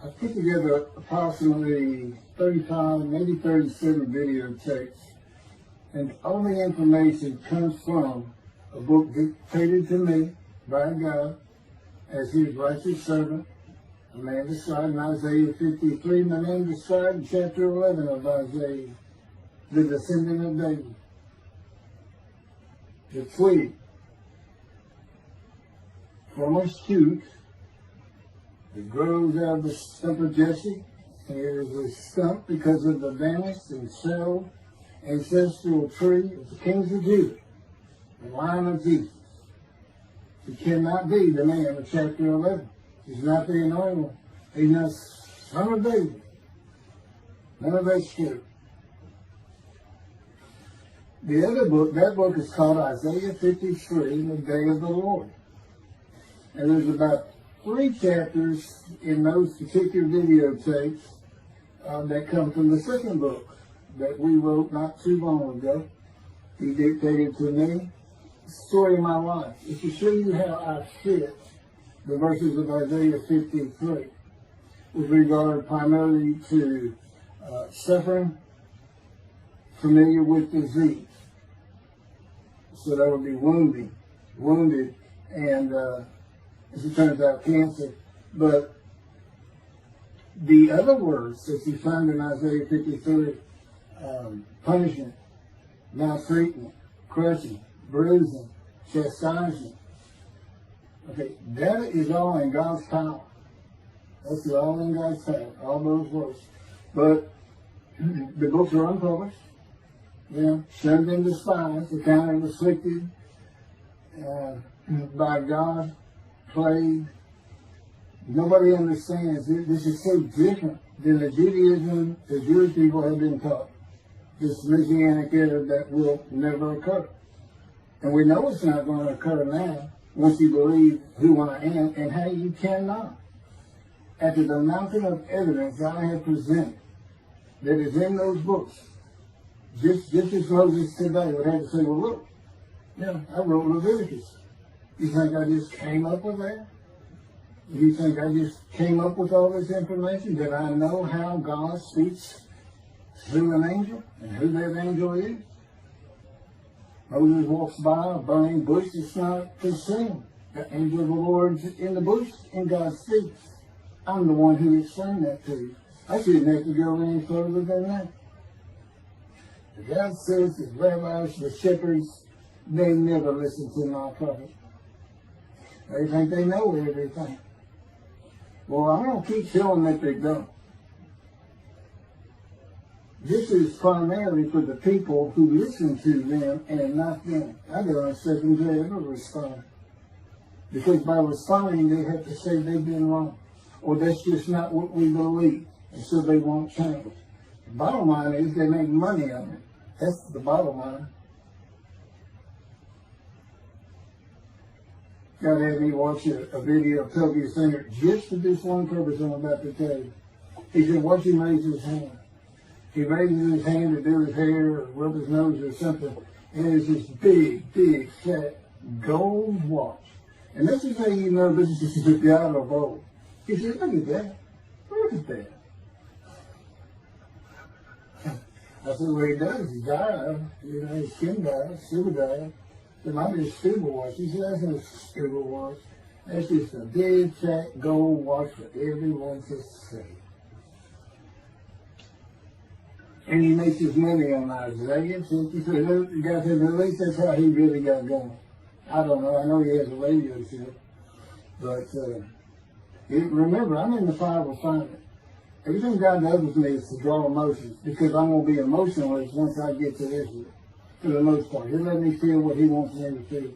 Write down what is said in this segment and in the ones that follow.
I put together approximately 35, maybe 37 videotapes, and all the information comes from a book dictated to me by God as his righteous servant, a man described in Isaiah 53, and a man described in chapter 11 of Isaiah, the descendant of David, the twig from a shoot that grows out of the stump of Jesse. And it is a stump because of the vanished and settled ancestral tree of the kings of Judah, the line of Jesus. He cannot be the man of chapter 11. He's not the anointed one. He's not son of David. None of that's true. The other book, that book is called Isaiah 53, the Day of the Lord. And there's about 3 chapters in those particular videotapes that come from the second book that we wrote not too long ago. He dictated to me the story of my life. It's to show you how I fit the verses of Isaiah 53 with regard primarily to suffering, familiar with disease. So that would be wounded, and as it turns out, cancer. But the other words that you find in Isaiah 53, punishment, maltreatment, crushing, bruising, chastisement, okay, that is all in God's power. That's all in God's power, all those words. But the books are unpublished. Shunned and despised, accounted afflicted by God, plagued. Nobody understands it. This is so different than the Judaism the Jewish people have been taught. This Messianic era that will never occur. And we know it's not going to occur now once you believe who I am and how you cannot. After the mountain of evidence I have presented that is in those books, just as Moses today would have to say, well, look, I wrote Leviticus. You think I just came up with that? You think I just came up with all this information? Did I know how God speaks through an angel and who that angel is? Moses walks by a burning bush that's not consumed. The angel of the Lord's in the bush and God speaks. I'm the one who explained that to you. I shouldn't have to go any further than that. The God says the rabbis, the shepherds, they never listen to my prophet. They think they know everything. Well, I'm going to keep telling that they don't. This is primarily for the people who listen to them and not them. I don't expect them to ever respond. Because by responding, they have to say they've been wrong. Or that's just not what we believe. And so they won't change. The bottom line is they make money on it. That's the bottom line. God had me watch a video of Toby Singer just for this one purpose I'm about to tell you. He said, watch him raise his hand. He raises his hand to do his hair or rub his nose or something, and it's this big, fat gold watch. And this is how you know this is the God of old. He said, look at that. Look at that. I said, well, he does. He died. His skin died, silver died. It might be a scuba watch. He said, that's not a scuba watch. That's just a big, fat gold watch for everyone to see. And he makes his money on Isaiah 53. The guy said, at least that's how he really got going. I don't know. I know he has a radio show. But remember, I'm in the fire refinement. Everything God does with me is to draw emotions, because I'm going to be emotionless once I get to Israel, for the most part. He'll let me feel what he wants me to feel.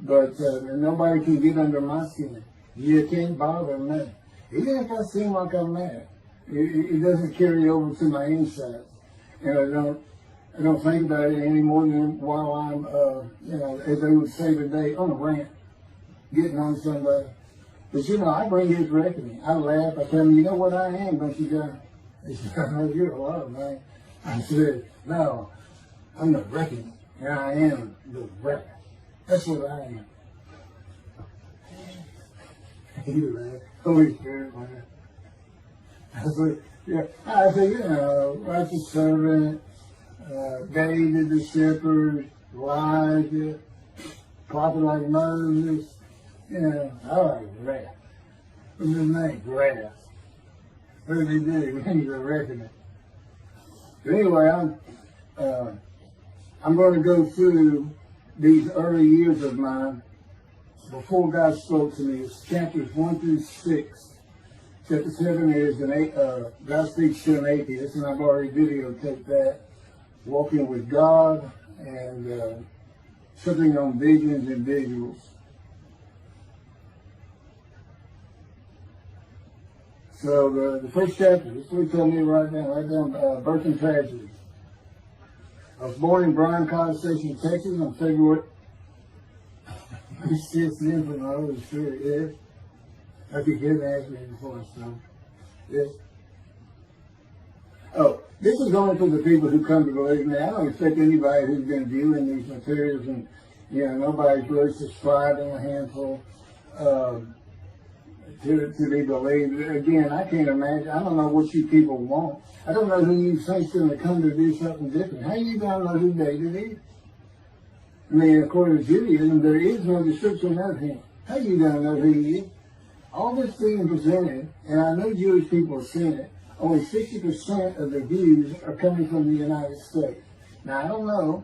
But nobody can get under my skin. You can't bother me. Even if I seem like I'm mad, it doesn't carry over to my inside. And I don't think about it any more than while I'm, as they would say today, on a rant, getting on somebody. But I bring his reckoning. I laugh. I tell him, you know what I am, don't you, guys? He said, I know you're a lot, man. I said, no, I'm the reckoning. And I am the reckoning. That's what I am. He laughed. Holy Spirit, man. Yeah, I say, righteous servant, David the shepherd, Elijah, prophet like Moses. I like wrath. What's his name? Wrath. What did he do? He was a reckoning. But anyway, I'm going to go through these early years of mine before God spoke to me. It's chapters 1 through 6. Chapter 7 is God speaks to an atheist, and I've already videotaped that. Walking with God and something on visions and visuals. So the first chapter, this is what he told me right down, birth and tragedy. I was born in Bryan College Station, Texas on February 6th, from the Holy Spirit, yes. I think you asked me before, so, yes. Oh, this is only for the people who come to believe me. I don't expect anybody who's been viewing these materials and, nobody's really subscribed in a handful to be believed. Again, I can't imagine. I don't know what you people want. I don't know who you think's going to come to do something different. How you going to know who David is? I mean, according to Judaism, there is no description of him. How you going to know who he is? All this being presented, and I know Jewish people are seeing it, only 60% of the views are coming from the United States. Now, I don't know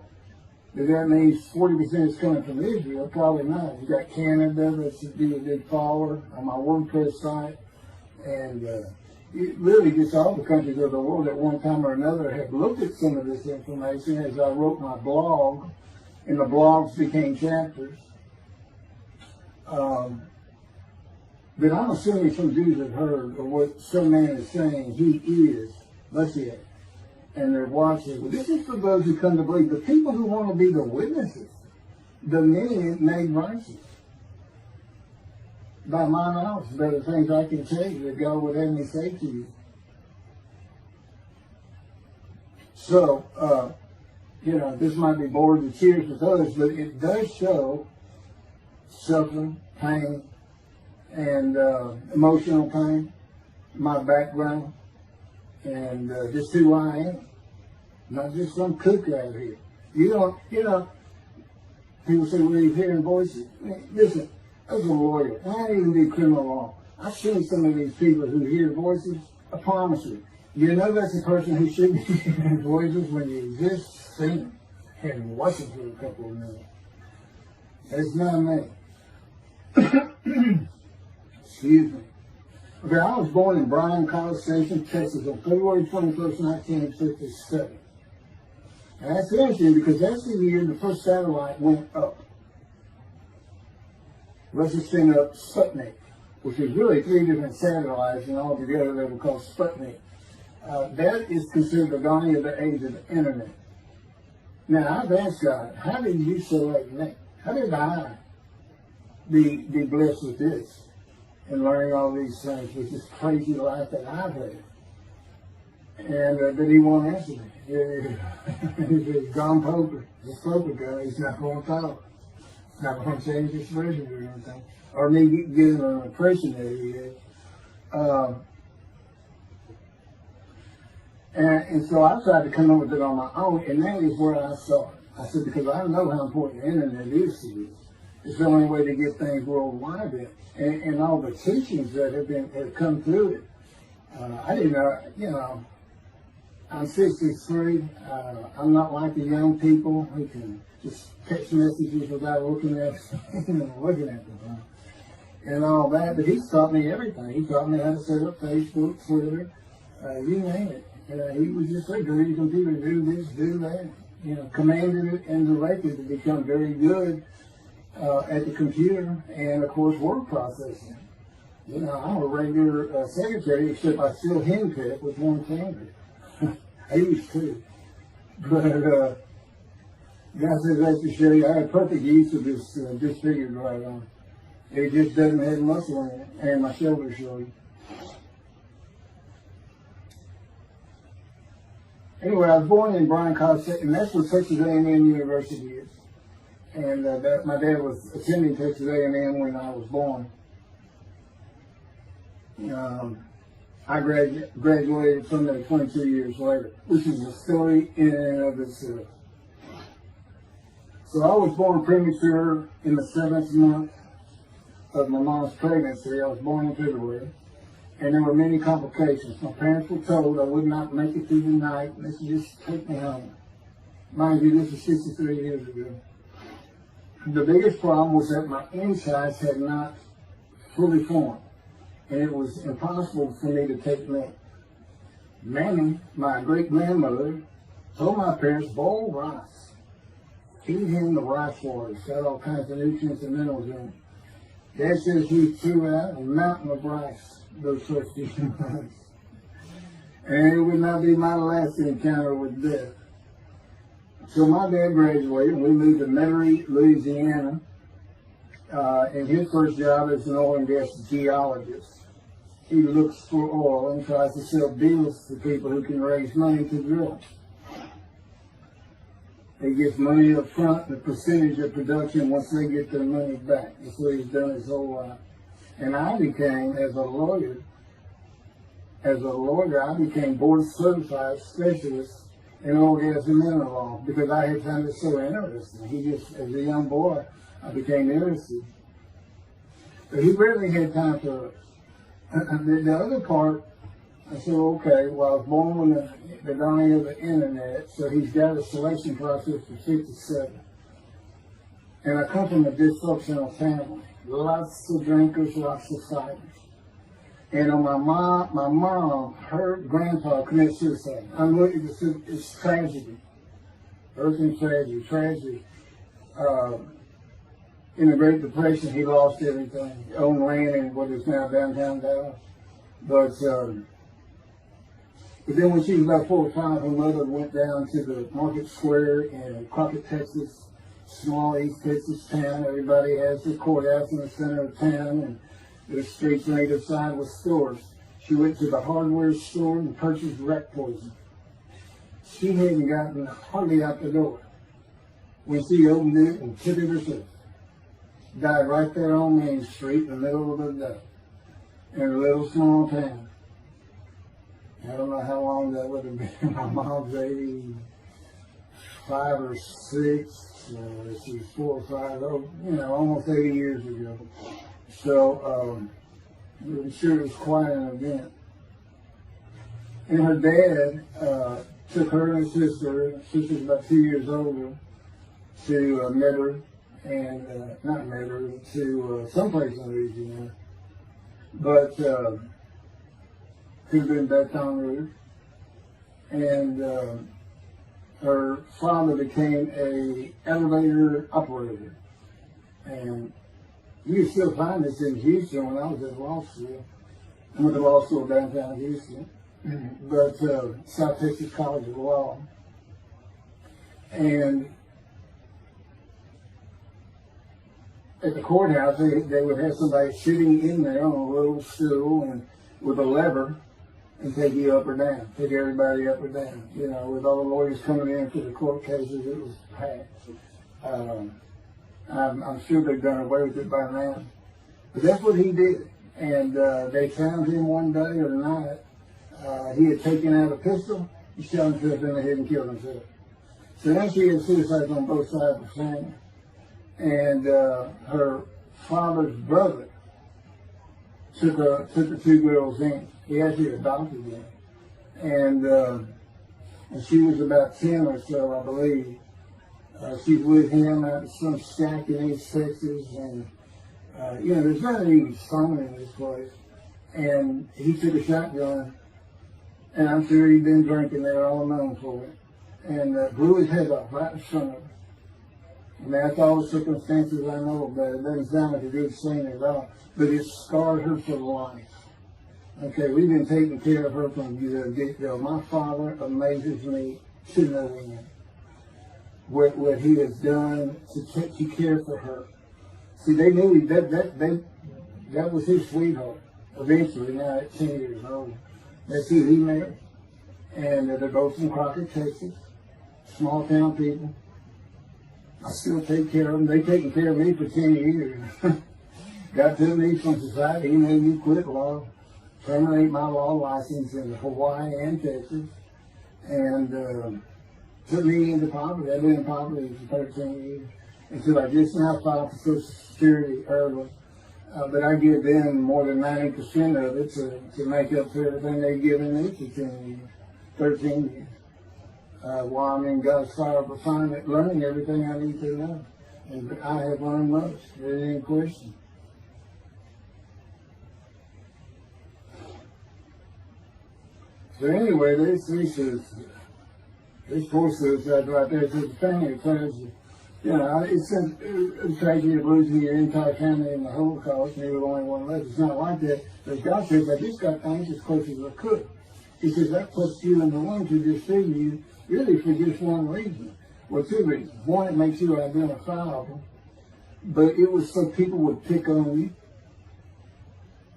if that means 40% is coming from Israel. Probably not. You got Canada, that's a big follower on my WordPress site. And it really just all the countries of the world at one time or another have looked at some of this information as I wrote my blog, and the blogs became chapters. But I'm assuming some Jews have heard of what some man is saying he is Moshiach, and they're watching. But this is for those who come to believe. The people who want to be the witnesses, the men made righteous. By my mouth, there are things I can tell you that God would have me say to you. So, this might be bored to tears with others, but it does show suffering, pain, and emotional pain, my background, and just who I am. Not just some cook out here. People say, well, you're hearing voices. Listen, I was a lawyer, and I didn't even do criminal law. I've seen some of these people who hear voices. I promise you. That's a person who should be hearing voices when you just see them and watch them for a couple of minutes. It's not me. Excuse me. Okay, I was born in Bryan College Station, Texas on February 21st, 1957. And that's interesting because that's the year the first satellite went up. Russia sent up Sputnik, which is really 3 different satellites, and all together they were called Sputnik. That is considered the dawning of the age of the internet. Now, I've asked God, how did you select me? How did I be blessed with this and learning all these things with this crazy life that I've had? And but he won't answer me. He's John Poker, the poker guy. He's not going to talk. Not going to change his version or anything. Or me getting an impression that he is. And so I tried to come up with it on my own, and that is where I saw it. I said, because I know how important the internet is to you. It's the only way to get things worldwide in. And all the teachings that have come through it. I didn't know, I'm 63. I'm not like the young people who can just text messages without looking at them and all that. But he's taught me everything. He taught me how to set up Facebook, Twitter, you name it. He was just like, go to the computer, do this, do that. Commanded it and directed to become very good at the computer and, of course, word processing. I'm a regular secretary, except I still henpeck with one finger. I used to. But God says that to show you I had perfect use of this disfigured right arm. It just doesn't have muscle in it, and my shoulder show you. Anyway, I was born in Bryan College, and that's where Texas A&M University is. And my dad was attending Texas A&M when I was born. I graduated from there 22 years later, which is a story in and of itself. So I was born premature in the 7th month of my mom's pregnancy. I was born in February, and there were many complications. My parents were told I would not make it through the night, and they should just take me home. Mind you, this was 63 years ago. The biggest problem was that my insides had not fully formed, and it was impossible for me to take milk. Mammy, my great-grandmother, told my parents, boil rice. Feed him the rice water. It's got all kinds of nutrients and minerals in it. Dad says he threw out a mountain of rice those first few months. And it would not be my last encounter with death. So my dad graduated, and we moved to Metairie, Louisiana. And his first job is an oil and gas geologist. He looks for oil and tries to sell deals to people who can raise money to drill. He gets money up front and a percentage of production once they get their money back. That's what he's done his whole life. And I became, as a lawyer, I became board certified specialist in oil, gas, and mineral law because I had found it so interesting. As a young boy, I became interested. But he rarely had time for the other part. I said, okay, well, I was born when the dawning of the internet, so he's got a selection process for 57. And I come from a dysfunctional family. Lots of drinkers, lots of fighters. And on my mom, her grandpa committed suicide. It's tragedy. Earth and tragedy. In the Great Depression, he lost everything. He owned land in what is now downtown Dallas. But then when she was about 4 or 5, her mother went down to the market square in Crockett, Texas, small East Texas town. Everybody has their courthouse in the center of town, and the streets on either side with stores. She went to the hardware store and purchased rat poison. She hadn't gotten hardly out the door when she opened it and took it herself. Died right there on Main Street in the middle of the day in a little small town. I don't know how long that would have been. My mom's 85 or 6. She's 4 or 5, almost 80 years ago. So I'm sure it was quite an event. And her dad took her and her sister's about 2 years older, to Metairie, and not Metairie, to someplace in Louisiana. But could have been Baton Rouge. And her father became an elevator operator. And you can still find this in Houston when I was at law school. I went to law school downtown Houston, but South Texas College of Law. And at the courthouse, they would have somebody sitting in there on a little stool and with a lever and take you up or down, take everybody up or down. With all the lawyers coming in for the court cases, it was packed. I'm sure they've done away with it by now. But that's what he did. And they found him one day or night. He had taken out a pistol, he shot himself in the head and killed himself. So now she had suicides on both sides of the family. And her father's brother took the 2 girls in. He actually adopted them. And she was about 10 or so, I believe. She's with him at some shack in East Texas, and there's not even phone in this place. And he took a shotgun, and I'm sure he'd been drinking there all known for it, and blew his head off right in front of her. I mean, that's all the circumstances I know about it. It doesn't sound like a good scene at all, but it scarred her for life. Okay, we've been taking care of her from the get-go. My father amazes me to no end. What he has done to care for her. See, they knew that was his sweetheart. Eventually, now at 10 years old, that's who he married. And they're both from Crockett, Texas. Small town people. I still take care of them. They've taken care of me for 10 years. Got to me from society. He made me quit law. terminate my law license in Hawaii and Texas, and put me into poverty. I've been in poverty for 13 years until I just now filed for Social Security early. But I give them more than 90% of it to make up for everything they've given me for 13 years. While I'm in God's fire of refinement, learning everything I need to know. And I have learned most. There ain't any question. So anyway, this forces right there. It's a thing that tells you, it's a tragedy of losing your entire family in the Holocaust, and you were the only one left. It's not like that. But God says, I just got things as close as I could. He says, that puts you in the one to deceive you, really for just one reason. Well, two reasons. One, it makes you identifiable, but it was so people would pick on you.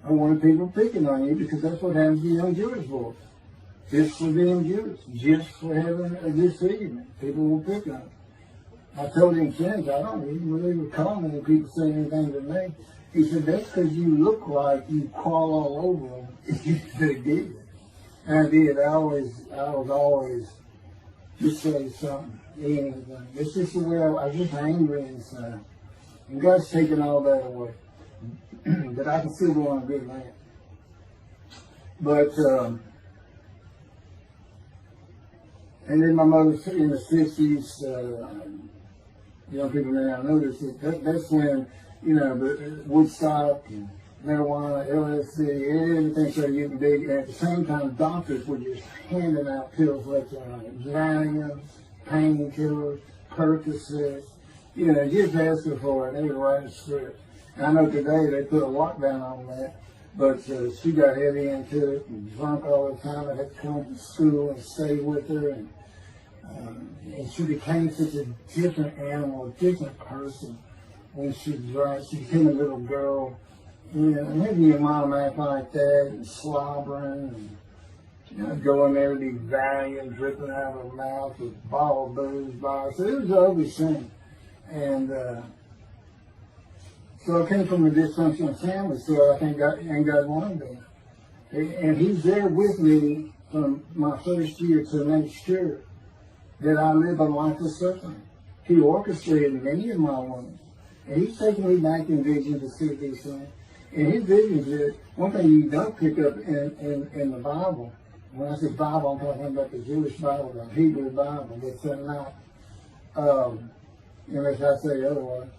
I wanted people picking on you because that's what happens to young Jewish boys. Just for being Jewish, just for having a disfigurement. People will pick on you. I told him since, I don't even really recall when people say anything to me. He said, that's because you look like you crawl all over them if you did. And I did. I was always just say something, anything. It's just the way I was just angry inside. And God's taken all that away. But I can still go on a good rant. But, and then my mother in the 60s, young people may not know this, that's when, the Woodstock and marijuana, LSD, everything started getting big. And at the same time, doctors were just handing out pills left and right. Valium, painkillers, Percocets, just asking for it. They were writing a script. And I know today they put a lockdown on that, but she got heavy into it and drunk all the time. I had to come to school and stay with her. And she became such a different animal, a different person when she drank. She became a little girl. Maybe your mom act like that and slobbering and going there to be Valium dripping out of her mouth with bottled booze by her. So it was an ugly thing. And so I came from a dysfunctional family, so I think God wanted that. And He's there with me from my first year to make sure that I live a life of suffering. He orchestrated many of my ones. And He's taken me back in vision to see these things. And His visions is one thing you don't pick up in the Bible. When I say Bible, I'm talking about the Jewish Bible, the Hebrew Bible. That's not, unless I say otherwise.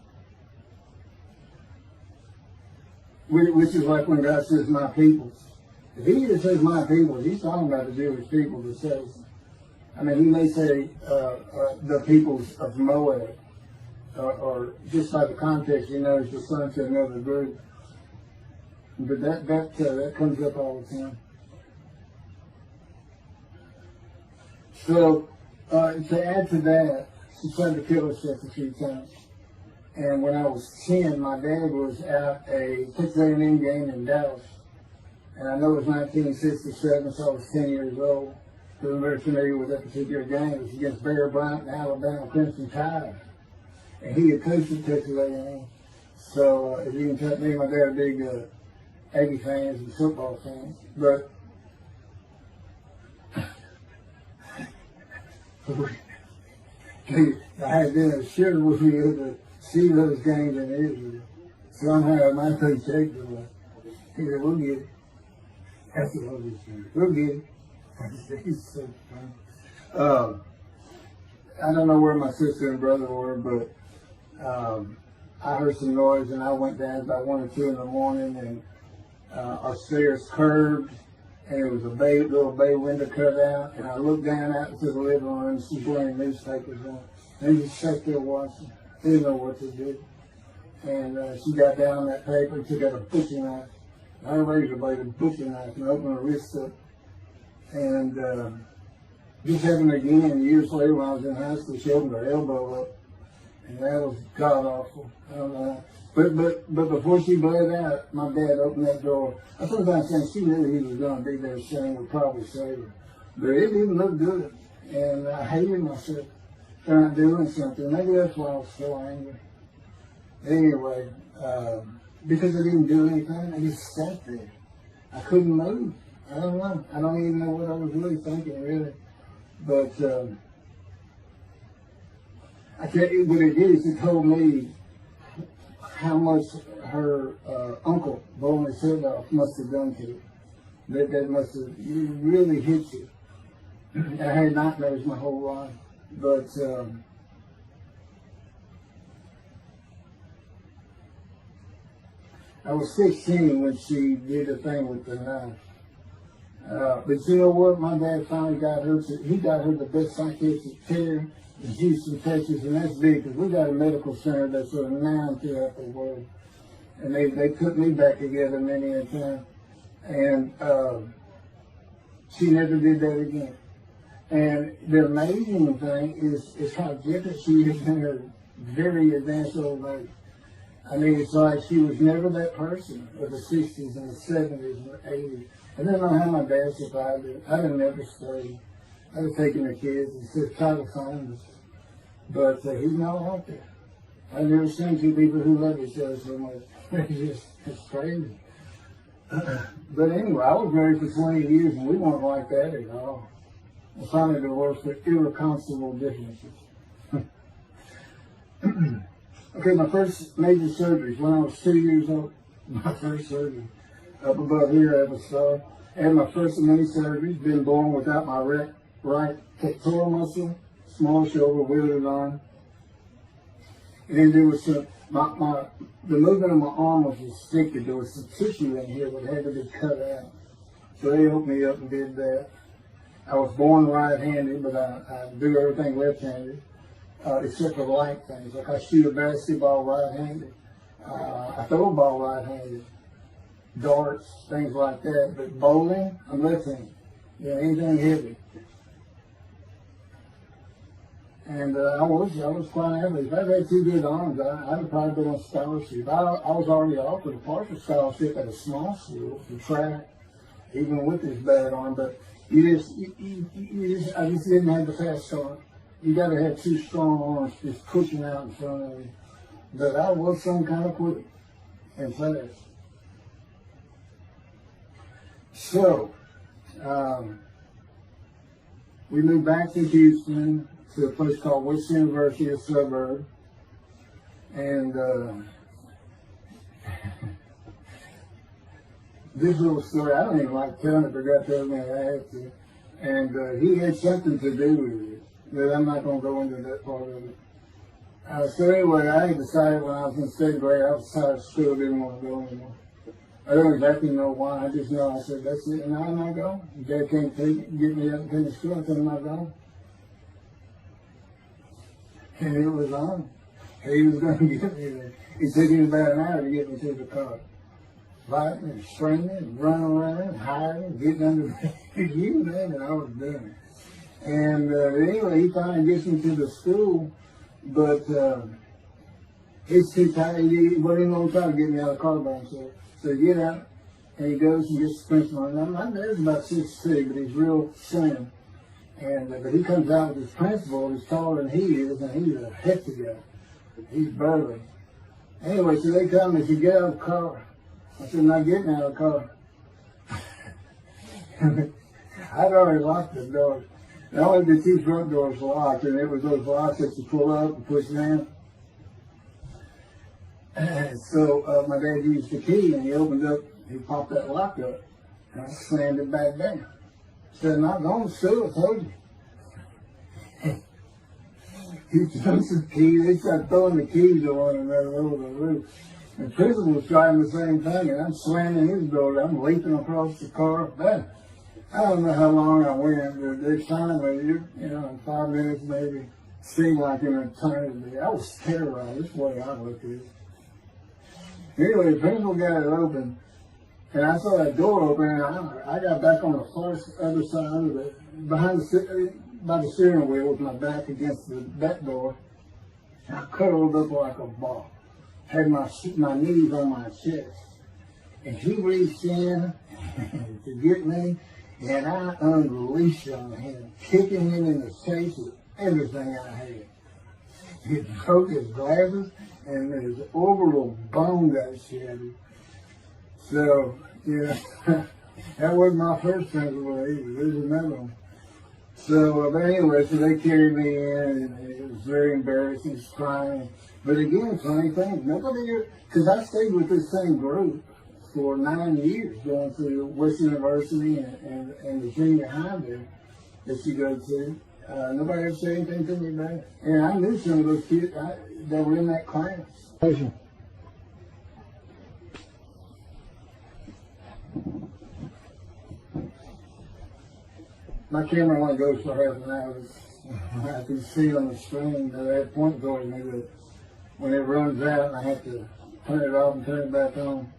Which is like when God says, my people. If He just says my people, He's talking about the Jewish people themselves. I mean, He may say the peoples of Moab, or just by the context, it's the son to another group. But that comes up all the time. So, to add to that, she tried to kill herself a few times. And when I was 10, my dad was at a Texas A&M game in Dallas. And I know it was 1967, so I was 10 years old. So I'm very familiar with that particular game. It was against Bear Bryant and Alabama Crimson Tide. And he had coached at Texas A&M. So, if you can tell me, my dad are big Aggie fans and football fans. But I had been assured with me to see those games in Israel. Somehow my coach checked them. He said, we'll get it. That's what Holy Spirit. We'll get it. He's so funny. I don't know where my sister and brother were, but I heard some noise and I went down about 1 or 2 in the morning, and our stairs curved, and there was a little bay window cut out, and I looked down out into the living room, and she's wearing newspapers on. And just sat there watching. Didn't know what to do. And she got down that paper and took out a butcher knife, not a razor blade, a butcher knife, and opened her wrist up. And just happened again years later when I was in high school. She opened her elbow up, and that was god awful. I don't know. But before she bled out, my dad opened that door. I sometimes think she knew he was going to be there. Shane would probably save her. But it didn't look good. And I hated myself for not doing something. Maybe that's why I was so angry. Anyway, because I didn't do anything, I just sat there. I couldn't move. I don't know. I don't even know what I was really thinking, really. But I tell you what it is. It told me how much her uncle blowing his head off must have done to you. That must have really hit you. I had nightmares my whole life, but I was 16 when she did the thing with the knife. But you know what? My dad finally got her. He got her the best psychiatric care in Houston, Texas, and that's big because we got a medical center that's renowned throughout the world. And they put me back together many a time. And she never did that again. And the amazing thing is how different she is in her very advanced old age. I mean, it's like she was never that person of the 60s and the 70s and the 80s. I don't know how my dad survived it. I'd have never stayed. I'd have taken the kids and said, try to find us. But he's not out there. I've never seen two people who love each other so much. It's crazy. But anyway, I was married for 20 years and we weren't like that at all. I finally divorced for irreconcilable differences. Okay, my first major surgery when I was 2 years old. My first surgery. Up above here, I have a scar. I had my first of many surgeries. Been born without my right pectoral muscle, small shoulder, withered arm. And there was some, the movement of my arm was restricted. There was some tissue in here that had to be cut out. So they opened me up and did that. I was born right-handed, but I do everything left-handed. Except for light things. Like I shoot a basketball right-handed. I throw a ball right-handed. Darts, things like that. But bowling, I'm left-handed. Yeah, anything heavy. And I was quite average. If I'd had two good arms, I'd have probably been on scholarship. I was already offered a partial scholarship at a small school for track, even with this bad arm. But I just didn't have the fast start. You got to have two strong arms just pushing out in front of you. But I was some kind of quick and fast. So, we moved back to Houston to a place called West University, a suburb. And this little story, I don't even like telling it, but I got to tell me I had to. And he had something to do with it. But I'm not going to go into that part of it. So anyway, I had decided when I was in 7th grade, I was tired of school, didn't want to go anymore. I don't exactly know why, I just know I said, that's it, and I'm not going. Dad can't get me up and finish school, I said, I'm not going. And it was on. He was going to get me there. It took him about an hour to get me to the car. Fighting and screaming and running around, hiding, getting under the you man, and I was done. And anyway, he finally gets me to the school, but he's too tired. He wasn't even going to try to get me out of the car by himself. So he get out, and he goes and gets the principal. And my dad's about 6'2", but he's real slim. And but he comes out with his principal, he's taller than he is, and he's a hefty guy. He's burly. Anyway, so they come and say, get out of the car. I said, I'm not getting out of the car. I'd already locked the door. Only the two front doors locked, and it was those locks that you pull up and push down. And so my dad used the key, and he opened up, he popped that lock up, and I slammed it back down. I said, I'm not going to school, I told you. He took the key, they started throwing the keys to one another over the roof. And the principal was trying the same thing, and I'm slamming his door, I'm leaping across the car. But I don't know how long I went, but they finally, in 5 minutes maybe, seemed like an eternity. I was terrorized, this way I looked at it. Anyway, the principal got it open, and I saw that door open, and I got back on the far other side of it, by the steering wheel with my back against the back door. And I curled up like a ball. Had my knees on my chest. And he reached in to get me, and I unleashed on him, kicking him in the face with everything I had. He broke his glasses, and his orbital bone got shattered. So, That wasn't my first principal either. There's another one. So, but anyway, so they carried me in, and it was very embarrassing, just crying. But again, funny thing, nobody, because I stayed with this same group for 9 years, going through Western University and the junior high there that you go to. Nobody ever said anything to me about it. And I knew some of those kids that were in that class. My camera only goes for half an hour. I can see on the screen that I had point towards me that when it runs out, I have to turn it off and turn it back on.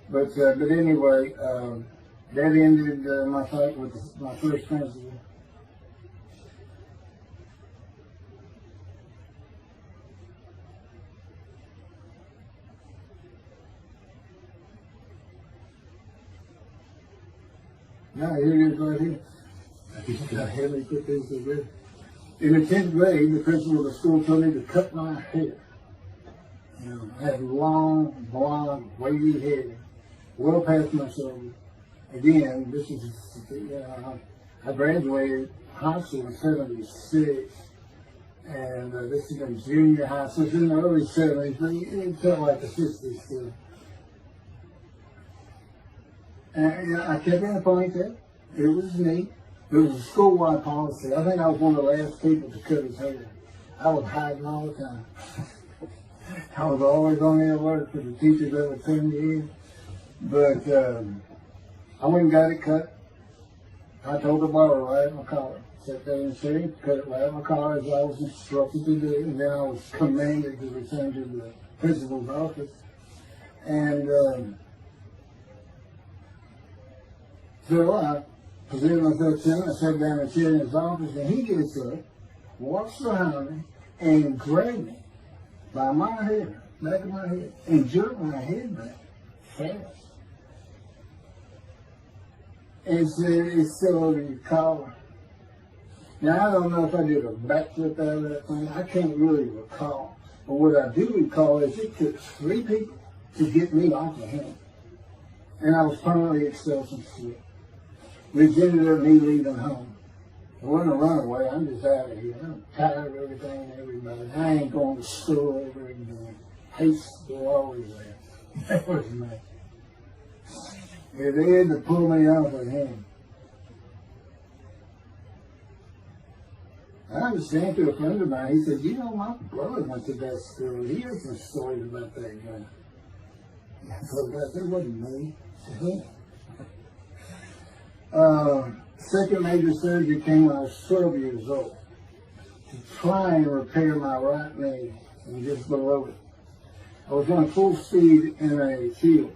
But anyway, that ended my fight with my first principal. Now here it is right here. I had me put this in there. In the 10th grade, the principal of the school told me to cut my hair. I had long, blonde, wavy hair, well past my shoulder. Again, this is, I graduated high school in 76, and this is in junior high, so it's in the early 70s, but it felt like the 60s still. And I kept in a ponytail. It was neat. It was a school-wide policy. I think I was one of the last people to cut his hair. I was hiding all the time. I was always on the alert for the teachers that would send me in. But I went and got it cut. I told the barber right at my collar. Sat there in the city, cut it right at my collar as I was instructed to do. And then I was commanded to return to the principal's office. And so I presented myself to him. I sat down and sat in his office, and he gets up, walks behind me, and grabbed me by my hair, back of my head, and jerked my head back fast. And said, "It's still over your collar." Now, I don't know if I did a backflip out of that thing. I can't really recall. But what I do recall is it took 3 people to get me off of him. And I was permanently expelled from school. Which ended up me leaving home. It wasn't a runaway, I'm just out of here. I'm tired of everything and everybody. I ain't going to school ever again. Hate school always there. That was me. If they had to pull me off of him. I understand through a friend of mine, he said, my brother went to that school. He heard some stories about that guy. I thought that wasn't me. Second major surgery came when I was 12 years old to try and repair my right knee and just below it. I was going full speed in a field.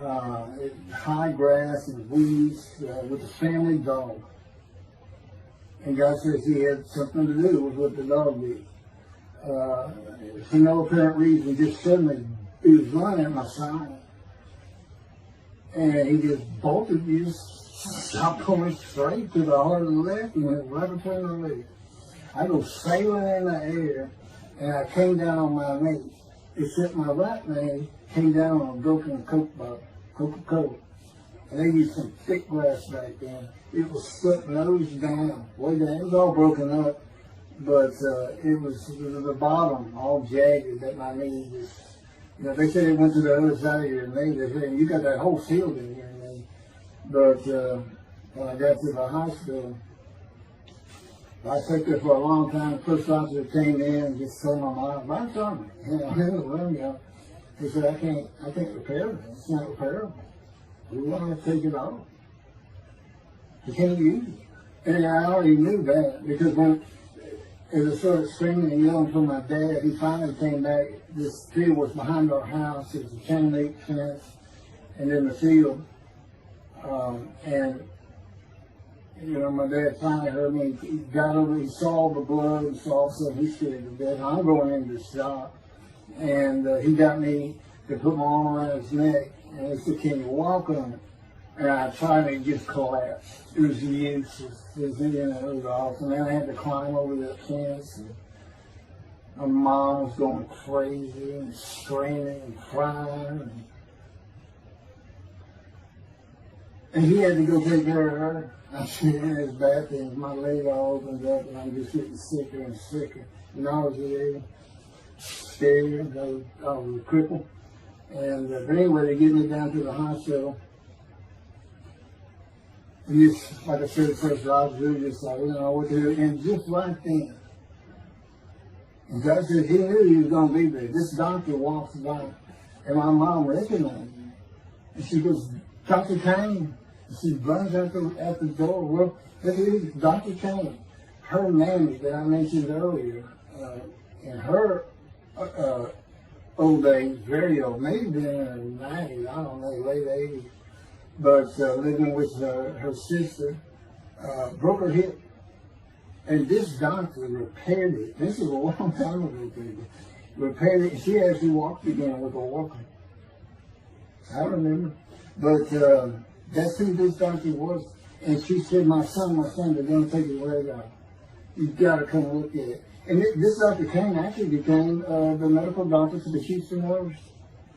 High grass and weeds with a family dog. And God says he had something to do with what the dog did. For no apparent reason, just suddenly he was running at my side. And he just bolted, he just stopped going straight to the heart of the left and went right between the legs. I go sailing in the air, and I came down on my knees. Except my right knee came down on a broken Coke bottle, Coca-Cola. And they used some thick grass back then. It was stuck nose down, way down. It was all broken up, but it was the bottom all jagged at my knee. They said it went to the other side of your knee. They said, you got that whole field in your knee. But when I got to the hospital, I sat there for a long time. The first officer came in and just told my mom, I'm sorry. In the room, he said, I can't repair it. It's not repairable. We want to take it off. You can't use it. And I already knew that because as I started screaming and yelling for my dad, he finally came back. This field was behind our house. It was a chain link fence, and in the field. My dad finally heard me. He got over. He saw the blood and saw something. He scared to death. I'm going into the shop, and he got me to put my arm around his neck, and he said, "Can you walk on it?" And I tried, and it just collapsed. It was useless. It was awesome. And then I had to climb over that fence. And my mom was going crazy and screaming and crying. And he had to go take care of her. I'm sitting in his bathroom, my leg all opened up, and I'm just getting sicker and sicker. Nauseated, scared, I was crippled. And but anyway, they get me down to the hospital. And just, like I said, the first officer, just like, we don't know what to do. And just right then, and God said he knew he was going to be there. This doctor walks by, and my mom recognized me. And she goes, Dr. Kane. And she runs out the door. Well, look at this, Dr. Kane. Her mammy that I mentioned earlier, in her old age, very old, maybe in her 90s, I don't know, late 80s, but living with her sister, broke her hip. And this doctor repaired it. This is a long time ago, people. Repaired it. She actually walked again with a walker. I remember. But that's who this doctor was. And she said, my son, they're going to take his leg out. You've got to come look at it. And this Dr. King actually became the medical doctor for the Houston Oilers.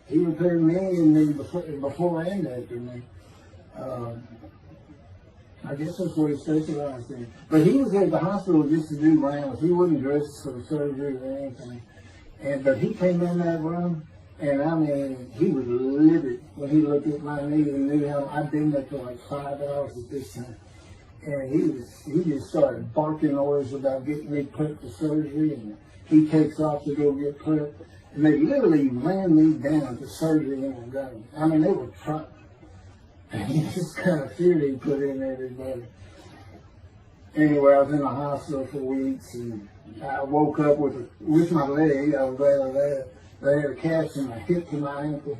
He repaired me and me before and after me. I guess that's what he specialized in. But he was at the hospital just to do rounds. He wasn't dressed for the surgery or anything. But he came in that room, and I mean, he was livid when he looked at my knee and knew how I'd been there for like 5 hours at this time. And he just started barking orders about getting me prepped for surgery, and he takes off to go get prepped. And they literally ran me down to surgery and got me. I mean, they were trying. And this kind of fear they put in everybody. Anyway, I was in the hospital for weeks, and I woke up with my leg. I was glad of that. They had a cast in my hip to my ankle.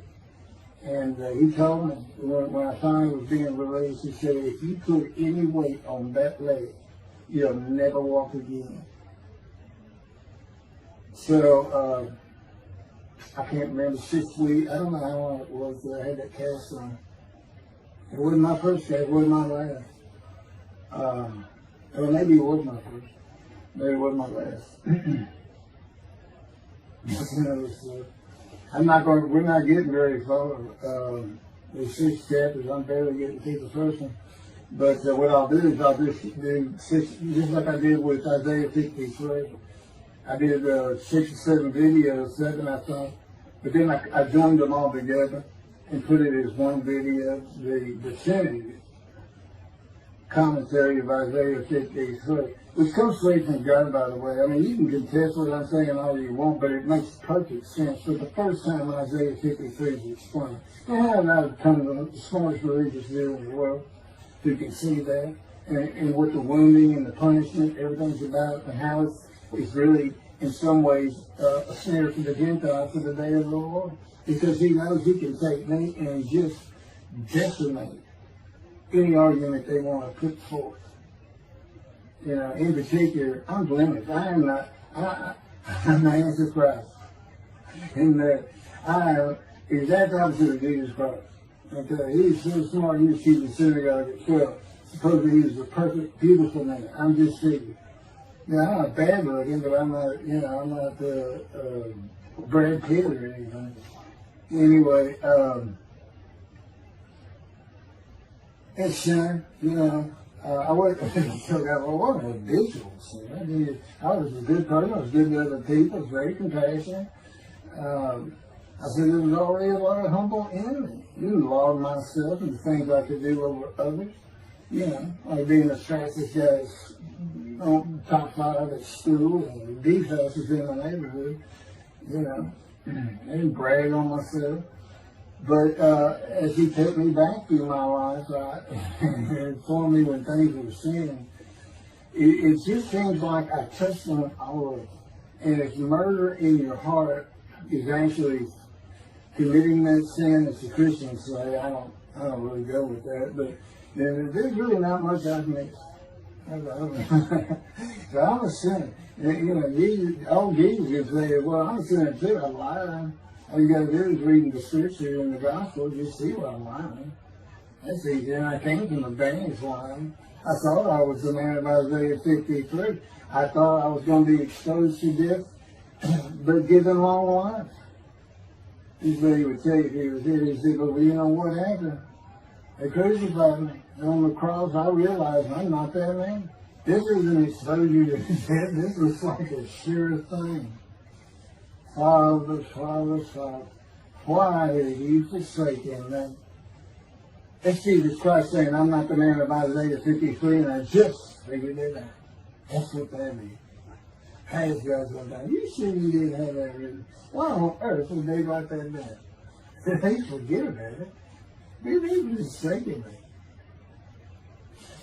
And he told me, when I finally was being released, he said, if you put any weight on that leg, you'll never walk again. So, I can't remember, 6 weeks, I don't know how long it was that I had that cast on. It wasn't my first cast, it wasn't my last. Or maybe it was my first. Maybe it wasn't my last. That's another story. We're not getting very far. There's 6 chapters, I'm barely getting through the first one. But what I'll do is I'll just do 6, just like I did with Isaiah 53. I did 6 or 7 videos, 7 I thought. But then I joined them all together and put it as one video, the definitive commentary of Isaiah 53, which comes straight from God, by the way. I mean, you can contest what I'm saying all you want, but it makes perfect sense. For the first time, Isaiah 53 is explained. And I have not come to the smartest religious view in the world who can see that, and what the wounding and the punishment, everything's about, and how it's really, in some ways, a snare for the Gentiles for the day of the Lord. Because he knows he can take me and just decimate any argument they want to put forth. You know, in particular, I'm blemished. I'm the Antichrist. And I am exactly opposite of Jesus Christ. Okay, he's so smart, he was keeping the synagogue at 12. Supposedly he was a perfect, beautiful man. I'm just thinking. You know, I'm not bad looking, but I'm not, I'm not Brad Pitt or anything. Anyway, it's shame, I wasn't a habitual sinner. I mean, I was a good person, I was good to other people, I was very compassionate. I said there was already a lot of humble in me. You laud myself and the things I could do over others. Like being the fastest guy on top 5 at school and the fastest in the neighborhood. I didn't brag on myself. But as he took me back through my life, and informed me when things were sin, it just seems like I touched on all of it. And if murder in your heart is actually committing that sin, as the Christians say, I don't really go with that, but there's really not much I can miss. So I'm a sinner. Jesus would say, well, I'm a sinner too, I'm lying. All you got to do is read the scripture in the gospel, just see what I'm lying. That's easy. And I came from the band's lying. I thought I was the man of Isaiah 53. I thought I was going to be exposed to death, but given long life. This is what he would tell you if he was here. He said, well, you know what happened? They crucified me. And on the cross, I realized I'm not that man. This isn't exposure to death. This was like a sure thing. Father, Father, Father, why have you forsaken them? That's Jesus Christ saying, I'm not the man of Isaiah 53, and I just figured it out. That's what that means. Has God's going down. You sure you didn't have that written? Why on earth would they write that down? They forget about it. They were just thinking it.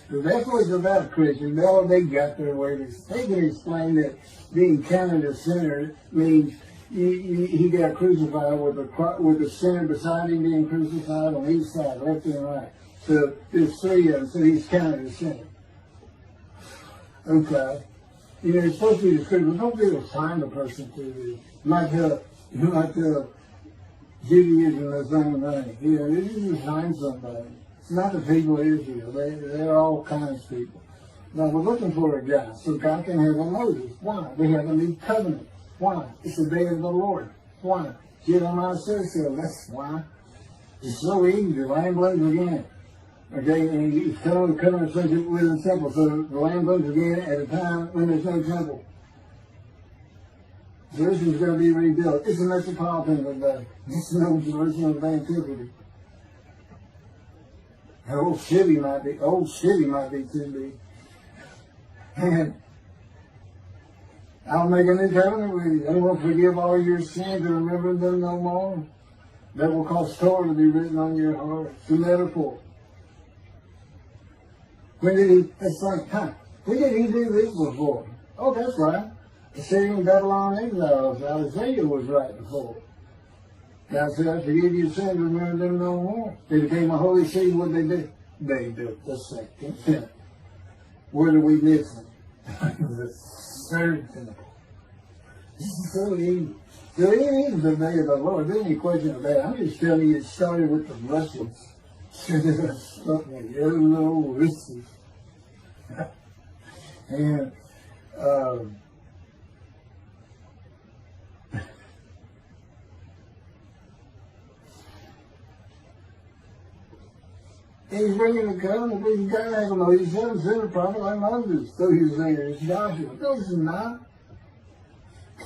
So that's what it's about, Christians. All they got their way. They can explain that being counted a sinner means he got crucified with the sinner beside him being crucified on each side, left and right. So there's three of them, so he's counted a sinner. Okay. You know, it's supposed to be the truth, but don't be able to find a person to do. You might tell Judaism the same thing. You know, you just find somebody. It's not the people of Israel. They're all kinds of people. Now, we're looking for a guy so God can have a Moses. Why? We have a new covenant. Why? It's the day of the Lord. Why? Jeremiah says so. That's why. It's so easy. The land blooms again. Okay, and he's coming to covenant with the temple. So the land blooms again at a time when there's no temple. Jerusalem's going to be rebuilt. It's a metropolitan today. It's no Jerusalem of antiquity. The old city might be too big. And I'll make a new covenant with you. I will forgive all your sins and remember them no more. That will cause Torah to be written on your heart. It's a metaphor. When did he, that's like, when did he do this before? Oh, that's right. The Syrian Babylon exiles. Isaiah was right before. God said, I forgive your sins, remember them no more. They became a holy city. What did they do? They built the second temple. Where do we miss them? The third temple. This is so easy. So it is the day of the Lord. There's any question of that. I'm just telling you it started with the Russians. Hello, Russians. And he's bringing the covenant. He's got to know. He's a prophet like Moses. So he's saying, it's Joshua. No, it's not.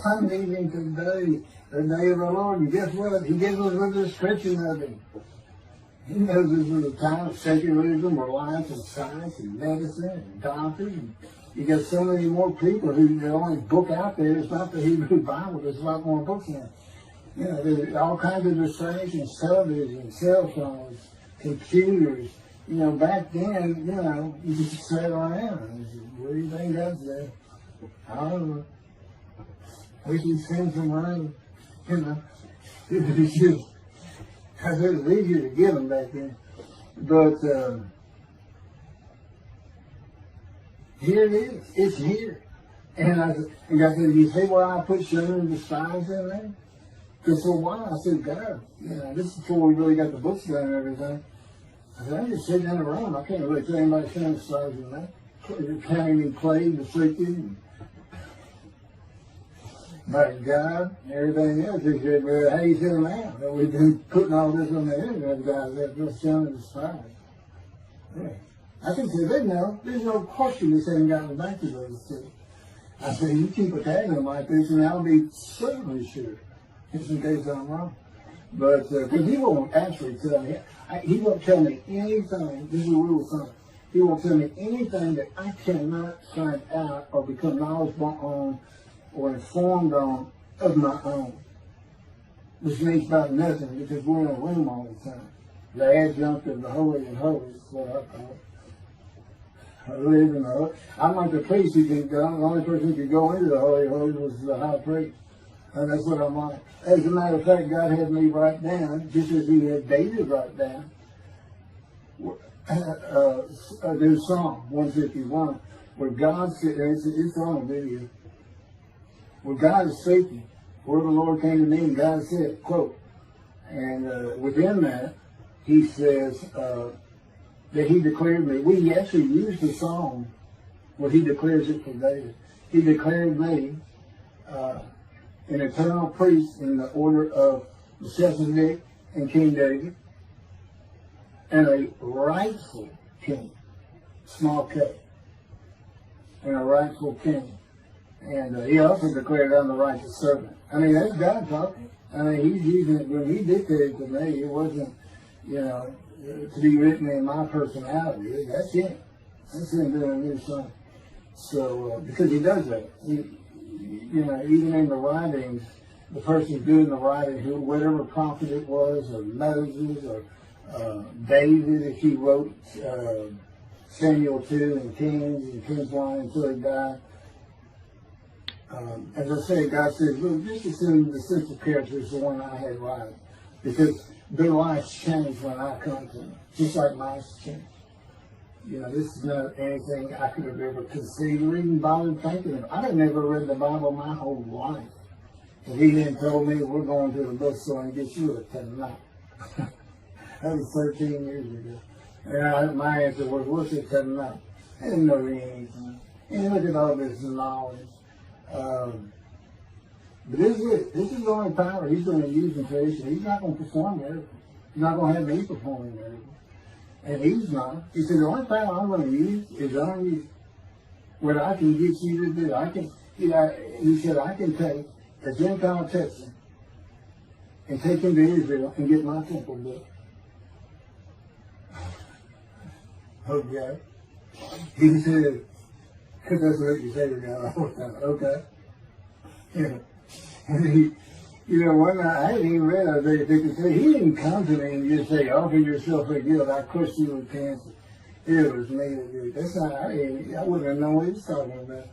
I'm leaving today, the day of the Lord. And guess what? He gives us a description of him. He knows this is a time of secularism, reliance on science and medicine and doctors. And you got so many more people who the only book out there is not the Hebrew Bible. There's a lot more books now. You know, there's all kinds of distractions, television, cell phones, computers. You know, back then, you know, you just sat around and said, what do you think that's there? I don't know. We can send some rain. You know, it's just, I said it was easier to get them back then. But here it is. It's here. And God said, you see why I put sugar and spies in there? Because for a while I said, God, you know, this is before we really got the books done and everything. I said, I'm just sitting in a room. I can't really tell anybody sending spies in that. Counting me plagued, afflicted, by God and everything else. He said, well, how you feel now? That we've been putting all this on the internet, guys, that's just sending the spies. Yeah. I can say, they know. There's no question this ain't gotten back to those two. I said, you keep attacking them like this, and I'll be certainly sure, just in case I'm wrong. But, because he won't actually tell me, he won't tell me anything, this is a rule of thumb, he won't tell me anything that I cannot find out or become knowledgeable on or informed on of my own. Which means about nothing, because we're in a room all the time. The adjunct of the Holy and Holies is what I call it. I live in the Holy. I'm like the priest who can go. The only person who could go into the Holy of Holies was the high priest. And that's what I'm like. As a matter of fact, God had me write down, just as he had David write down, there's Psalm 151, where God said, it's on a video, where God is speaking, where the Lord came to me and God said, quote, and within that, he says that he declared me. We actually used the song where he declares it for David. He declared me an eternal priest in the order of Melchizedek and King David. and a rightful king, small k, and a rightful king. And he also declared, I'm the righteous servant. I mean, that's God talking. I mean, he's using it when he dictated to me. It wasn't, to be written in my personality. That's him. That's him doing his son. So, because he does that. Even in the writings, the person doing the writing, whatever prophet it was, or Moses, or David, if he wrote Samuel 2 and Kings 1 until he died. As I said, God says, look, just assume the central character is the one I had writing. Because their lives change when I come to them. Just like mine change. This is not anything I could have ever conceived or even bothered thinking of. I had never read the Bible my whole life. If he didn't tell me we're going to the bookstore and get you a Tanakh. That was 13 years ago. And my answer was, what's a Tanakh? I didn't know anything. And look at all this knowledge. But this is it. This is the only power he's going to use in creation. He's not going to perform miracles. He's not going to have me performing miracles. And he's not. He said, the only power I'm going to use is on you. What I can get you to do. He said, I can take a Gentile Texan and take him to Israel and get my temple built. Okay. He said, because that's what you say to God all the time. Okay. And one night, I hadn't even read Isaiah 53. He didn't come to me and just say, offer yourself for guilt. I cursed you with cancer. It was me that did it. That's not, I wouldn't have known what he was talking about.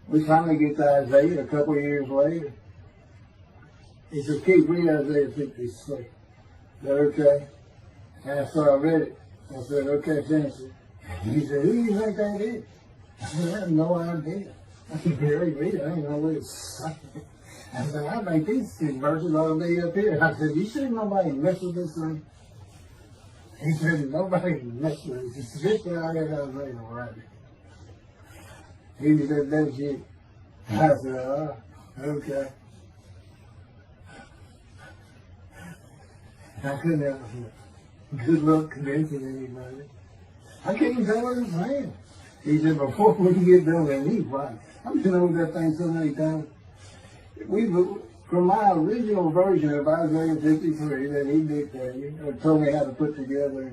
We finally get to Isaiah a couple of years later. He said, keep reading Isaiah 53. Is that okay? And so I read it. I said, okay, finish it. He said, who do you think that is? I said, I have no idea. I can barely read it. I didn't know what it's saying. I said, I think these verses ought to be up here. I said, you sure nobody messed with this thing? He said, nobody messed with it. It's just what I had Isaiah right. He said, that's it. I said, oh, okay. I couldn't have good luck convincing anybody. I can't tell what he's saying. He said, before we get done with he's right. I've been over that thing so many times. From my original version of Isaiah 53 that he dictated, told me how to put together,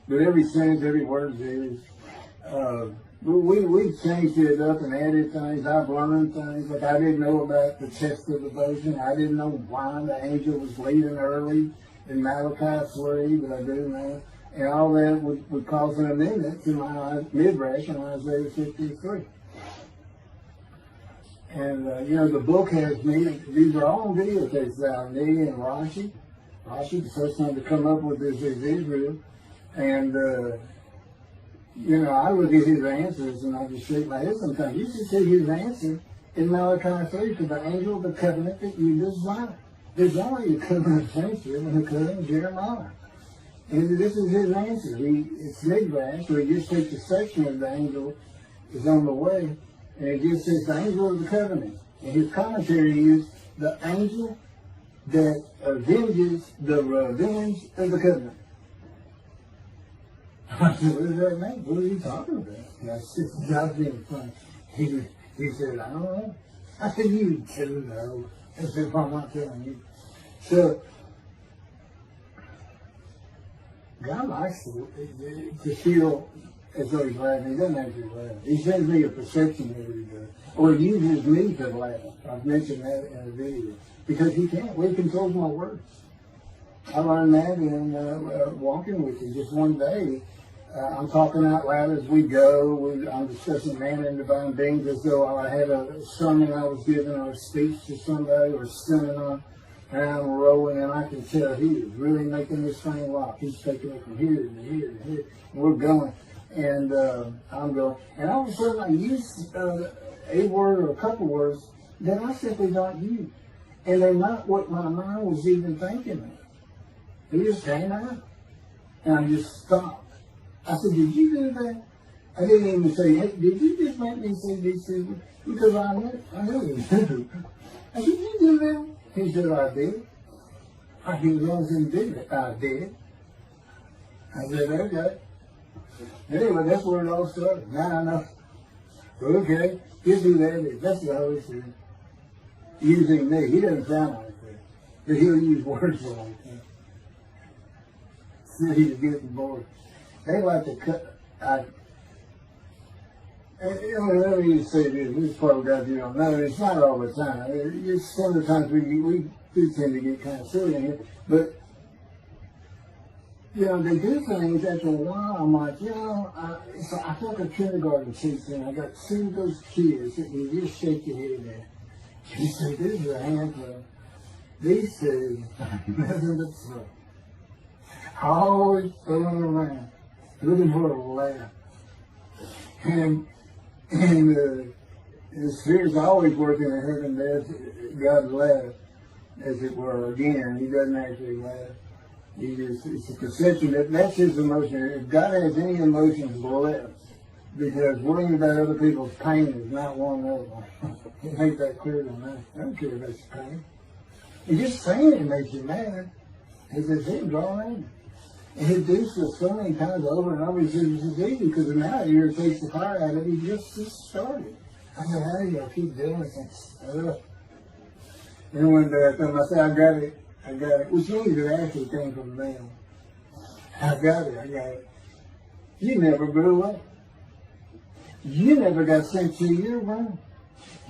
but every sentence, every word is, we changed it up and added things. I've learned things. Like I didn't know about the test of devotion. I didn't know why the angel was leaving early in Malachi 3, but I do now. And all that would cause an amendment to my midrash in Isaiah 53. And, the book has me, these are all videotapes out, me and Rashi. Rashi, the first one to come up with this is Israel. And, I look at his answers and I just shake my head sometimes. You should see his answer in Malachi 3 to the angel of the covenant that you desire. There's only a covenant of friendship and a covenant of Jeremiah. And this is his answer. It's midrash, so he just takes a section of the angel is on the way. And it just says the angel of the covenant. And his commentary is the angel that avenges the revenge of the covenant. I said, what does that mean? What are you talking about? And I said, God's being funny. He said, I don't know. I said, you do know. I said, well, I'm not telling you. So, God likes to feel as though he's laughing. He doesn't actually laugh. He sends me a perception every day. Or he uses me to laugh. I've mentioned that in a video. Because he can't. He controls my words. I learned that in walking with you. Just one day, I'm talking out loud as we go. I'm discussing man and divine beings as though I had a sermon I was giving or a speech to somebody or a seminar. And I'm rolling, and I can tell he is really making this thing rock. He's taking it from here to here to here. And we're going. And I'm going. And all of a sudden, I use a word or a couple words that I simply don't use. And they're not what my mind was even thinking of. They just came out. And I just stopped. I said, did you do that? I didn't even say, hey, did you just make me say these things? Because I knew you did. I said, did you do that? He said, I did. I said, as long as he did it, I did. I said, okay. Anyway, that's where it all started. Now I know. Okay, he'll do that. That's the Holy Spirit. Using me. He doesn't sound like that. But he'll use words like that. So he's getting bored. They like to cut. Let me say this probably got you don't know. It's not all the time. It's some of the times we do tend to get kind of silly in here. But, they do things after a while. I'm like, I feel like a kindergarten teacher, and I got two of those kids that you just shake your head at. You say, this is a handful. These two, nothing but fun. Always throwing around, looking for a laugh. And the Spirit's always working in heaven. God laughs, as it were. Again, he doesn't actually laugh. It's a perception that's his emotion. If God has any emotions left, because worrying about other people's pain is not one of them. He makes that clear to me. I don't care if that's pain. And just saying it makes you mad. It's as if drawn in. And he does this so many times over and over. He says it's easy because now it irritates the fire out of it. He just started. I said, how do you keep doing this? And one day I told him, I said, I got it. Which means it actually came from them. I got it. You never grew up. You never got sent to your room.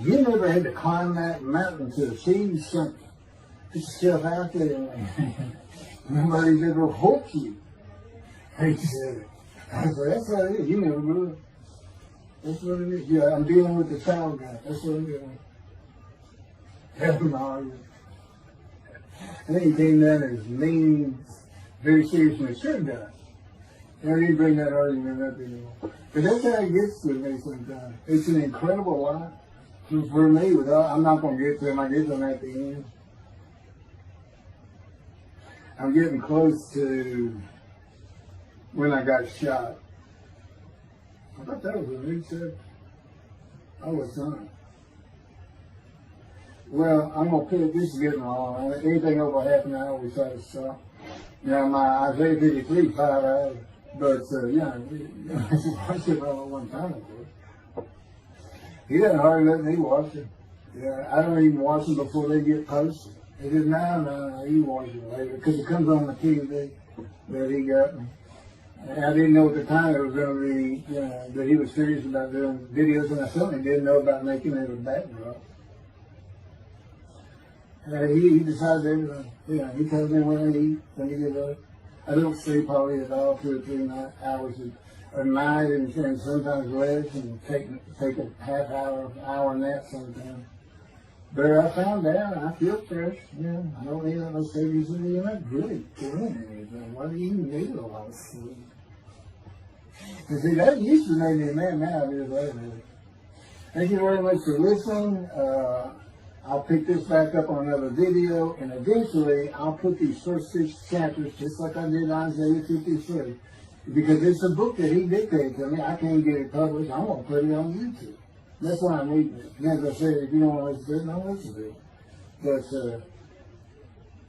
You never had to climb that mountain to achieve something. Put yourself out there. Nobody's ever hooked you. He said, I said, that's what it is. You never grew up. That's what it is. Yeah, I'm dealing with the child guy. That's what it is. Help him all. And then he came down as mean, very serious, mature guy. And I didn't bring that argument up anymore. But that's how it gets to me sometimes. It's an incredible lot. For me, I'm not going to get to him. I get to him at the end. I'm getting close to when I got shot. I thought that was a new subject. I was on. Well, I'm going to put this is getting long. Anything over half an hour, we try to stop. Now, my Isaiah 53, 5 hours. But, I watched it all at one time. He doesn't hardly let me watch it. Yeah, I don't even watch them before they get posted. He said, no, you watch it later. Because it comes on the TV that he got me. And I didn't know at the time it was going to be, that he was serious about doing videos, and I certainly didn't know about making it a backdrop. He decides everything. He tells me when to eat, when to get up. I don't sleep probably at all 2 or 3 hours a night, and sometimes less, and take a half hour nap sometimes. But I found out I feel fresh. I don't need all those things. You're not really doing anything. Why do you need a lot of sleep? And see, that used to make me mad. Now it is later. Thank you very much for listening. I'll pick this back up on another video, and eventually I'll put these first 6 chapters, just like I did Isaiah 53, because it's a book that he dictated to me. I can't get it published. I'm going to put it on YouTube. That's why I'm reading it. And as I said, if you don't want to listen to it, don't listen to it. But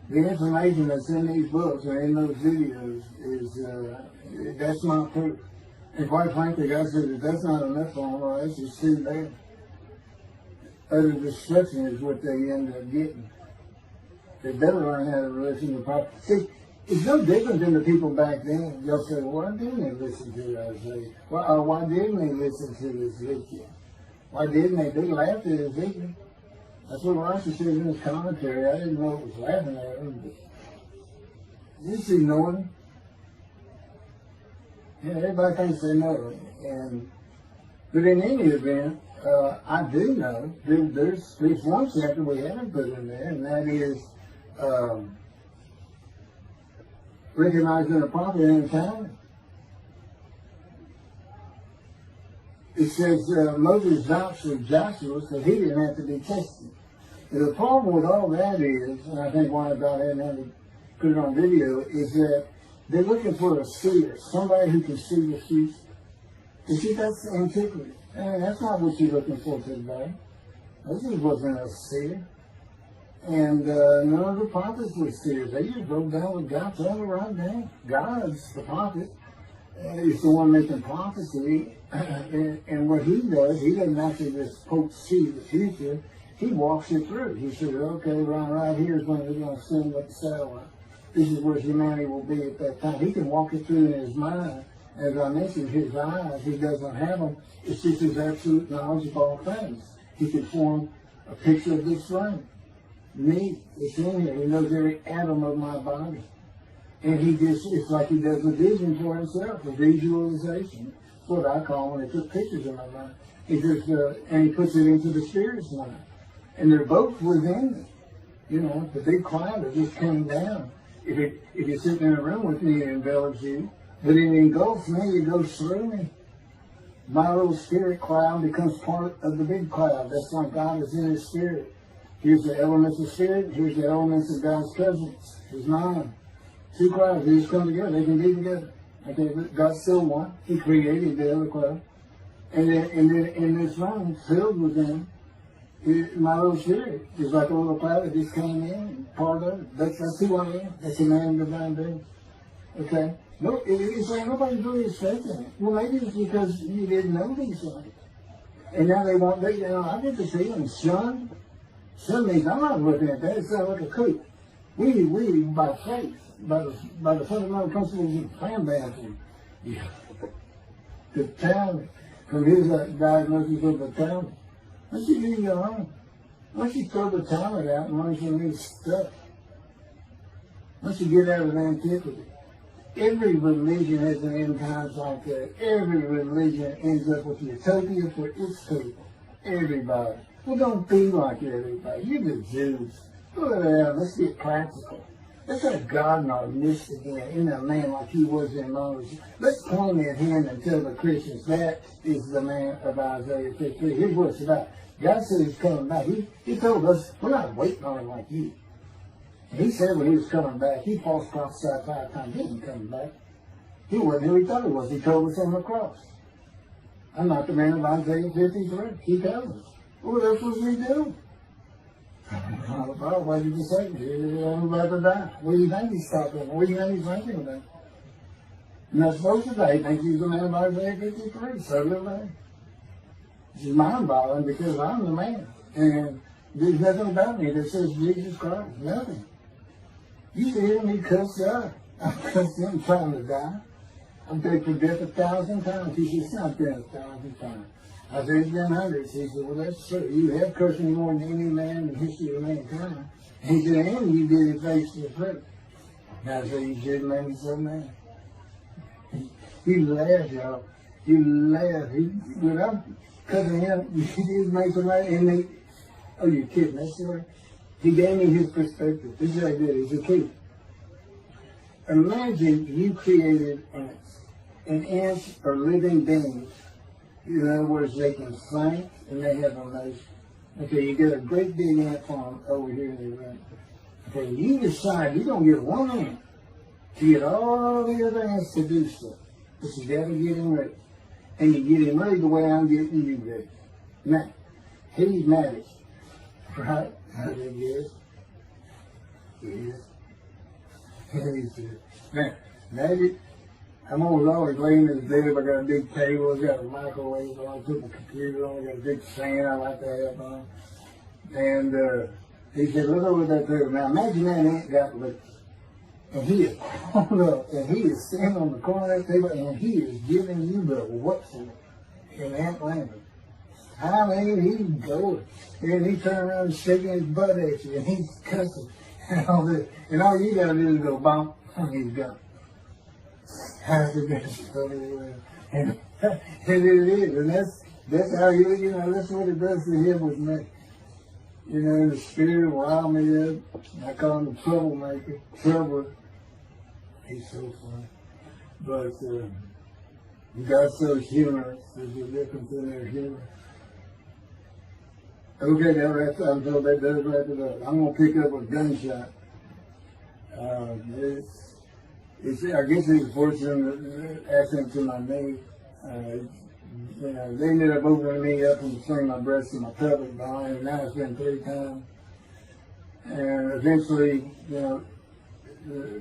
the information that's in these books and in those videos is, that's not proof. And quite frankly, God said, if that's not enough for them, well, that's just too bad. Utter destruction is what they end up getting. They better learn how to listen to the prophet. See, it's no different than the people back then. They'll say, well, why didn't they listen to Isaiah? Why didn't they listen to Ezekiel? Why didn't they? They laughed at Ezekiel. That's what Rashi says in his commentary. I didn't know it was laughing at him, but just ignored him. Everybody thinks they know it. But in any event, I do know there's one chapter we haven't put in there, and that is recognizing a prophet in time. It says Moses vouched for Joshua, so he didn't have to be tested. And the problem with all that is, and I think why about hadn't had to put it on video, is that they're looking for a seer, somebody who can see the future. You see, that's antiquity. And that's not what you're looking for today. This wasn't a seer. And none of the prophets were serious. They just broke down what God told them right down. God's the prophet. He's the one making prophecy. And what he does, he doesn't actually just see the future. He walks it through. He says, okay, right here is when they're going to send up the satellite. This is where humanity will be at that time. He can walk it through in his mind. As I mentioned, his eyes, he doesn't have them. It's just his absolute knowledge of all things. He can form a picture of this flame. Me, it's in here. He knows every atom of my body. And it's like he does a vision for himself, a visualization. That's what I call when they put pictures in my mind. And he puts it into the spirit's mind. And they're both within it. You know, the big cloud that just came down. If you're sitting in a room with me, it envelops you. But it engulfs me, it goes through me. My little spirit cloud becomes part of the big cloud. That's why God is in his spirit. Here's the elements of spirit, here's the elements of God's presence. There's 9. 2 clouds, they just come together, they can be together. Okay, God's still one. He created the other cloud. And then in this room, filled with them, my little spirit is like a little cloud that just came in and part of it. That's who I am. That's a man of divine being. Okay? No, it's like nobody's really expecting it. Well, maybe it's because you didn't know these things. And now I get to see them. Son means I'm not looking at that. It sounds like a coup. We by faith, by the fundamental principles of plan balancing. Yeah. The talent, from his diagnosis of the talent. Once you leave your own, once you throw the talent out and once you leave stuff, once you get out of antiquity, every religion has an end times like that. Every religion ends up with utopia for its people. Everybody. Well, don't be like everybody. You're the Jews. Go ahead, let's get practical. Let's have God in our midst again, in a man like he was in Moses. Let's point at him and tell the Christians that is the man of Isaiah 53. Here's what it's about. God said he's coming back. He told us, we're not waiting on him like you. He said when he was coming back, he false prophesied 5 times. He wasn't coming back. He wasn't who he thought he was. He told us on the cross. I'm not the man of Isaiah 53. He tells us. What else was he doing? Well, what did you say? I'm about to die. What do you think he's talking? What do you think he's thinking about? And that's most of they think he's the man of Isaiah 53. So do they. This is mind-boggling because I'm the man. And there's nothing about me that says Jesus Christ. Nothing. You see him, he cussed God. I cussed him trying to die. I'm dead for death 1,000 times. He said, it's not dead 1,000 times. Isaiah's been hundreds. He said, well, that's true. You have cursed me more than any man in the history of mankind. And he said, and you did it face to face. And I said, you should make me so mad. He laughed, y'all. He laughed. When I'm cussing him, he did make so mad. And oh, you're kidding. That's the way. He gave me his perspective. This is what I did. It's a key. Imagine you created ants. And ants are living beings. In other words, they can think and they have emotion. Okay, you get a great big ant farm over here in the room. Okay, you decide you're going to get one ant to get all the other ants to do stuff. But you got to get him ready. And you get him ready the way I'm getting you ready. Now, he's married. Right? How big he is? He is. Now, imagine. I'm always laying in the bed. I got a big table. I got a microwave on. I put my computer on. I got a big fan I like to have on. And he said, look over that table. Now imagine that ant got licked. And he is pulled up. And he is standing on the corner of that table. And he is giving you the what for in ant language. I mean, he's going. And he turned around and shaking his butt at you. And he's cussing. And all this. And all you got to do is go bump. And he's gone. And it is, and that's how that's what it does to him with me. You know, the spirit wound me up. I call him the troublemaker, troubler. He's so funny. But God's so humorous. There's a difference in their humor. Okay, I'm told that does wrap it up. I'm gonna pick up a gunshot. I guess it's fortunate accident to my knee. They ended up opening me up and swinging my breast and my pelvic behind, and now it's been 3 times. and eventually, the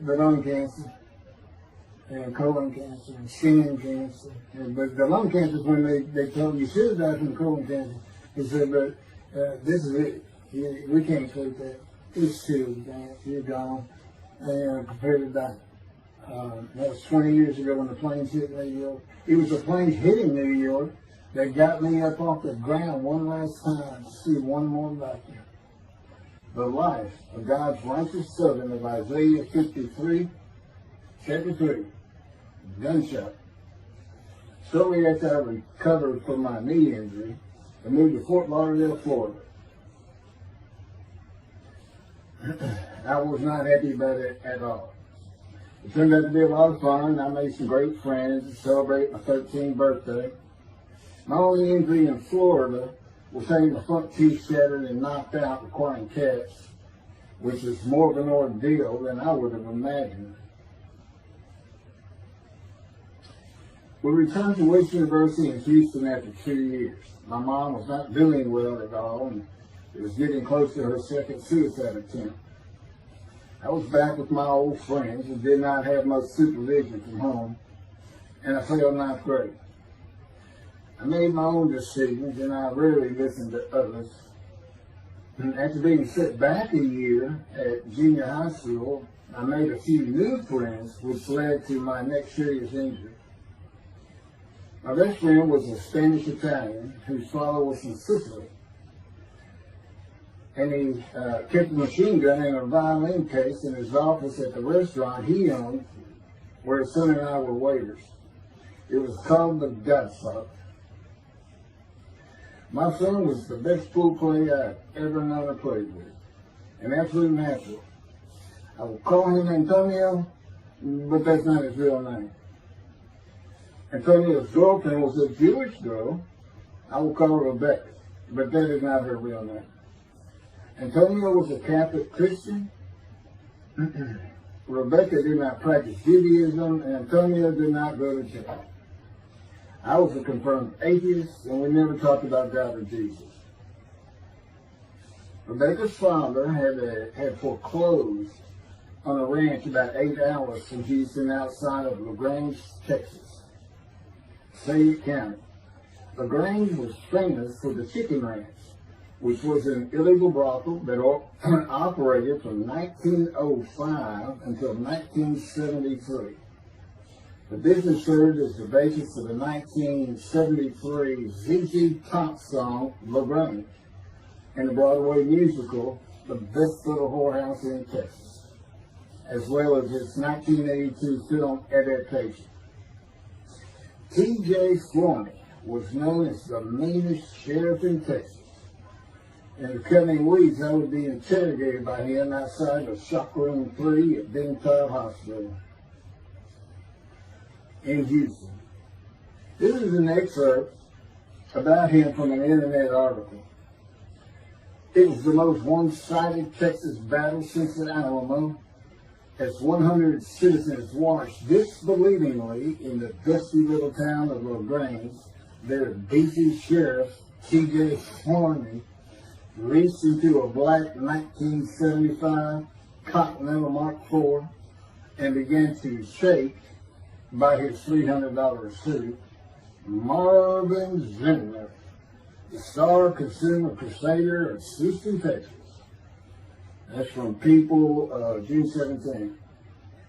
lung cancer, and colon cancer, and skin cancer. But the lung cancer is when they told you should have died from colon cancer. He said, but this is it. We can't take that. It's too advanced. You're gone. And prepared to die. That was 20 years ago when the planes hit New York. It was the planes hitting New York that got me up off the ground one last time to see one more vacuum. The life of God's righteous servant of Isaiah 53, chapter 3, gunshot. Shortly after I recovered from my knee injury, I moved to Fort Lauderdale, Florida. I was not happy about it at all. It turned out to be a lot of fun. I made some great friends to celebrate my 13th birthday. My only injury in Florida was having the front teeth shattered and knocked out, requiring casts, which is more of an ordeal than I would have imagined. We returned to West University in Houston after 2 years. My mom was not doing well at all, and it was getting close to her second suicide attempt. I was back with my old friends and did not have much supervision from home, and I failed ninth grade. I made my own decisions, and I rarely listened to others. And after being set back a year at junior high school, I made a few new friends, which led to my next serious injury. My best friend was a Spanish Italian whose father was from Sicily. And he kept a machine gun and a violin case in his office at the restaurant he owned, where his son and I were waiters. It was called the Godfather. My son was the best pool player I've ever known to play with, an absolute natural. I will call him Antonio, but that's not his real name. Antonio's girlfriend was a Jewish girl. I will call her Rebecca, but that is not her real name. Antonio was a Catholic Christian. Rebecca did not practice Judaism, and Antonio did not go to church. I was a confirmed atheist, and we never talked about God or Jesus. Rebecca's father had foreclosed on a ranch about 8 hours from Houston outside of LaGrange, Texas, Fayette County. LaGrange was famous for the Chicken Ranch, which was an illegal brothel that operated from 1905 until 1973. The business served as the basis for the 1973 ZZ Top song, LaGrange, and the Broadway musical, The Best Little Whorehouse in Texas, as well as its 1982 film adaptation. T.J. Flourney was known as the meanest sheriff in Texas. In the coming weeks, I would be interrogated by him outside of Shock Room 3 at Bingtile Hospital in Houston. This is an excerpt about him from an internet article. It was the most one-sided Texas battle since the Alamo, as 100 citizens watched disbelievingly in the dusty little town of LaGrange, their beefy sheriff, T.J. Flourney, reached into a black 1975 Continental Mark IV and began to shake by his $300 suit Marvin Zimner, the star consumer crusader of Houston, Texas. That's from People, June 17.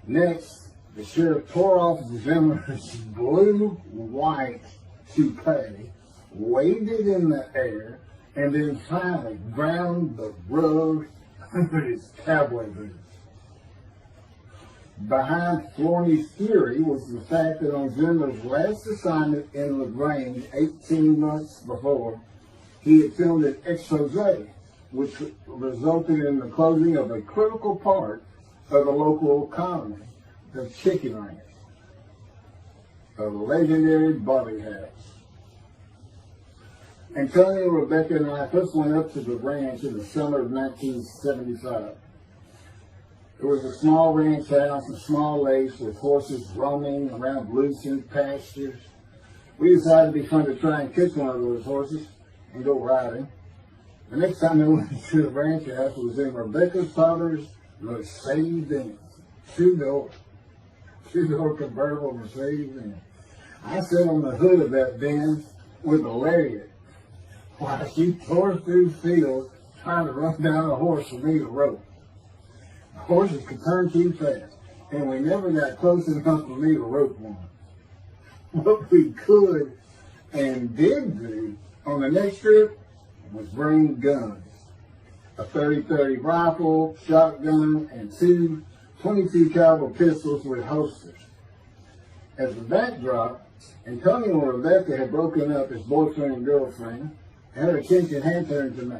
Next, the sheriff tore off Zimmer's blue-white toupee, waved it in the air, and then finally ground the rug with his cowboy boots. Behind Flourney's theory was the fact that on Zimmer's last assignment in LaGrange 18 months before, he had filmed an expose, which resulted in the closing of a critical part of the local economy, the Chicken Ranch, a legendary barbie house. Antonio, Rebecca, and I first went up to the ranch in the summer of 1975. It was a small ranch house and small lakes with horses roaming around lucent pastures. We decided it'd be fun to try and catch one of those horses and go riding. The next time I went to the ranch house was in Rebecca's father's Mercedes-Benz. Two-door convertible Mercedes-Benz. I sat on the hood of that Benz with a lariat while she tore through fields trying to run down a horse for me to rope. The horses could turn too fast, and we never got close enough for me to rope one. What we could and did do on the next trip was bring guns. A 30-30 rifle, shotgun, and two 22 caliber pistols with holsters. As the backdrop, Antonio and Rebecca had broken up as boyfriend and girlfriend, and her attention had turned to me.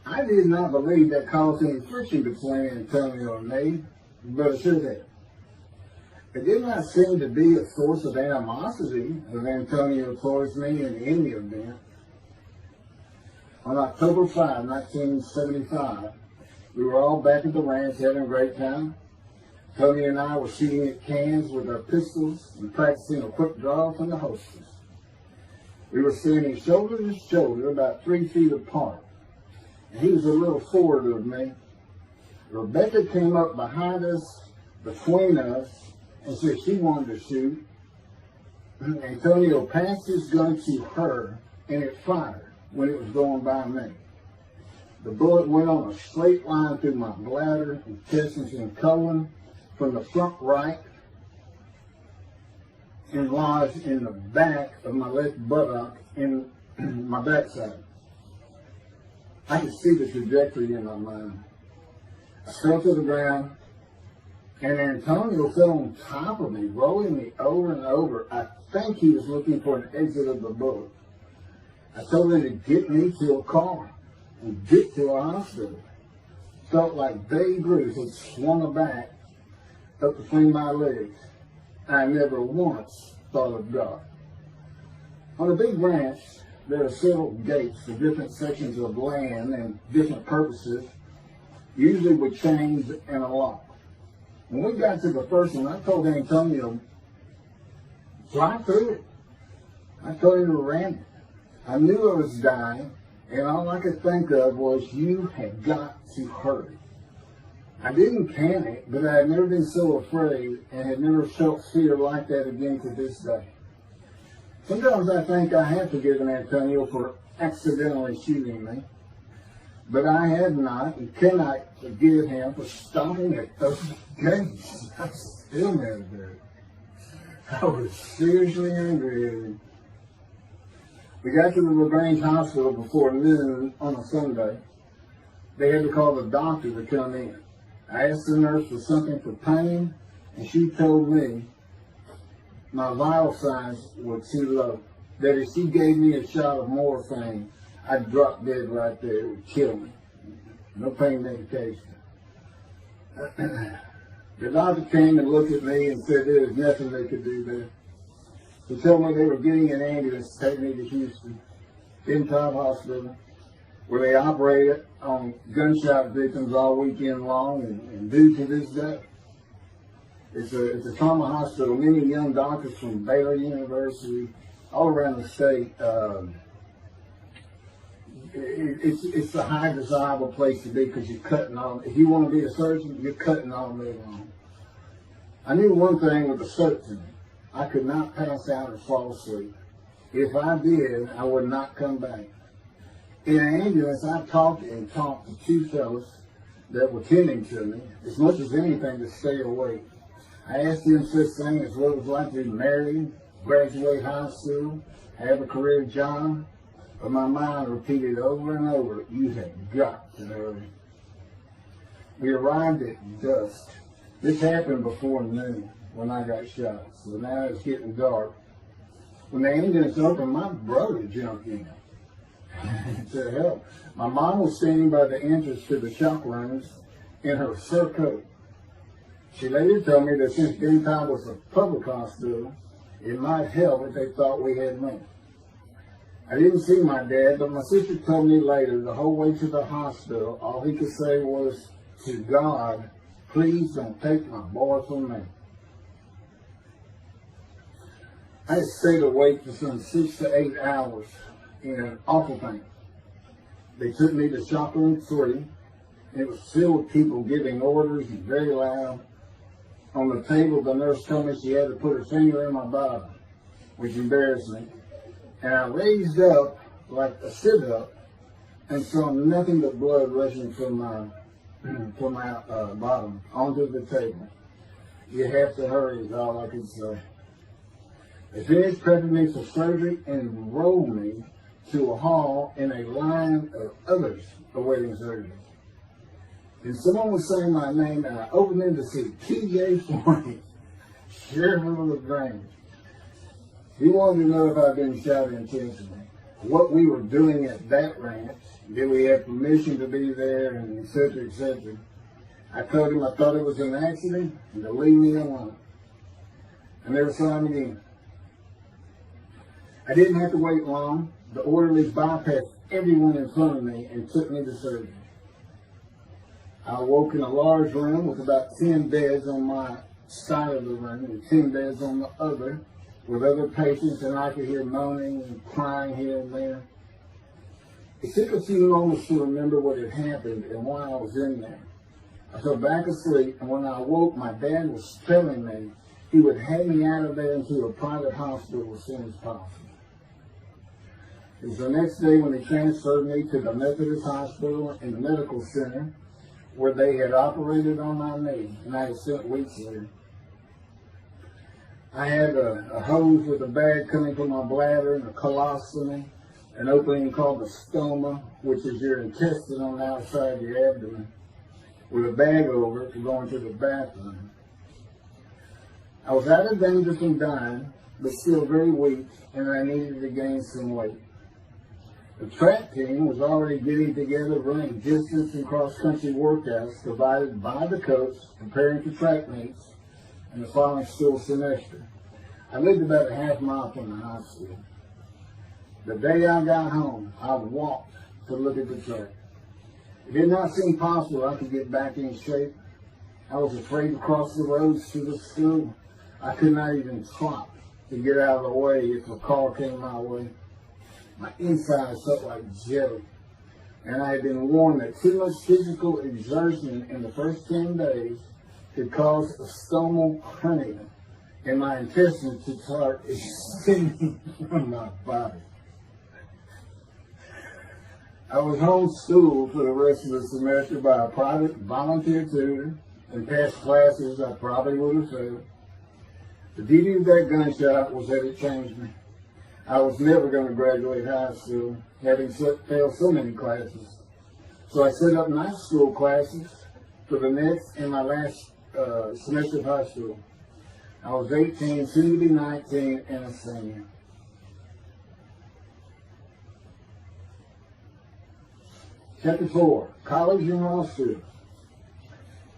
I did not believe that caused any friction between Antonio and me, but it should have. It did not seem to be a source of animosity of Antonio towards me in any event. On October 5, 1975, we were all back at the ranch having a great time. Tony and I were shooting at cans with our pistols and practicing a quick draw from the holsters. We were standing shoulder to shoulder, about 3 feet apart, and he was a little forward of me. Rebecca came up behind us, between us, and said she wanted to shoot. Antonio passed his gun to her, and it fired when it was going by me. The bullet went on a straight line through my bladder, intestines, and colon from the front right and lodged in the back of my left buttock in my backside. I could see the trajectory in my mind. I fell to the ground, and Antonio fell on top of me, rolling me over and over. I think he was looking for an exit of the bullet. I told him to get me to a car and get to a hospital. Felt like Babe Ruth had swung a bat up between my legs. I never once thought of God. On a big ranch, there are several gates for different sections of land and different purposes, usually with chains and a lock. When we got to the first one, I told Antonio, drive through it. I told him to ram it. I knew I was dying, and all I could think of was, you had got to hurry. I didn't panic, but I had never been so afraid and had never felt fear like that again to this day. Sometimes I think I have forgiven Antonio for accidentally shooting me, but I have not and cannot forgive him for stopping at those gates. I'm still mad at it. I was seriously angry at him. We got to the LaGrange Hospital before noon on a Sunday. They had to call the doctor to come in. I asked the nurse for something for pain, and she told me my vital signs were too low. That if she gave me a shot of morphine, I'd drop dead right there. It would kill me. No pain medication. The doctor came and looked at me and said there was nothing they could do there. He told me they were getting an ambulance to take me to Houston, Top Hospital, where they operated on gunshot victims all weekend long and do to this day. It's a trauma hospital. Many young doctors from Baylor University, all around the state. It's a high desirable place to be because you're cutting on. If you want to be a surgeon, you're cutting all day long. I knew one thing with a certainty. I could not pass out or fall asleep. If I did, I would not come back. In an ambulance, I talked to two fellows that were tending to me, as much as anything to stay awake. I asked them such things as what it was like to be married, graduate high school, have a career job, but my mind repeated over and over, you have got to hurry. We arrived at dusk. This happened before noon when I got shot, so now it's getting dark. When the ambulance opened, my brother jumped in to help. My mom was standing by the entrance to the shock rooms in her fur coat. She later told me that since Top was a public hospital, it might help if they thought we had money. I didn't see my dad, but my sister told me later, the whole way to the hospital, all he could say was, to God, please don't take my boy from me. I stayed awake for some 6 to 8 hours in awful pain. They took me to shop room 3. It was filled with people giving orders and very loud. On the table, the nurse told me she had to put her finger in my bottom, which embarrassed me. And I raised up like a sit-up and saw nothing but blood rushing from my bottom onto the table. You have to hurry is all I could say. They finished prepping me for surgery and enrolled me to a hall in a line of others awaiting surgery. And someone was saying my name, and I opened in to see T.J. Forney, Sheriff of LaGrange. He wanted to know if I'd been shot intentionally, what we were doing at that ranch, did we have permission to be there, and et cetera, et cetera. I told him I thought it was an accident, and to leave me alone. I never saw him again. I didn't have to wait long. The orderlies bypassed everyone in front of me and took me to surgery. I awoke in a large room with about 10 beds on my side of the room and 10 beds on the other, with other patients, and I could hear moaning and crying here and there. It took a few moments to remember what had happened and why I was in there. I fell back asleep, and when I awoke, my dad was telling me he would have me out of there into a private hospital as soon as possible. It was the next day when they transferred me to the Methodist Hospital and the Medical Center, where they had operated on my knee, and I had spent weeks there. I had a hose with a bag coming from my bladder and a colostomy, an opening called the stoma, which is your intestine on the outside of your abdomen, with a bag over it to go into the bathroom. I was out of danger from dying, but still very weak, and I needed to gain some weight. The track team was already getting together, running distance and cross-country workouts provided by the coach, preparing for track meets in the following school semester. I lived about a half mile from the high school. The day I got home, I walked to look at the track. It did not seem possible I could get back in shape. I was afraid to cross the roads to the school. I could not even trot to get out of the way if a car came my way. My insides felt like jelly, and I had been warned that too much physical exertion in the first 10 days could cause a stomal hernia, and my intestines to start extending from my body. I was homeschooled for the rest of the semester by a private volunteer tutor, and passed classes I probably would have failed. The beauty of that gunshot was that it changed me. I was never going to graduate high school, having failed so many classes. So I set up night school classes for the next and my last semester of high school. I was 18, soon to be 19, and a senior. Chapter 4, College and Law School.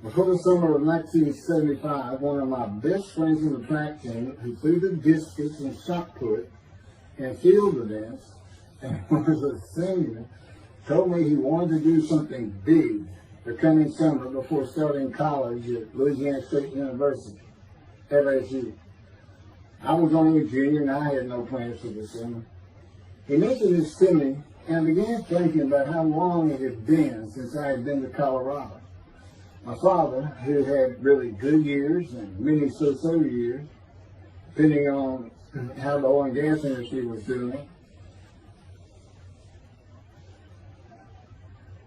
Before the summer of 1975, one of my best friends in the track team, who threw the discus and shot put and field events, and was a senior, told me he wanted to do something big the coming summer before starting college at Louisiana State University, LSU. I was only a junior and I had no plans for the summer. He mentioned this to me, and I began thinking about how long it had been since I had been to Colorado. My father, who had really good years and many so-so years, depending on how the oil and gas industry was doing.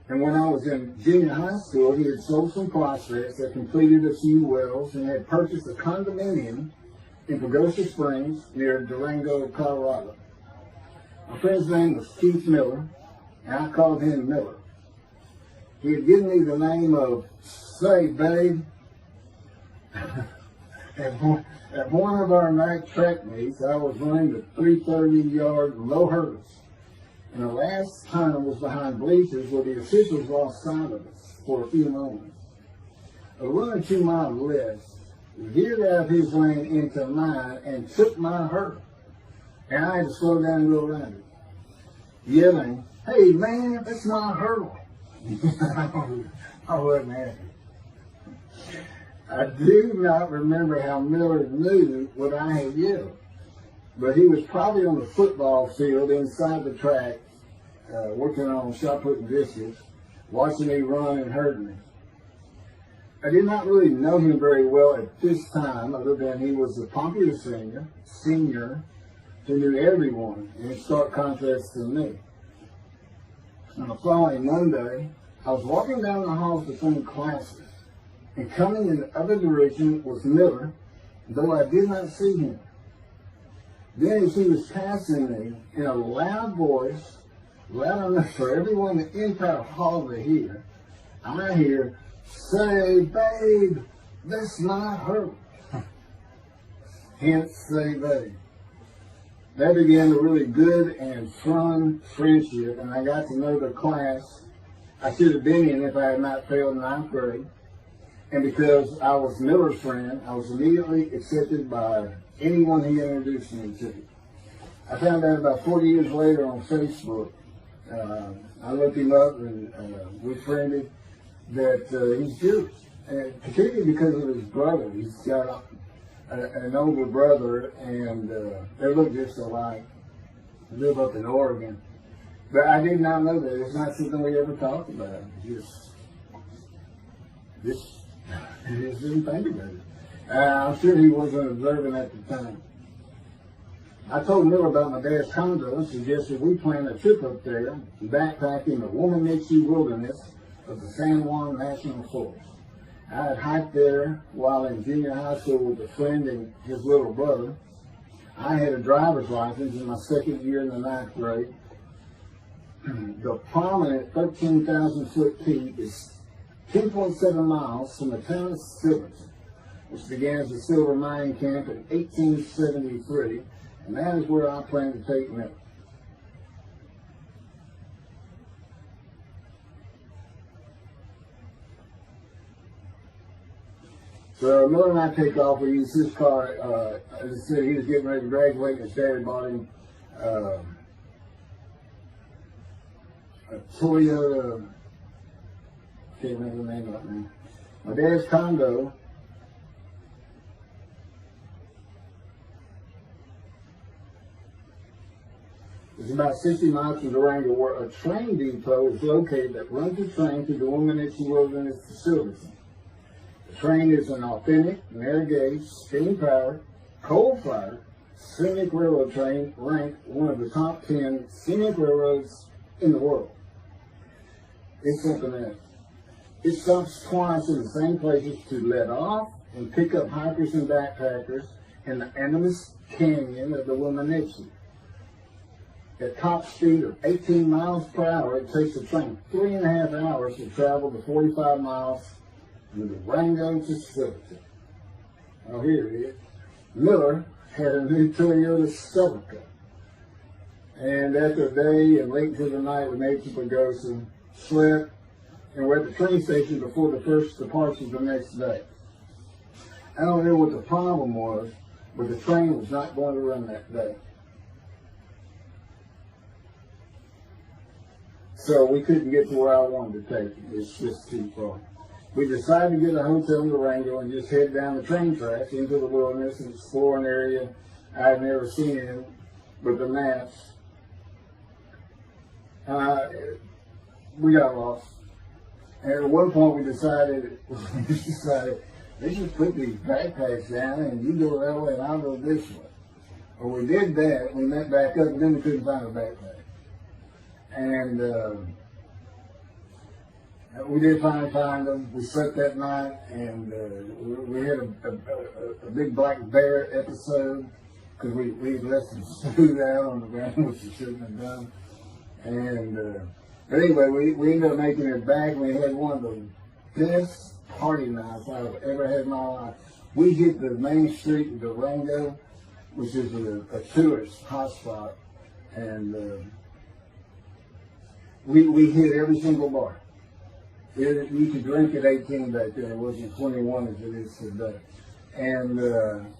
And when I was in junior high school, he had sold some prospects, had completed a few wells, and had purchased a condominium in Pagosa Springs near Durango, Colorado. My friend's name was Keith Miller, and I called him Miller. He had given me the name of Say Babe. At one of our night track meets, I was running the 330-yard low hurdles, and the last time was behind bleachers where the officials lost sight of us for a few moments. A runner to my left veered out of his lane into mine and took my hurdle, and I had to slow down and go around it, yelling, "Hey man, that's my hurdle." I wasn't happy. I do not remember how Miller knew what I had yelled, but he was probably on the football field inside the track, working on shot putting dishes, watching me run and hurt me. I did not really know him very well at this time, other than he was a popular senior who knew everyone, and in stark contrast to me. On the following Monday, I was walking down the halls between classes, and coming in the other direction was Miller, though I did not see him. Then as he was passing me, in a loud voice, loud enough for everyone in the entire hall to hear, I hear, "Say, babe, that's not her." Hence, say, babe. That began a really good and fun friendship, and I got to know the class I should have been in if I had not failed ninth grade. And because I was Miller's friend, I was immediately accepted by anyone he introduced me to. I found out about 40 years later on Facebook. I looked him up and we friended that he's Jewish, and particularly because of his brother. He's got an older brother, and they look just alike. They live up in Oregon. But I did not know that. It's not something we ever talked about. Just didn't think about it. I'm sure he wasn't observant at the time. I told Miller about my dad's condo and suggested we plan a trip up there, backpacking the Womanichi wilderness of the San Juan National Forest. I had hiked there while in junior high school with a friend and his little brother. I had a driver's license in my second year in the ninth grade. The prominent 13,000-foot peak is 10.7 miles from the town of Silverton, which began as a silver mining camp in 1873, and that is where I plan to take Miller. So Miller and I take off. We use his car. As I said, he was getting ready to graduate, and his dad bought him a Toyota. Can't remember the name of it now. My dad's condo is about 60 miles from Durango, where a train depot is located that runs the train to the Womanichi Wilderness facility. The train is an authentic, narrow-gauge, steam-powered, coal-fired, scenic railroad train ranked one of the top 10 scenic railroads in the world. It's something else. It stops twice in the same places to let off and pick up hikers and backpackers in the Animas Canyon of the Womanichi. At top speed of 18 miles per hour, it takes the train 3.5 hours to travel the 45 miles from Durango to Silverton. Oh, here it is. Miller had a new Toyota Celica. And after a day and late into the night, we made to Pagosa, slept, and we're at the train station before the first departure the next day. I don't know what the problem was, but the train was not going to run that day. So we couldn't get to where I wanted to take it. It's just too far. We decided to get a hotel in Durango and just head down the train tracks into the wilderness and explore an area I had never seen with the maps. We got lost. And at one point we decided, let's just put these backpacks down and you go that way and I'll go this way. Well, we did that. We went back up and then we couldn't find a backpack. And we did finally find them. We slept that night, and we had a big black bear episode because we left some food out on the ground, which we shouldn't have done. And but anyway, we ended up making it back. We had one of the best party nights I've ever had in my life. We hit the main street in Durango, which is a tourist hotspot, and we hit every single bar. You could drink at 18 back then. It wasn't 21 as it is today. And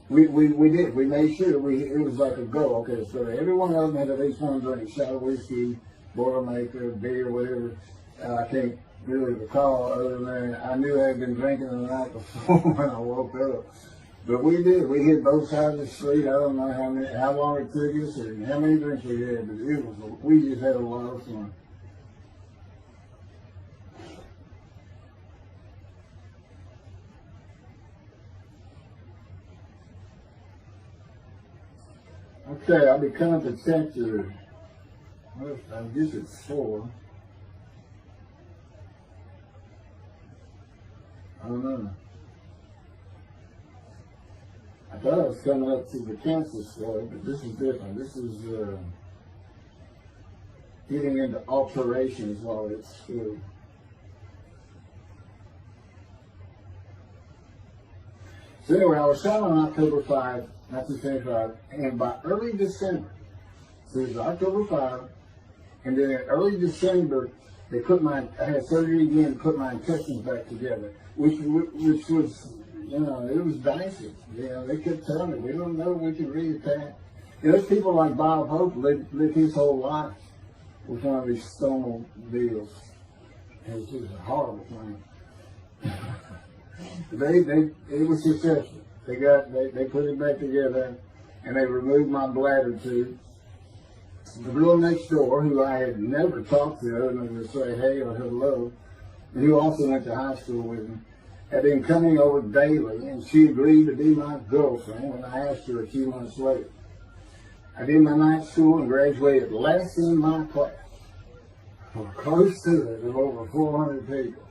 we did. We made sure it was like a go. Okay, so every one of them had at least one drink: shot of whiskey, Boilermaker, beer, whatever. I can't really recall other than I knew I had been drinking the night before when I woke up. But we did. We hit both sides of the street. I don't know how long it took us and how many drinks we had, but we just had a lot of fun. Okay, I'll be coming to chapter, well, I guess it's 4. I don't know. I thought I was coming up to the cancer story, but this is different. This is getting into alterations while it's through. So anyway, I was shot on October 5, 1975, and by early December, so it was October 5, and then in early December, I had surgery again to put my intestines back together, which was, you know, it was dicey. You know, they kept telling me, we don't know we can reattach. You know, there's people like Bob Hope lived his whole life with one of these stone deals. And it was a horrible thing. It was successful. They put it back together, and they removed my bladder tube. The girl next door, who I had never talked to other than to say hey or hello, and who also went to high school with me, had been coming over daily, and she agreed to be my girlfriend when I asked her a few months later. I did my night school and graduated last in my class, or close to it, of over 400 people.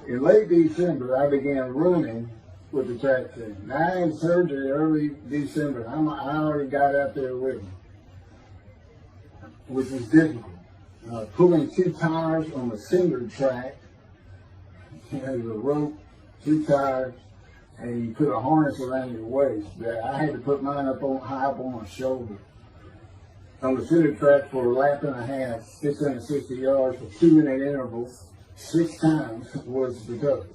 In late December, I began running with the track team. Now, I had surgery early December. I already got out there with them, which was difficult. Pulling 2 tires on the cinder track, you know, the rope, 2 tires, and you put a harness around your waist. I had to put mine high up on my shoulder. On the cinder track for a lap and a half, 660 yards for 2-minute intervals, 6 times was the toughest.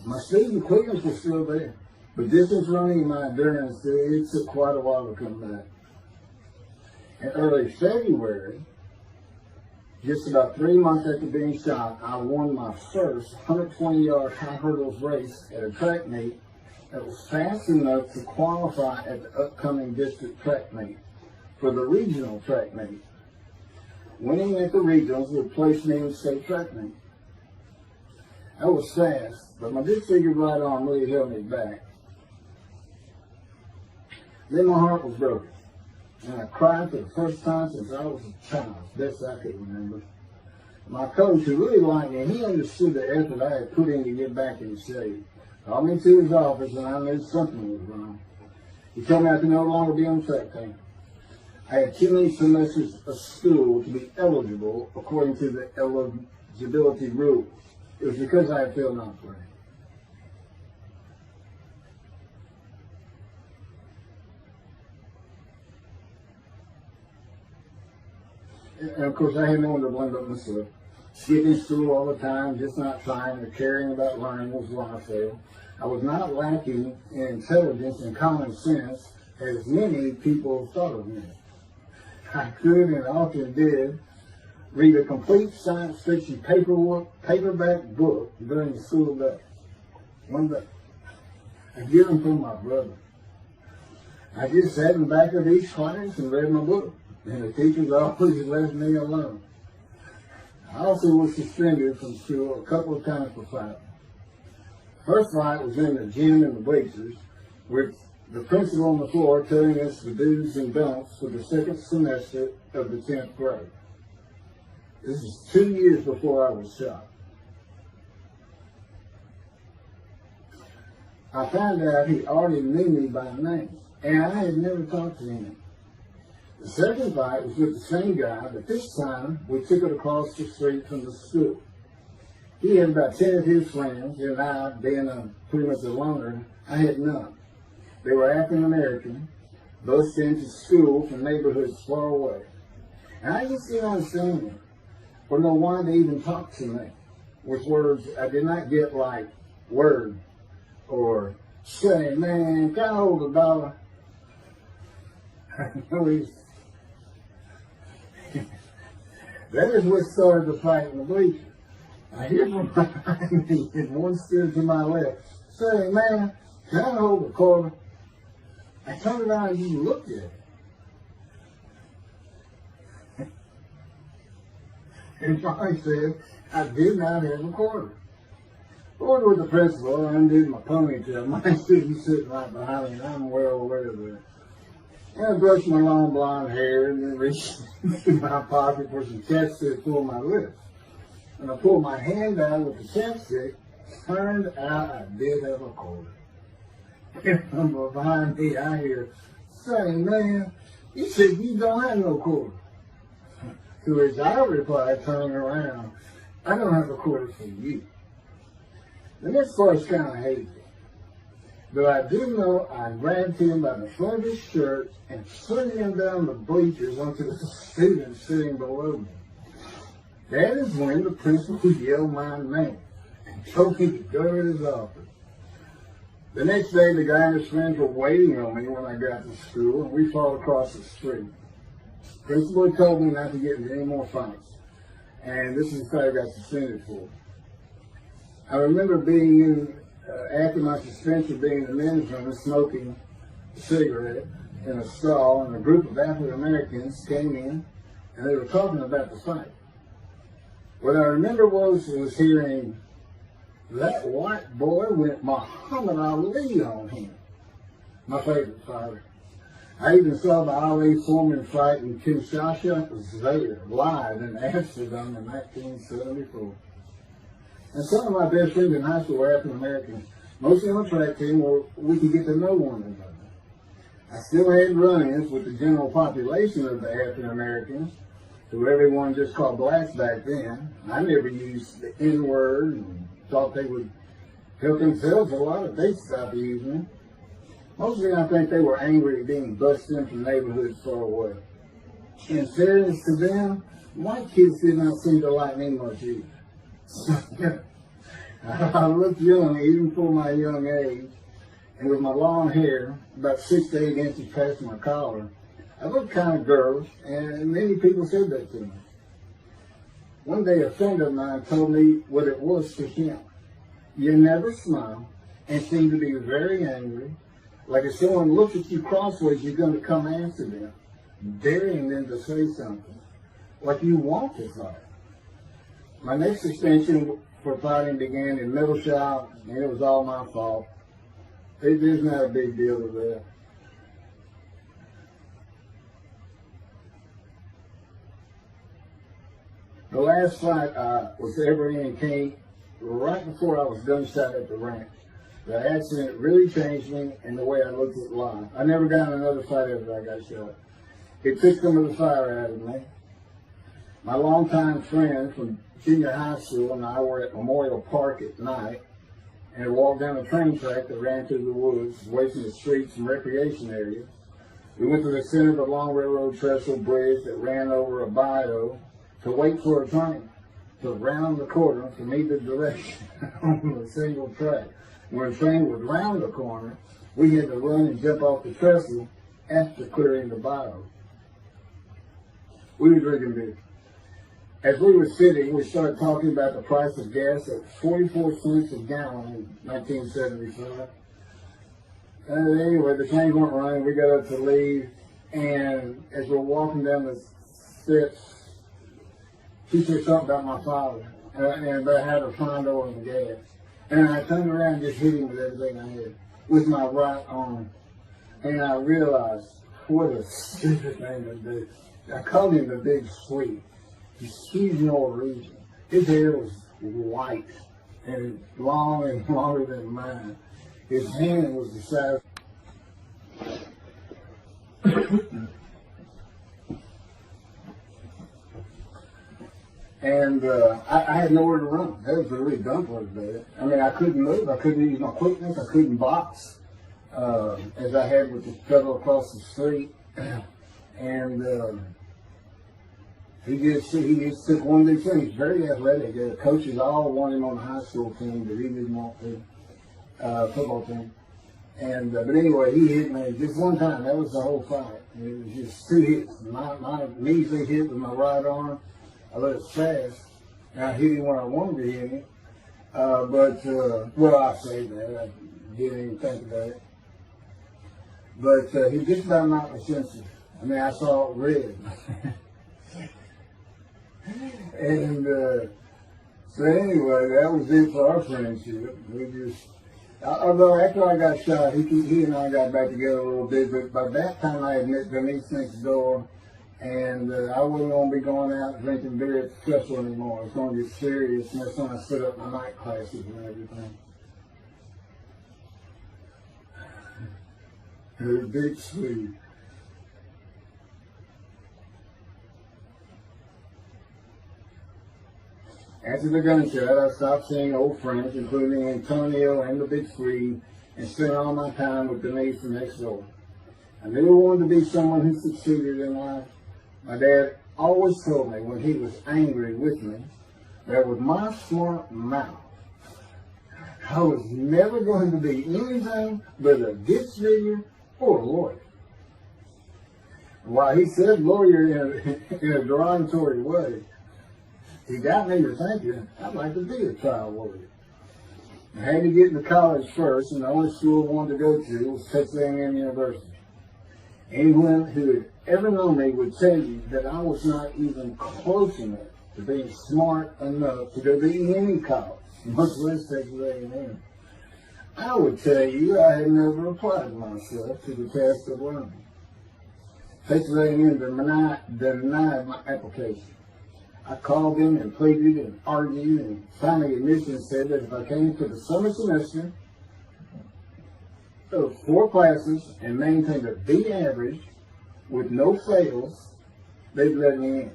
My speed and quickness was still there, but distance running and my endurance, it took quite a while to come back. In early February, just about 3 months after being shot, I won my first 120-yard high hurdles race at a track meet that was fast enough to qualify at the upcoming district track meet for the regional track meet. Winning at the regionals would place me in the state track meet. I was fast, but my disfigured right arm really held me back. Then my heart was broken, and I cried for the first time since I was a child, best I could remember. My coach, who really liked me, he understood the effort I had put in to get back in shape. Called me to his office, and I knew something was wrong. He told me I could no longer be on the track team. I had too many semesters of school to be eligible according to the eligibility rules. It was because I had failed not playing. And of course, I had no one to blame but myself. Skipping school all the time, just not trying or caring about learning was why I failed. I was not lacking in intelligence and common sense as many people thought of me. I could and often did read a complete science fiction paperback book during the school day. One day, I get them from my brother. I just sat in the back of each class and read my book, and the teachers always left me alone. I also was suspended from school a couple of times for fighting. First fight was in the gym and the bleachers, with the principal on the floor telling us the do's and don'ts for the second semester of the 10th grade. This is 2 years before I was shot. I found out he already knew me by name, and I had never talked to him. The second fight was with the same guy, but this time we took it across the street from the school. He had about 10 of his friends, and I, being pretty much a loner, I had none. They were African American, both sent to school from neighborhoods far away. And I just didn't understand them, or know why they even talked to me with words I did not get, like word, or say, man, can I hold $1? That is what started the fight in the bleachers. I hear from behind me and one stood to my left, saying, "Man, can I hold the quarter?" I turned around and he looked at it. And I said, "I did not have a quarter." Going with the principal, I undid my ponytail. My student's sitting right behind me, and I'm well aware of that. And I brushed my long blonde hair and then reached into my pocket for some chapstick for my lips. And I pulled my hand out with the chapstick. Turned out I did have a quarter. And from behind me, I hear saying, "Man, you said you don't have no quarter." To which I replied, turning around, "I don't have a quarter for you." The next part's kind of hazy. But I do know I grabbed him by the front of his shirt and slid him down the bleachers onto the student sitting below me. That is when the principal yelled my name and told me to go to his office. The next day, the guy and his friends were waiting on me when I got to school, and we fought across the street. The principal had told me not to get into any more fights, and this is what I got suspended for. I remember being in, after my suspension, being in the men's room and smoking a cigarette in a stall, and a group of African Americans came in, and they were talking about the fight. What I remember was hearing, "That white boy went Muhammad Ali on him." My favorite fighter. I even saw the Ali Foreman fight in Kinshasa there, live in Amsterdam in 1974. And some of my best friends in high school were African Americans, mostly on the track team where we could get to know one another. I still had run-ins with the general population of the African Americans, who everyone just called blacks back then. I never used the N-word and thought they would help themselves a lot if they stopped using it. Mostly I think they were angry at being busted in from neighborhoods far away. In fairness to them, white kids did not seem to like me much either. I looked young even for my young age, and with my long hair, about 6 to 8 inches past my collar, I looked kind of girlish, and many people said that to me. One day a friend of mine told me what it was to him. You never smile and seem to be very angry, like if someone looks at you crossways, you're going to come after them, daring them to say something, like you want to fight. My next suspension for fighting began in middle shop, and it was all my fault. There's not a big deal with that. The last fight I was ever in came right before I was gunshot at the ranch. The accident really changed me and the way I looked at life. I never got in another fight after I got shot. It took some of the fire out of me. My longtime friend from junior high school and I were at Memorial Park at night and walked down a train track that ran through the woods, away from the streets and recreation areas. We went to the center of the long railroad trestle bridge that ran over a bayou to wait for a train to round the corner from either direction on a single track. When the train would round the corner, we had to run and jump off the trestle after clearing the bayou. We were drinking beer. As we were sitting, we started talking about the price of gas at 44 cents a gallon in 1975. And anyway, the trains weren't running. We got up to leave, and as we're walking down the steps, he said something about my father and about how to find oil and gas. And I turned around and just hit him with everything I had, with my right arm. And I realized what a stupid thing to do. I called him the Big Sweet. He's huge Norwegian. His hair was white and long and longer than mine. His hand was the size. And I had nowhere to run. That was really dumb for bad. I mean, I couldn't move. I couldn't use my quickness. I couldn't box as I had with the fellow across the street. And he just took one big thing. He's very athletic. The coaches all wanted him on the high school team, but he didn't want to. Football team. And but anyway, he hit me just one time. That was the whole fight. It was just two hits. My measly hit with my right arm. I let it fast, Now, he didn't want I wanted to hit him. Well, I say that. I didn't even think about it. But he just about knocked me senseless. I mean, I saw it red. And so anyway, that was it for our friendship. We just, although after I got shot, he and I got back together a little bit, but by that time I had met Denise next door, and I wasn't going to be going out drinking beer at the festival anymore. It's going to get serious, and that's when I set up my night classes and everything. Her big sleeve. After the gunshot, I stopped seeing old friends, including Antonio and the Big Three, and spent all my time with Denise the next door. I never wanted to be someone who succeeded in life. My dad always told me when he was angry with me that with my smart mouth, I was never going to be anything but a ditch digger or a lawyer. While he said lawyer in a derogatory way, he got me to thinking I'd like to be a trial lawyer. I had to get into college first, and the only school I wanted to go to was Texas A&M University. Anyone who had ever known me would tell you that I was not even close enough to being smart enough to go to any college, much less Texas A&M. I would tell you I had never applied myself to the task of learning. Texas A&M denied my application. I called them and pleaded and argued, and finally admissions said that if I came to the summer semester of 4 classes and maintained a B average with no fails, they'd let me in.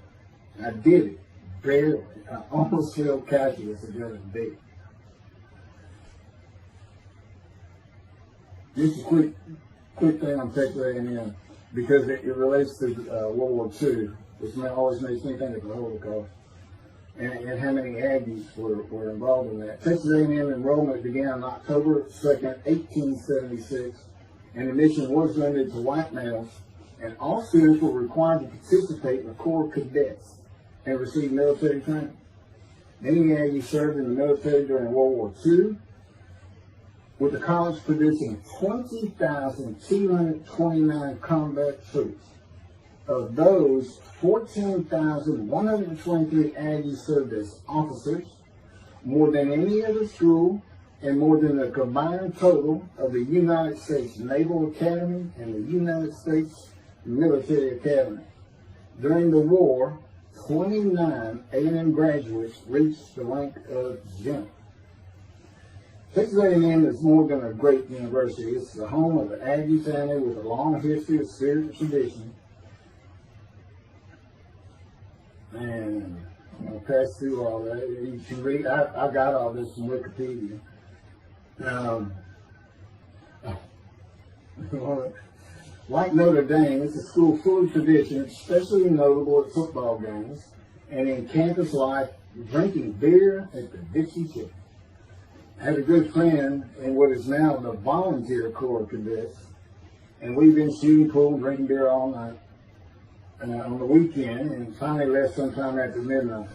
I did it, barely. I almost failed calculus and got a B. Just a quick thing on Texas A&M, because it relates to World War II. Which always makes me think of the Holocaust, and how many Aggies were involved in that. Texas A&M enrollment began on October 2nd, 1876, and admission was limited to white males, and all students were required to participate in the Corps Cadets and receive military training. Many Aggies served in the military during World War II, with the college producing 20,229 combat troops. Of those, 14,123 Aggies served as officers, more than any other school, and more than the combined total of the United States Naval Academy and the United States Military Academy. During the war, 29 A&M graduates reached the rank of general. Texas A&M is more than a great university. It's the home of the Aggie family with a long history of spiritual tradition. And I'll pass through all that. You can read. I got all this from Wikipedia. Like Notre Dame, it's a school full of tradition, especially notable at football games and in campus life, drinking beer at the Dixie Chicken. I had a good friend in what is now the volunteer Corps of Cadets, and we've been shooting pool and drinking beer all night. On the weekend, and finally left sometime after midnight.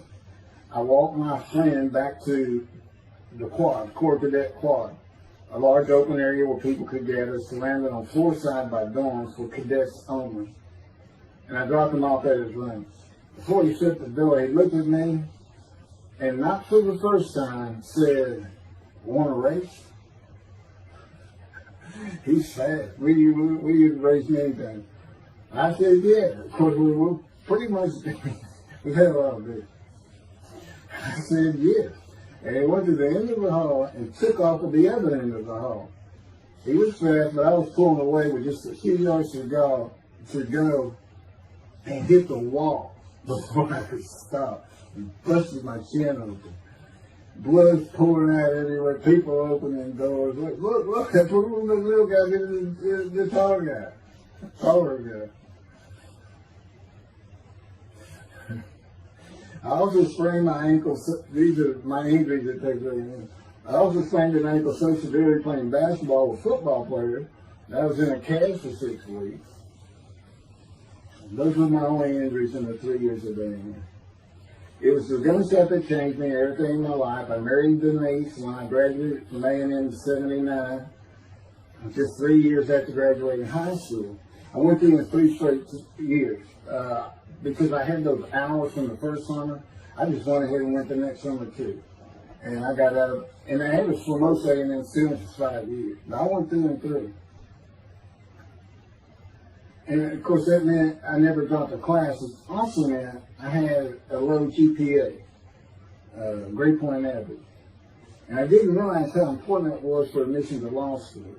I walked my friend back to the quad, Corps Cadet Quad, a large open area where people could gather, surrounded on 4 sides by dorms for cadets only. And I dropped him off at his room. Before he shut the door, he looked at me, and not for the first time, said, "Want to race?" He's fast. Will you race me anything? I said, yeah. Of course, we were pretty much, we had a lot of this. I said, yes. And he went to the end of the hall and took off at the other end of the hall. He was fast, but I was pulling away with just a few yards to go and hit the wall before I could stop and busted my chin open. Blood pouring out everywhere, people opening doors. Look, that's what the little guy did to the taller guy. I also sprained my ankle. These are my injuries that take place. I also sprained an ankle so severely playing basketball with football players that I was in a cast for 6 weeks. Those were my only injuries in the 3 years of being here. It was the events that changed me and everything in my life. I married Denise when I graduated from A&M in '79, just 3 years after graduating high school. I went through in 3 straight years because I had those hours from the first summer. I just went ahead and went the next summer too. And I got out of, and I was for most A&M students for 5 years. But I went through in 3. And of course that meant I never dropped a class. It also meant I had a low GPA, grade point average. And I didn't realize how important that was for admission to law school.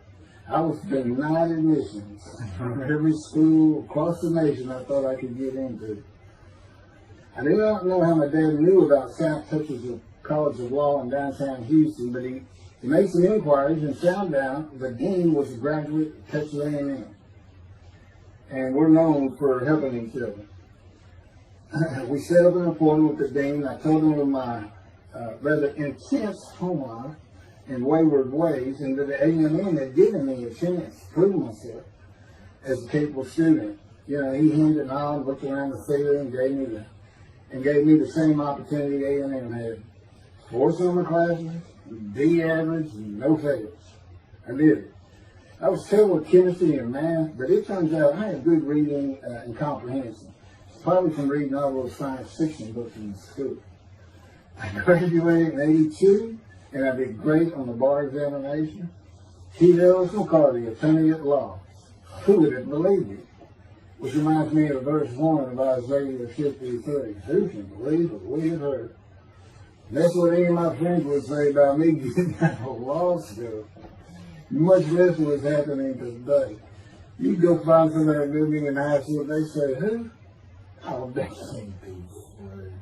I was denied admissions from every school across the nation I thought I could get into. I do not know how my dad knew about South Texas College of Law in downtown Houston, but he made some inquiries and found out the dean was a graduate of Texas A&M. And we're known for helping each other. We set up an appointment with the dean. I told him of my rather intense home life and wayward ways, and that the A&M had given me a chance to prove myself as a capable student. You know, he hemmed and hawed, looked around the theater, and gave me the same opportunity A&M had. 4 summer classes, D average, and no fails. I did it. I was terrible with chemistry and math, but it turns out I had good reading and comprehension. Probably from reading all those science fiction books in school. I graduated in '82, and I did great on the bar examination. T. Ellis McCarty, attorney at law. Who would have believed it? Which reminds me of verse 1 of Isaiah 53. Who can believe what we have heard? That's what any of my friends would say about me getting out of law school. Much less was happening today. You go find somebody living in high school, they say, who? Oh, that can't be true.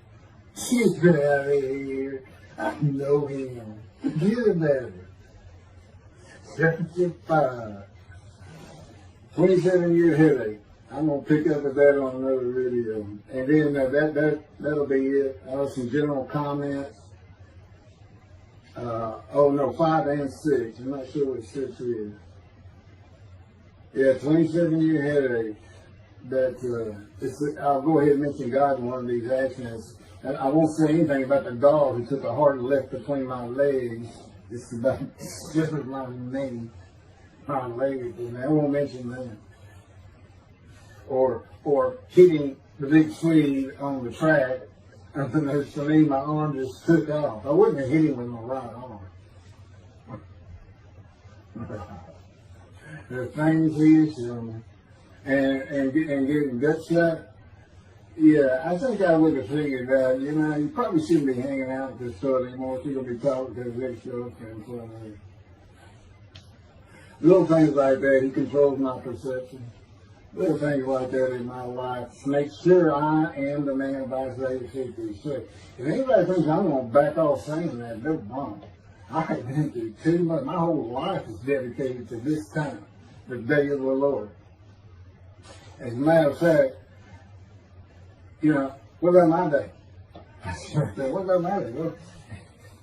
She's been out of here. I know him. Get about it. 75. 27-year headache. I'm going to pick up with that on another video. And then that'll be it. Some general comments. 5 and 6. I'm not sure what 6 is. Yeah, 27-year headache. I'll go ahead and mention God in one of these actions. And I won't say anything about the dog who took a hard left between my legs. It's about just with my knee, my leg. And I won't mention that. Or hitting the big Swede on the track. And then for me, my arm just took off. I wouldn't have hit him with my right arm. The things he is doing, and getting gut shot. Yeah, I think I would have figured out. You know, you probably shouldn't be hanging out at this store anymore. If you're gonna be talking to his ex-girlfriend in front of me. Little things like that. He controls my perception. Little things like that in my life to make sure I am the man of Isaiah 53. If anybody thinks I'm going to back off saying that, they're wrong. I have been through too much. My whole life is dedicated to this time, the day of the Lord. As a matter of fact, you know, what about my day? I said, what about my day? Well,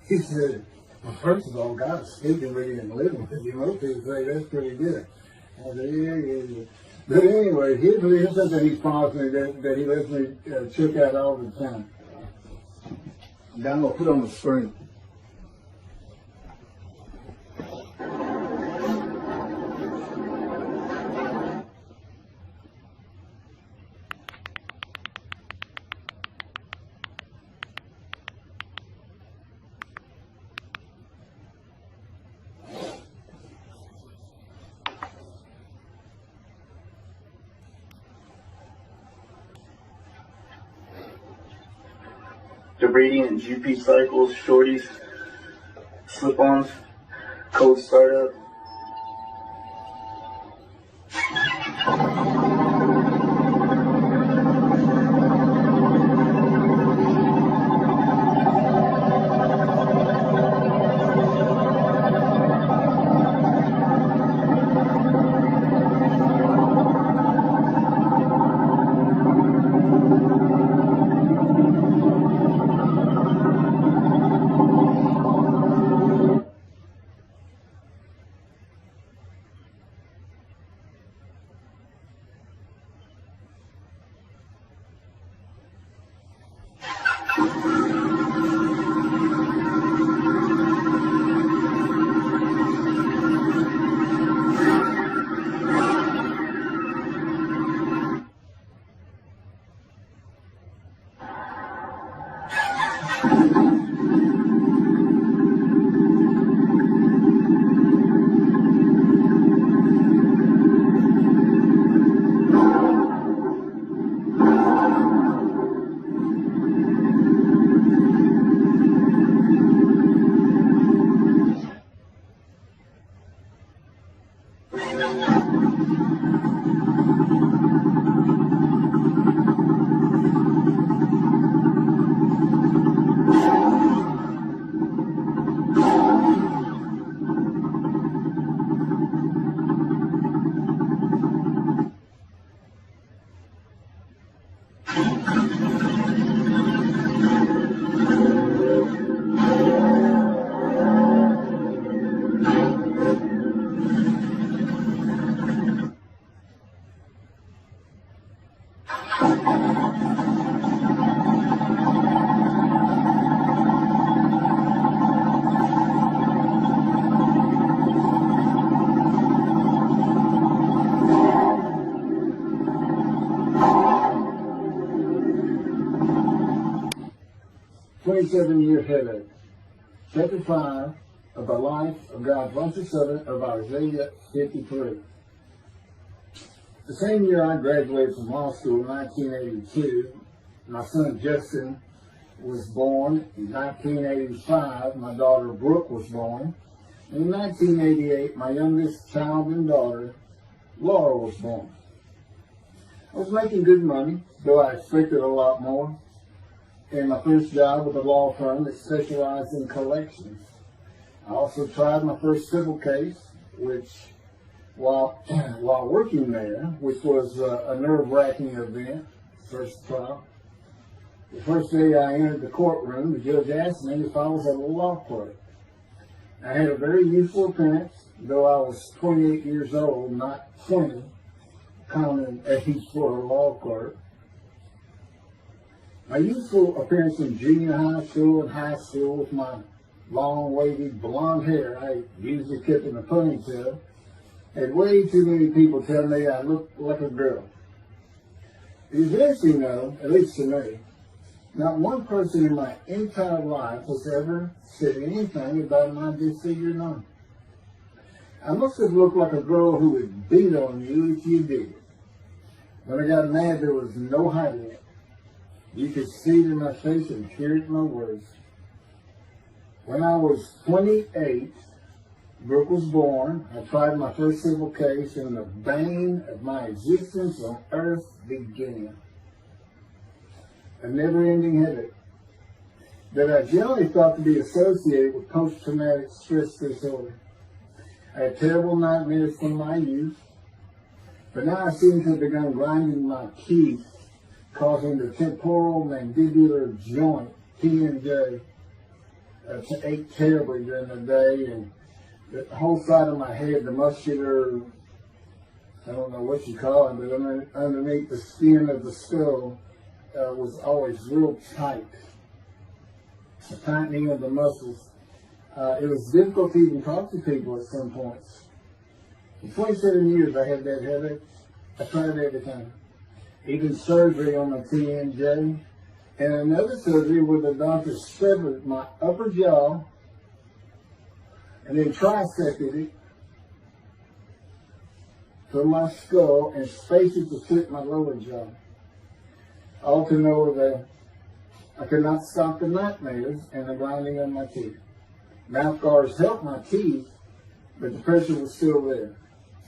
he said, well, first of all, God's speaking with you and living with you. Most people say that's pretty good. I said, yeah. But anyway, here's something he's promised me that he lets me check out all the time. And I'm going to put on the screen. Debrading and GP cycles, shorties, slip-ons, cold startup. 7-year headache. Chapter 5 of the life of God's righteous servant of Isaiah 53. The same year I graduated from law school in 1982, my son Justin was born. In 1985, my daughter Brooke was born. In 1988, my youngest child and daughter, Laura, was born. I was making good money, though I expected a lot more, and my first job with a law firm that specialized in collections. I also tried my first civil case, which, while working there, which was a nerve-wracking event, first trial. The first day I entered the courtroom, the judge asked me if I was a law clerk. I had a very youthful appearance, though I was 28 years old, not 20, common age for a law clerk. My youthful appearance in junior high school and high school with my long, wavy, blonde hair, I usually kept in a ponytail, had way too many people tell me I looked like a girl. It is interesting, though, at least to me, not one person in my entire life has ever said anything about my disfigured arm. I must have looked like a girl who would beat on you if you did. When I got mad, there was no hiding it. You could see it in my face and hear it in my words. When I was 28, Brooke was born. I tried my first civil case, and the bane of my existence on earth began. A never-ending headache that I generally thought to be associated with post-traumatic stress disorder. I had terrible nightmares from my youth, but now I seem to have begun grinding my teeth, causing the temporal mandibular joint, TMJ, to ache terribly during the day, and the whole side of my head, the muscular, I don't know what you call it, but underneath the skin of the skull, was always real tight, a tightening of the muscles. It was difficult to even talk to people at some points. For 27 years I had that headache. I tried everything, even surgery on the TMJ, and another surgery where the doctor severed my upper jaw and then trisected it from my skull and spaced it to fit my lower jaw. All to know that I could not stop the nightmares and the grinding of my teeth. Mouth guards helped my teeth, but the pressure was still there.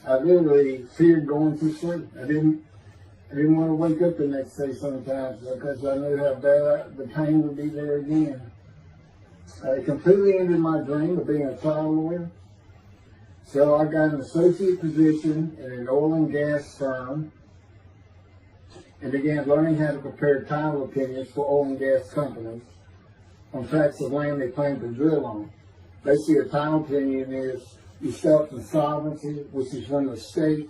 I literally feared going to sleep. I didn't want to wake up the next day sometimes because I knew how bad the pain would be there again. It completely ended my dream of being a trial lawyer. So I got an associate position in an oil and gas firm and began learning how to prepare title opinions for oil and gas companies on tracts of land they plan to drill on. Basically, a title opinion is you start insolvency, which is when the state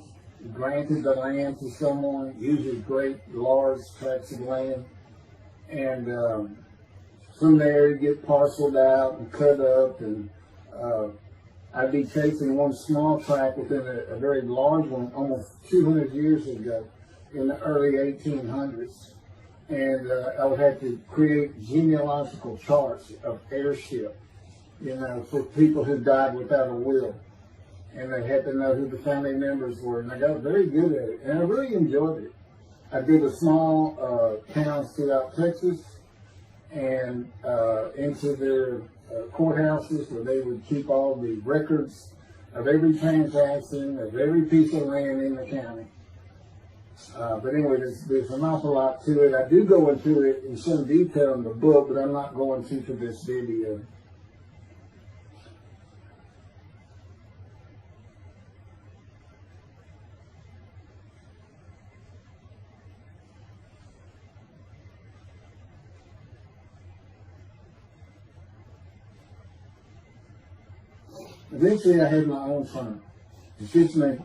granted the land to someone, usually great, large tracts of land, and from there you get parceled out and cut up, and I'd be chasing one small tract within a very large one almost 200 years ago in the early 1800s, and I would have to create genealogical charts of heirship, for people who died without a will. And they had to know who the family members were. And I got very good at it. And I really enjoyed it. I did a small towns throughout Texas and into their courthouses where they would keep all the records of every transaction, of every piece of land in the county. But anyway, there's an awful lot to it. I do go into it in some detail in the book, but I'm not going to for this video. Eventually, I had my own firm. It's just me.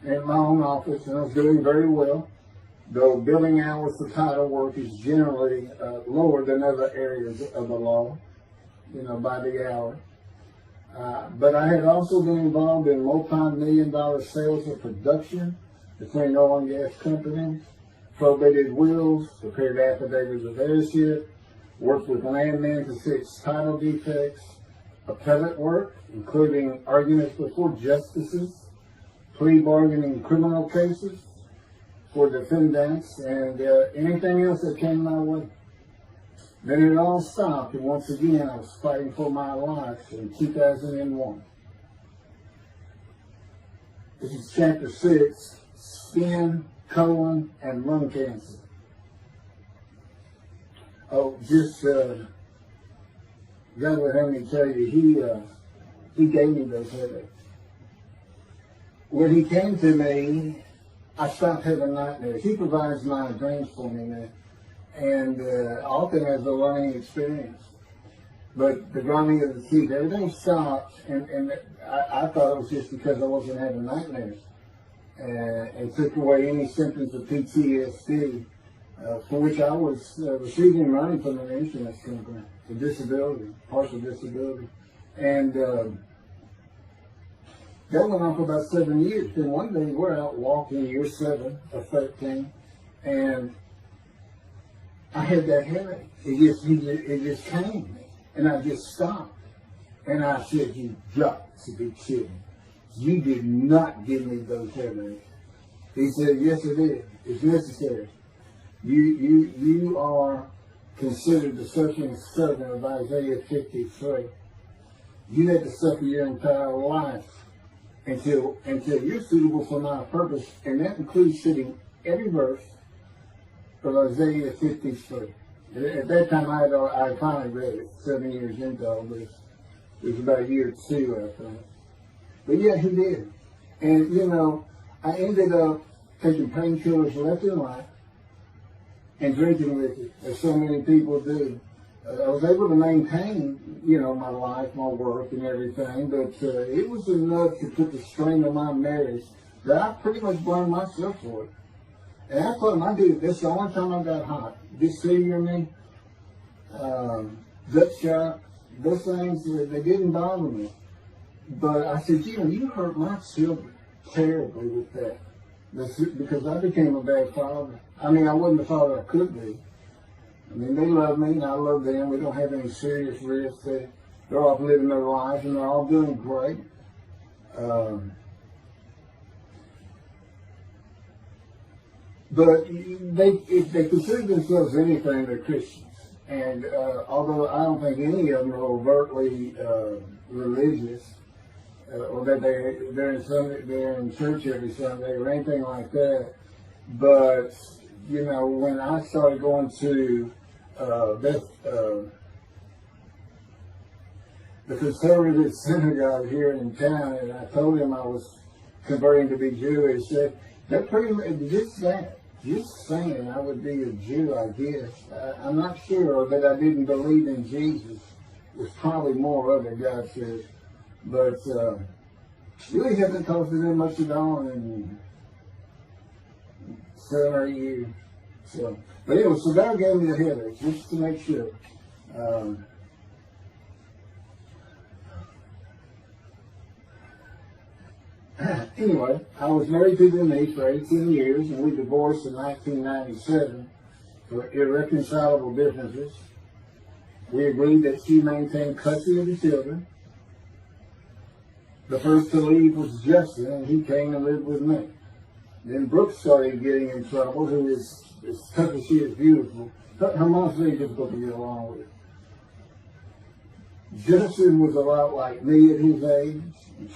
In my own office, and I was doing very well, though billing hours for title work is generally lower than other areas of the law, by the hour. But I had also been involved in multi-million-dollar sales of production between oil and gas companies, probated wills, prepared affidavits of heirship, worked with landmen to fix title defects, appellate work, including arguments before justices, plea bargaining in criminal cases for defendants, and anything else that came my way. Then it all stopped, and once again I was fighting for my life in 2001. This is chapter 6, skin, colon, and lung cancer. Oh, just God would have me tell you, he gave me those headaches. When he came to me, I stopped having nightmares. He provides my dreams for me now, and often as a learning experience. But the grinding of the teeth, everything stopped, and I thought it was just because I wasn't having nightmares. And took away any symptoms of PTSD, for which I was receiving money from the insurance company for disability, partial disability. And that went on for about 7 years. Then one day we're out walking, year 7 or 13, and I had that headache. It just came, and I just stopped. And I said, "You got to be kidding. You did not give me those headaches." He said, "Yes, it is. It's necessary. You are considered the suffering servant of Isaiah 53. You had to suffer your entire life until you're suitable for my purpose," and that includes sitting every verse of Isaiah 53. At that time, I finally read it 7 years into all this. It was about year 2, I think. But yeah, he did. And, I ended up taking painkillers left and right and drinking with it, as so many people do. I was able to maintain, my life, my work, and everything, but it was enough to put the strain on my marriage that I pretty much blamed myself for it. And I told him, I did this the only time I got hot. Dysphagia me, gut shot, those things, they didn't bother me. But I said, you hurt my children terribly with that. Because I became a bad father. I mean, I wasn't the father I could be. I mean, they love me and I love them. We don't have any serious risks. They're off living their lives and they're all doing great. But if they consider themselves anything, they're Christians. And although I don't think any of them are overtly religious, or that they're in church every Sunday or anything like that, but when I started going to the conservative synagogue here in town, and I told him I was converting to be Jewish, they're pretty much just saying I would be a Jew, I guess. I'm not sure that I didn't believe in Jesus. There's probably more of it, God says. But really hasn't costed them much at all in 7 or 8 years. So, but anyway, so God gave me the headache just to make sure. Anyway, I was married to Denise for 18 years, and we divorced in 1997 for irreconcilable differences. We agreed that she maintain custody of the children. The first to leave was Justin, and he came and lived with me. Then Brooke started getting in trouble, who is, as tough as she is beautiful. Her mom's very difficult to get along with. Justin was a lot like me at his age.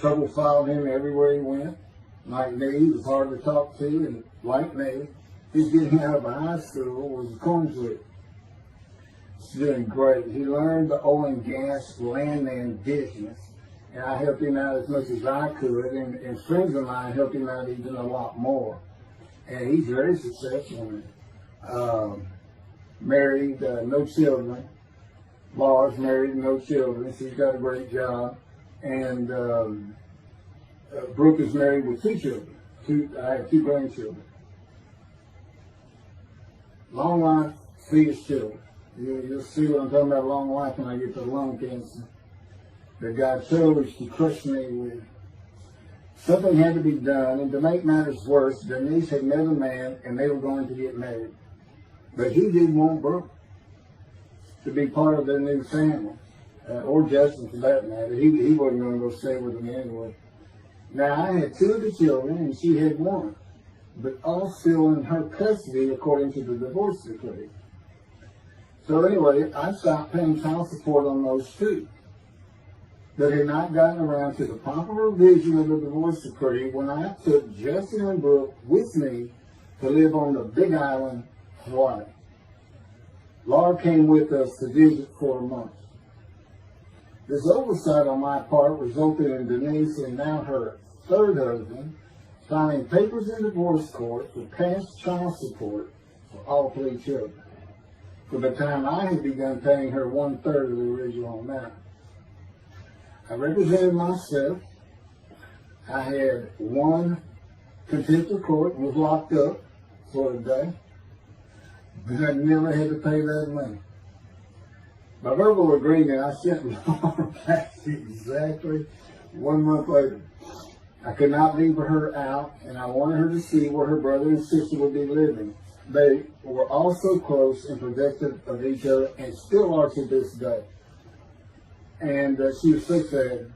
Trouble followed him everywhere he went. Like me, he was hard to talk to, and like me, his getting out of high school was a coin flip. He's doing great. He learned the oil and gas landman business, and I helped him out as much as I could, and friends of mine helped him out even a lot more. And he's very successful. Married, no children. Laura's married, no children. She's got a great job. And Brooke is married with 2 children. I have 2 grandchildren. Long life, fetus children. You'll see what I'm talking about, long life, when I get to lung cancer that God chose to crush me with. Something had to be done, and to make matters worse, Denise had met a man, and they were going to get married. But he didn't want Brooke. to be part of their new family, or Justin for that matter. He wasn't going to go stay with them anyway. Now, I had 2 of the children, and she had 1, but all still in her custody according to the divorce decree. So anyway, I stopped paying child support on those 2. But had not gotten around to the proper revision of the divorce decree when I took Justin and Brooke with me to live on the Big Island, Hawaii. Laura came with us to visit for a month. This oversight on my part resulted in Denise and now her 3rd husband filing papers in divorce court for past child support for all 3 children, for the time I had begun paying her 1/3 of the original amount. I represented myself. I had 1 contempt of court and was locked up for a day, but I never had to pay that money. By verbal agreement, I sent Laura back exactly 1 month later. I could not leave her out, and I wanted her to see where her brother and sister would be living. They were also close and protective of each other, and still are to this day. And she was so sad.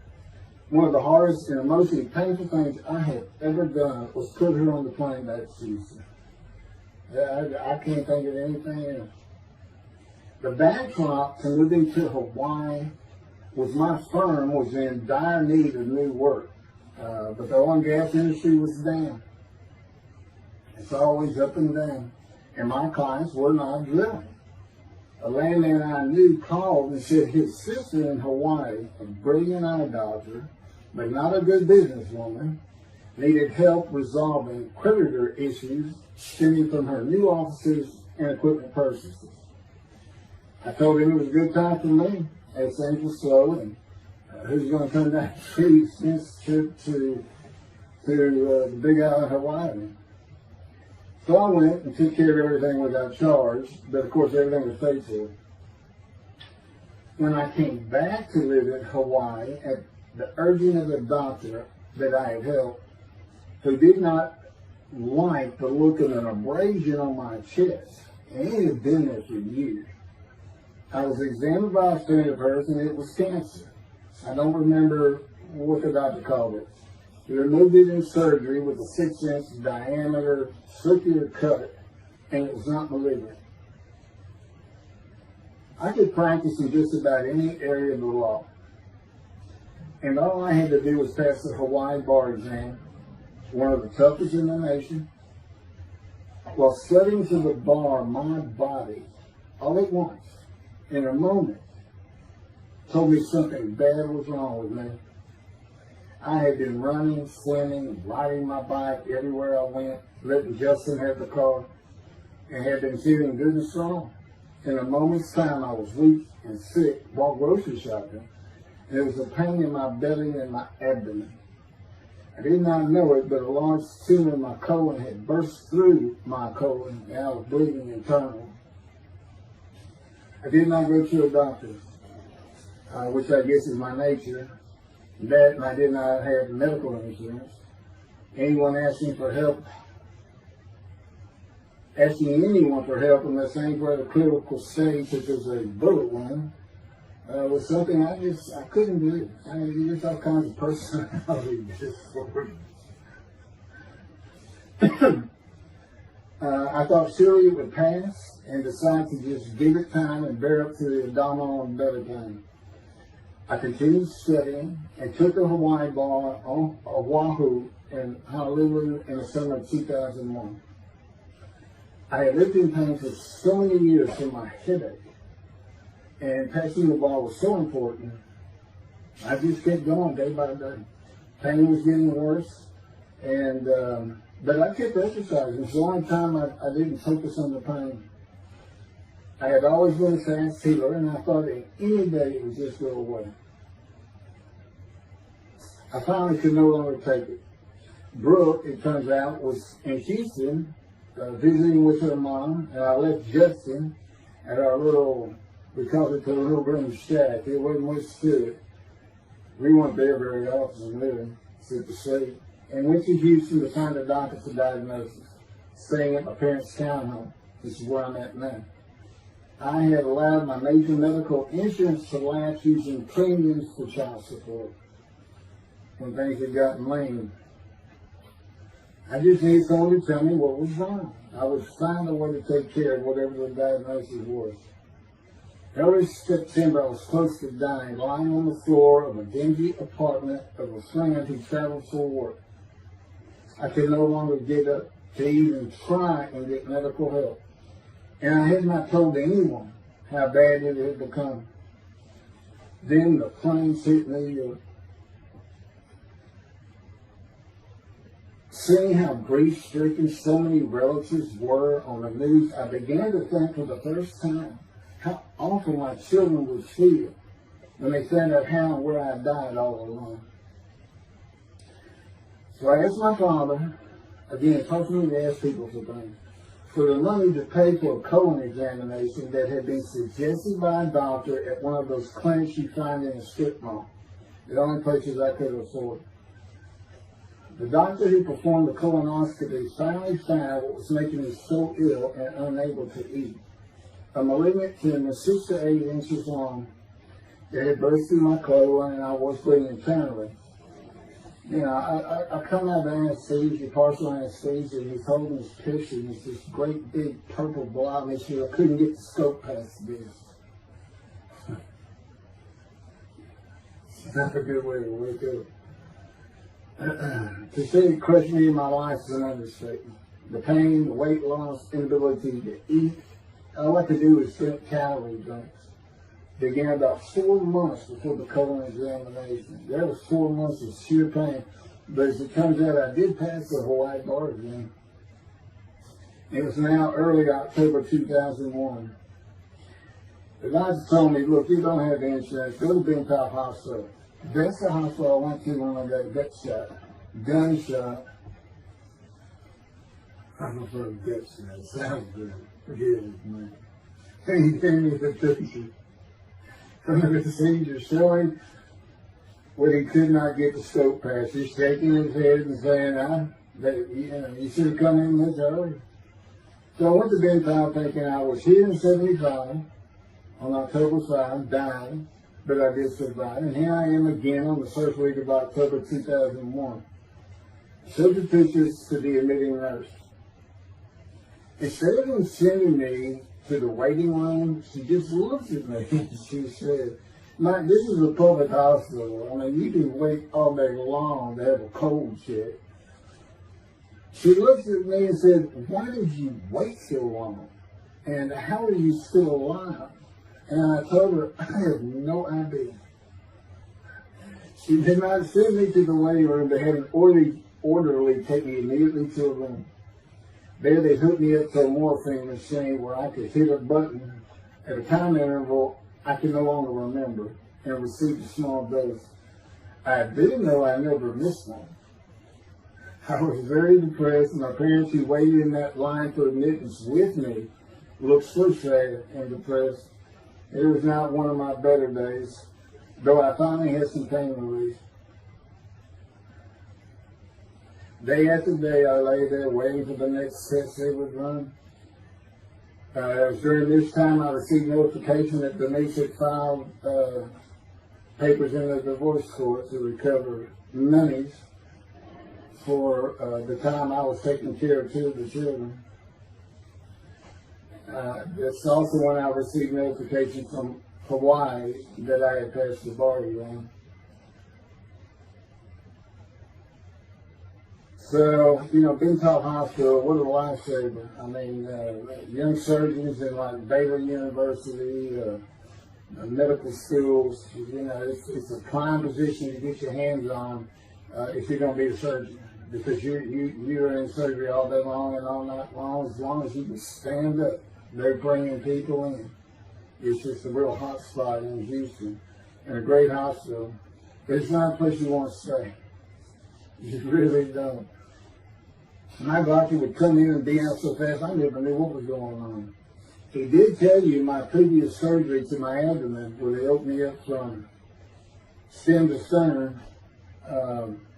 One of the hardest and emotionally painful things I have ever done was put her on the plane back to Houston. I can't think of anything else. The backdrop to moving to Hawaii was my firm was in dire need of new work. But the oil and gas industry was down. It's always up and down. And my clients were not drilling. A landman I knew called and said his sister in Hawaii, a brilliant idolater, but not a good businesswoman, needed help resolving creditor issues stemming from her new offices and equipment purchases. I told him it was a good time for me, as things were slow, and who's going to come down the street since trip to the Big Island, Hawaii. So I went and took care of everything without charge, but of course everything was paid for. When I came back to live in Hawaii at the urging of the doctor that I had helped, who did not like the look of an abrasion on my chest, and it had been there for years, I was examined by a friend of hers, and it was cancer. I don't remember what the doctor called it. He removed it in surgery with a 6-inch diameter circular cut, and it was not malignant. I could practice in just about any area of the law. And all I had to do was pass the Hawaii bar exam, one of the toughest in the nation. While studying to the bar, my body, all at once, in a moment, told me something bad was wrong with me. I had been running, swimming, and riding my bike everywhere I went, letting Justin have the car, and had been feeling good and strong. In a moment's time, I was weak and sick while grocery shopping, and there was a pain in my belly and my abdomen. I did not know it, but a large tumor in my colon had burst through my colon, and I was bleeding internally. I did not go to a doctor, which I guess is my nature. That, and I did not have medical insurance. Anyone asking for help, asking anyone for help unless things were at a critical stage, such as a bullet wound, was something I couldn't do. I mean, there's all kinds of personality disorders. I thought surely it would pass, and decided to just give it time and bear up to the abdominal and belly pain. I continued studying and took the Hawaii bar on Oahu and Honolulu in the summer of 2001. I had lived in pain for so many years from my headache, and passing the bar was so important, I just kept going day by day. Pain was getting worse, and but I kept exercising. It's the only time I didn't focus on the pain. I had always been a fast healer, and I thought that any day it would just go away. I finally could no longer take it. Brooke, it turns out, was in Houston visiting with her mom, and I left Justin at our little, we called it the little room shack. It wasn't much to it. We weren't there very often living, except to sleep. And went to Houston to find a doctor for diagnosis, staying at my parents' townhome. This is where I'm at now. I had allowed my major medical insurance to lapse using premiums for child support when things had gotten lame. I just needed someone to tell me what was wrong. I would find a way to take care of whatever the diagnosis was. Early September, I was close to dying, lying on the floor of a dingy apartment of a friend who traveled for work. I could no longer get up to even try and get medical help. And I had not told anyone how bad it had become. Then the planes hit New York. Seeing how grief-stricken so many relatives were on the news, I began to think for the first time how awful my children would feel when they found out how and where I died all alone. So I asked my father, again, personally to ask people for things, for the money to pay for a colon examination that had been suggested by a doctor at one of those clinics you find in a strip mall, the only places I could afford. The doctor who performed the colonoscopy finally found what was making me so ill and unable to eat. A malignant tumor 6 to 8 inches long that had burst through my colon, and I was bleeding internally. You know, I come out of anesthesia, partial anesthesia, and he's holding this picture, and it's this great big purple blob issue. I couldn't get the scope past this. It's not a good way to wake up. To say it crushed me in my life is an understatement. The pain, the weight loss, inability to eat. All I could do was drink calorie drinks. Began about 4 months before the colon examination. That was 4 months of sheer pain. But as it turns out, I did pass the Hawaii bar exam. It was now early October 2001. The doctor told me, look, you don't have insurance. Go to Bentown Hospital. That's the hospital I went to when I got gut shot. Gunshot. I prefer gut shot. Sounds good. Forgive it, man. And he gave me the picture from the procedure showing what he could not get the scope past. He's shaking his head and saying, you should have come in this early. So I went to Bentown thinking I was here in 75 on October 5, dying, but I did survive. And here I am again on the first week of October 2001. Showed the pictures to the admitting nurse. Instead of them sending me to the waiting room, she just looked at me and she said, Mike, this is a public hospital. I mean, you can wait all day long to have a cold check. She looked at me and said, why did you wait so long? And how are you still alive? And I told her, I have no idea. She did not send me to the waiting room. They had an orderly take me immediately to a room. There they hooked me up to a morphine machine where I could hit a button at a time interval I could no longer remember and receive a small dose. I didn't know I never missed one. I was very depressed. My parents who waited in that line for admittance with me looked so sad and depressed. It was not one of my better days, though I finally had some pain relief. Day after day, I lay there waiting for the next test they would run. It was during this time I received notification that Denise had filed papers in the divorce court to recover monies for the time I was taking care of 2 of the children. That's also when I received notification from Hawaii that I had passed the bar exam. So, you know, Bentown Hospital, what a lifesaver. I mean, young surgeons in like Baylor University, medical schools, you know, it's a prime position to get your hands on if you're going to be a surgeon. Because you're in surgery all day long and all night long. As long as you can stand up, they're bringing people in. It's just a real hot spot in Houston and a great hospital. But it's not a place you want to stay. You really don't. My doctor would come in and be out so fast, I never knew what was going on. He did tell you my previous surgery to my abdomen, where they opened me up from stem to sternum,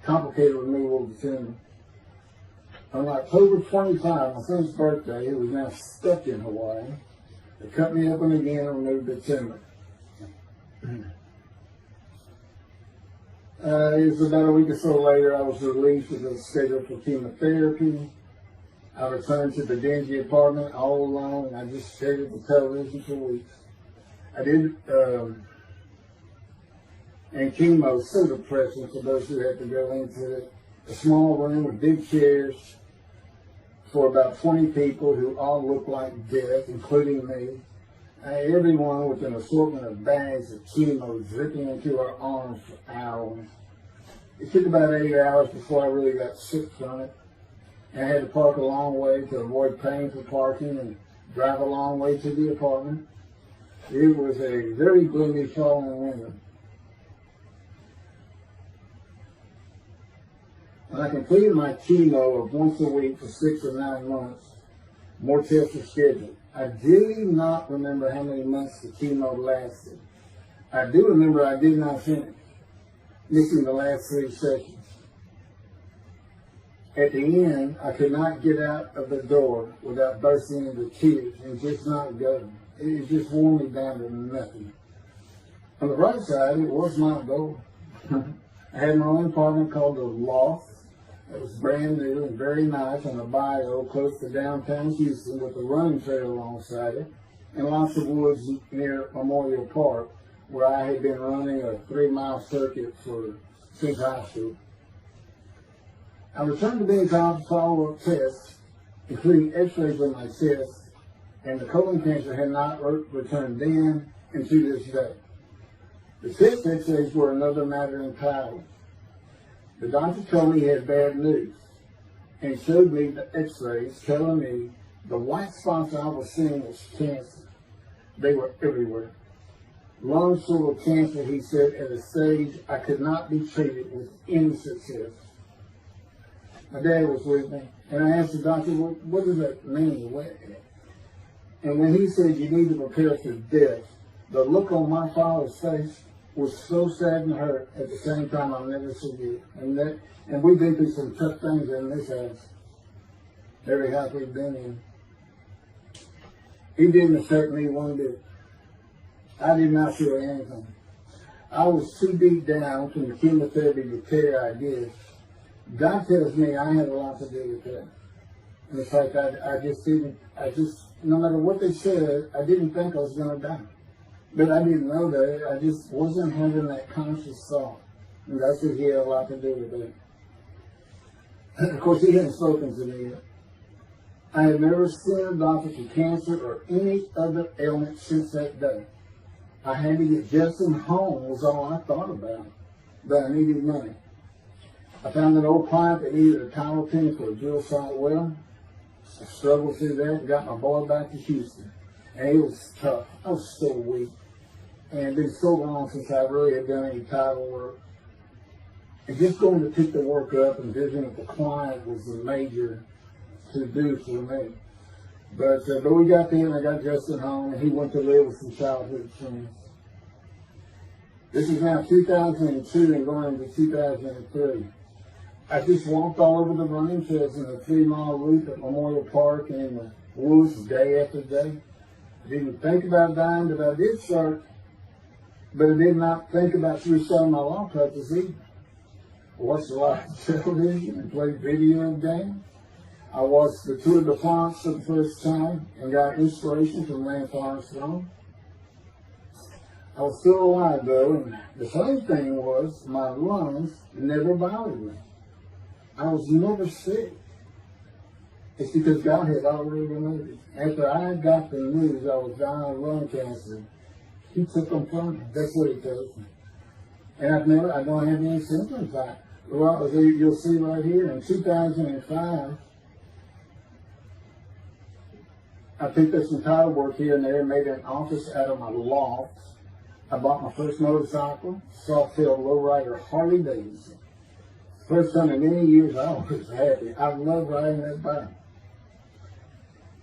complicated removal of the tumor. On October 25, my son's birthday, who was now stuck in Hawaii, They cut me open again and removed the tumor. It was about a week or so later, I was released and was scheduled for chemotherapy. I returned to the dingy apartment all alone, and I just stared at the television for weeks. I did, and chemo was so depressing for those who had to go into it. A small room with big chairs for about 20 people who all looked like death, including me. Everyone with an assortment of bags of chemo dripping into our arms for hours. It took about 8 hours before I really got sick from it. I had to park a long way to avoid paying for parking and drive a long way to the apartment. It was a very gloomy fall in winter. When I completed my chemo of once a week for 6 or 9 months, more tests were scheduled. I do not remember how many months the chemo lasted. I do remember I did not finish, missing the last 3 sessions. At the end, I could not get out of the door without bursting into tears and just not going. It just wore me down to nothing. On the right side, it was my goal. I had my own apartment called the Loft. It was brand new and very nice on a bayou close to downtown Houston with a running trail alongside it and lots of woods near Memorial Park where I had been running a 3-mile circuit since high school. I returned to being called for follow-up tests, including x-rays on my chest, and the colon cancer had not returned then and to this day. The chest x-rays were another matter entirely. The doctor told me he had bad news and showed me the x-rays telling me the white spots I was seeing was cancer. They were everywhere. Lungs full of cancer, he said, at a stage I could not be treated with any success. My dad was with me, and I asked the doctor, what does that mean? And when he said, you need to prepare for death, the look on my father's face was so sad and hurt at the same time I'll never forget. And we've been through some tough things in this house. Every house we've been in. He didn't affect me one bit. I did not feel anything. I was too deep down from the chemotherapy repair I did. God tells me I had a lot to do with that. And in fact, I just, no matter what they said, I didn't think I was going to die. But I didn't know that. I just wasn't having that conscious thought. And that's what he had a lot to do with it. And of course, he hadn't spoken to me yet. I had never seen a doctor for cancer or any other ailment since that day. I had to get Justin home was all I thought about. But I needed money. I found an old client that needed a title pin for a drill site well. I struggled through that and got my boy back to Houston. And it was tough. I was so weak. And it had been so long since I really had done any title work. And just going to pick the work up and visiting with the client was the major to-do for me. But we got there and I got Justin home and he went to live with some childhood friends. This is now 2002 and going into 2003. I just walked all over the running trails in the 3-mile loop at Memorial Park and in the woods day after day. I didn't think about dying, but I did start. But I did not think about suicide in my law practice either. I watched a lot of television and played video games. I watched the Tour de France for the first time and got inspiration from Lance Armstrong. I was still alive though, and the funny thing was my lungs never bothered me. I was never sick. It's because God had already removed it. After I got the news I was dying of lung cancer, he took them from me. That's what he tells me. And I don't have any symptoms. Well, you'll see right here, in 2005, I picked up some title work here and there and made an office out of my loft. I bought my first motorcycle, soft-tailed lowrider Harley Davidson. First time in many years I was happy. I love riding that bike.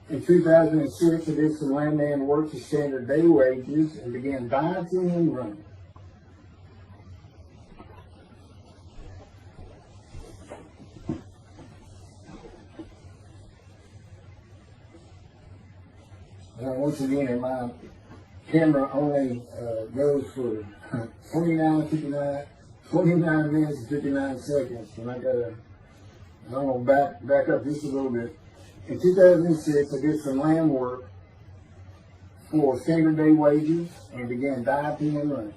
In 2006, I did some landman work for standard day wages and began dieting and running. Now, once again, my camera only goes for 29 minutes and 59 seconds, and I'm going to back up just a little bit. In 2006, I did some land work for standard day wages and began diving and running.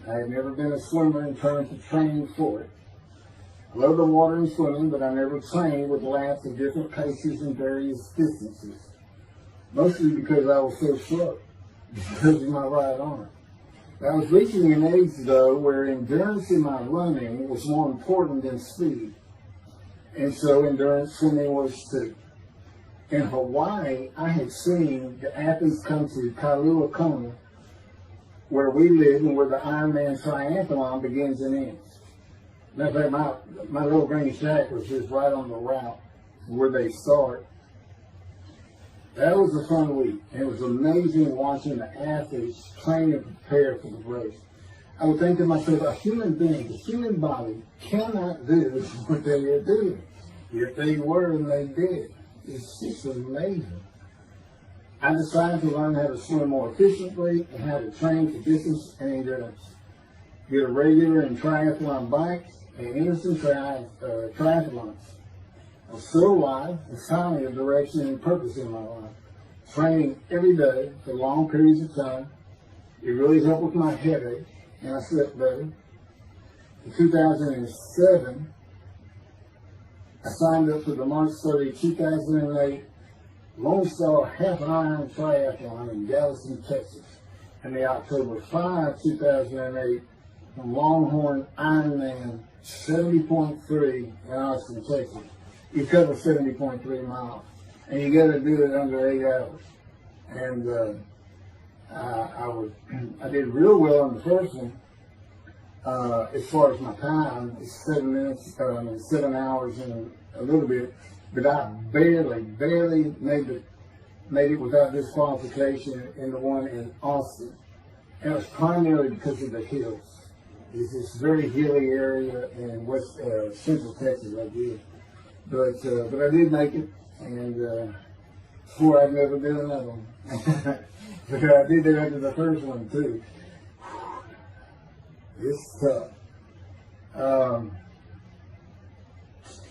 I had never been a swimmer in terms of training for it. I love the water and swimming, but I never trained with laps of different paces and various distances. Mostly because I was so slow, because of my right arm. I was reaching an age, though, where endurance in my running was more important than speed. And so endurance swimming was too. In Hawaii, I had seen the athletes come to Kailua Kona, where we live and where the Ironman triathlon begins and ends. Matter of fact, my little granny shack was just right on the route where they start. That was a fun week. It was amazing watching the athletes train and prepare for the race. I would think to myself, a human being, a human body cannot do what they are doing. If they were and they did. It's just amazing. I decided to learn how to swim more efficiently and how to train for distance and endurance. Get a regular and triathlon bike and innocent triathlons. I was so alive and finally a direction and purpose in my life. Training every day for long periods of time. It really helped with my headache and I slept better. In 2007, I signed up for the March 30, 2008 Lone Star Half-Iron Triathlon in Galveston, Texas, and the October 5, 2008 Longhorn Ironman 70.3 in Austin, Texas. You cover 70.3 miles, and you got to do it under 8 hours. And I did real well in the first one. As far as my time, it's 7 minutes, 7 hours and a little bit, but I barely made it without disqualification in the one in Austin. And it was primarily because of the hills. It's this very hilly area in central Texas, I did. But I did make it, and swore I'd never do another one. But I did that after the first one too. It's tough.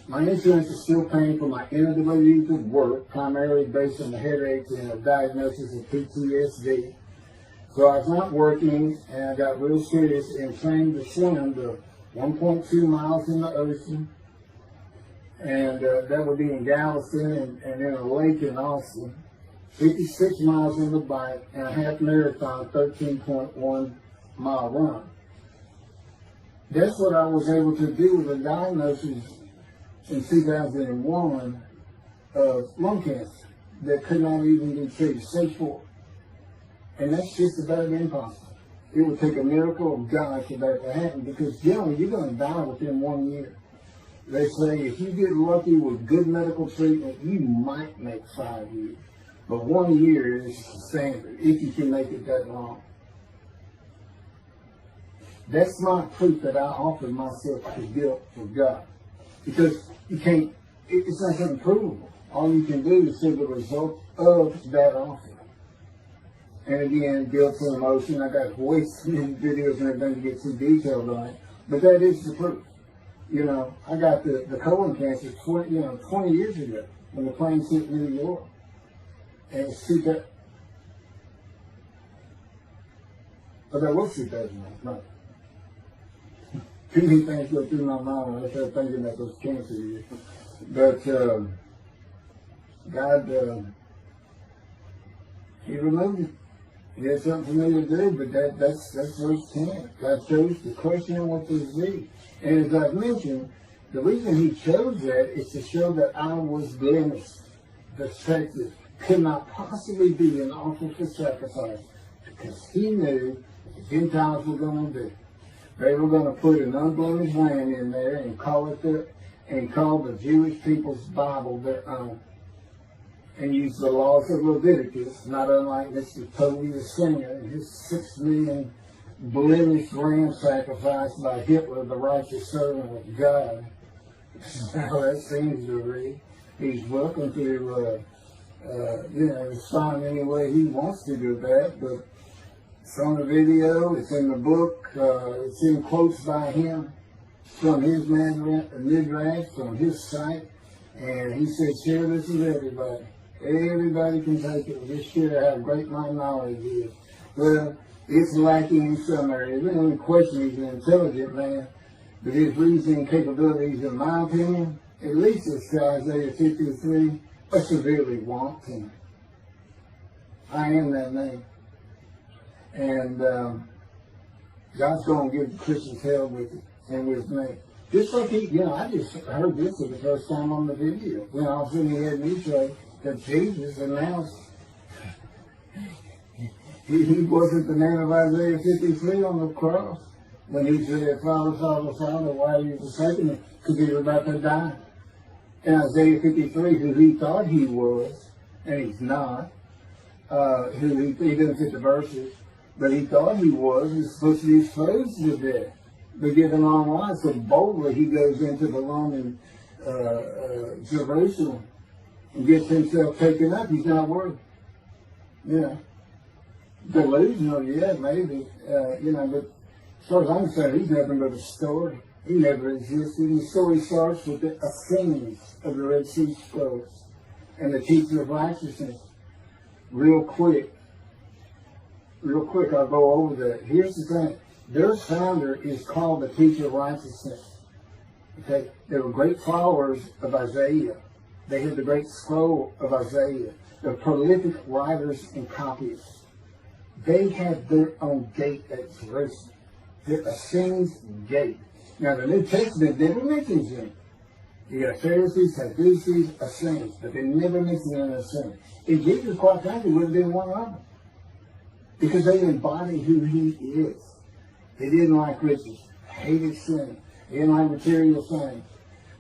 My insurance is still paying for my inability to work, primarily based on the headaches and a diagnosis of PTSD. So I was not working, and I got real serious and trained to swim the 1.2 miles in the ocean, and that would be in Galveston and in a lake in Austin. 56 miles on the bike and a half marathon, 13.1 mile run. That's what I was able to do with a diagnosis in 2001 of lung cancer that could not even be treated, stage 4. And that's just about impossible. It would take a miracle of God for that to happen, because generally you're going to die within 1 year. They say if you get lucky with good medical treatment, you might make 5 years. But 1 year is standard, if you can make it that long. That's my proof that I offered myself to guilt for God. Because you can't, it's not something provable. All you can do is see the result of that offer. And again, guilt and emotion. I got voice videos and everything to get too detailed on it. But that is the proof. You know, I got the colon cancer 20 years ago when the plane hit New York. And it's but that was 2009. No. Too many things go through my mind when I start thinking about those cancer years. But God, He removed it. He had something for me to do, but that's verse 10. God chose to question what was thee. And as I've mentioned, the reason He chose that is to show that I was blemished. The fact that could not possibly be an offer for sacrifice, because He knew what the Gentiles were going to do. They were going to put an unblemished lamb in there and call the Jewish people's Bible their own, and use the laws of Leviticus, not unlike Mr. Toby the Singer and his 6 million blemished lamb sacrifice by Hitler, the righteous servant of God. How that seems to read. He's welcome to respond any way he wants to do that. But it's on the video, it's in the book, it's in quotes by him from his midrash, from his site, and he said, share this with everybody. Everybody can take it. Just share how great my knowledge is. Well, it's lacking in some areas. We don't question he's an intelligent man, but his reasoning capabilities, in my opinion, at least it's Isaiah 53, are severely wanting. I am that man. And God's going to give Christians hell with it and with me. Just like I just heard this for the first time on the video. When all of a sudden he had me say that Jesus announced he wasn't the man of Isaiah 53 on the cross. When he said, Father, Father, Father, why are you forsaking me? Because he was about to die. In Isaiah 53, who he thought he was, and he's not, he didn't fit the verses, but he thought he was supposed to be exposed to death, but given long life. So boldly he goes into the Roman Jerusalem and gets himself taken up. He's not worthy. Delusional, yeah, maybe, but as far as I'm concerned, he's nothing but a story. He never existed. And the story starts with the ascendance of the Red Sea Scrolls and the teacher of righteousness. Real quick, I'll go over that. Here's the thing. Their founder is called the teacher of righteousness. Okay? They were great followers of Isaiah. They had the great scroll of Isaiah. They're prolific writers and copyists. They had their own gate at Jerusalem. The Ascends Gate. Now, the New Testament never mentions them. You got Pharisees, Sadducees, Ascends, but they never mention an Ascend. And Jesus, quite frankly, would have been one of them. Because they embody who he is. They didn't like riches, hated sin, they didn't like material things.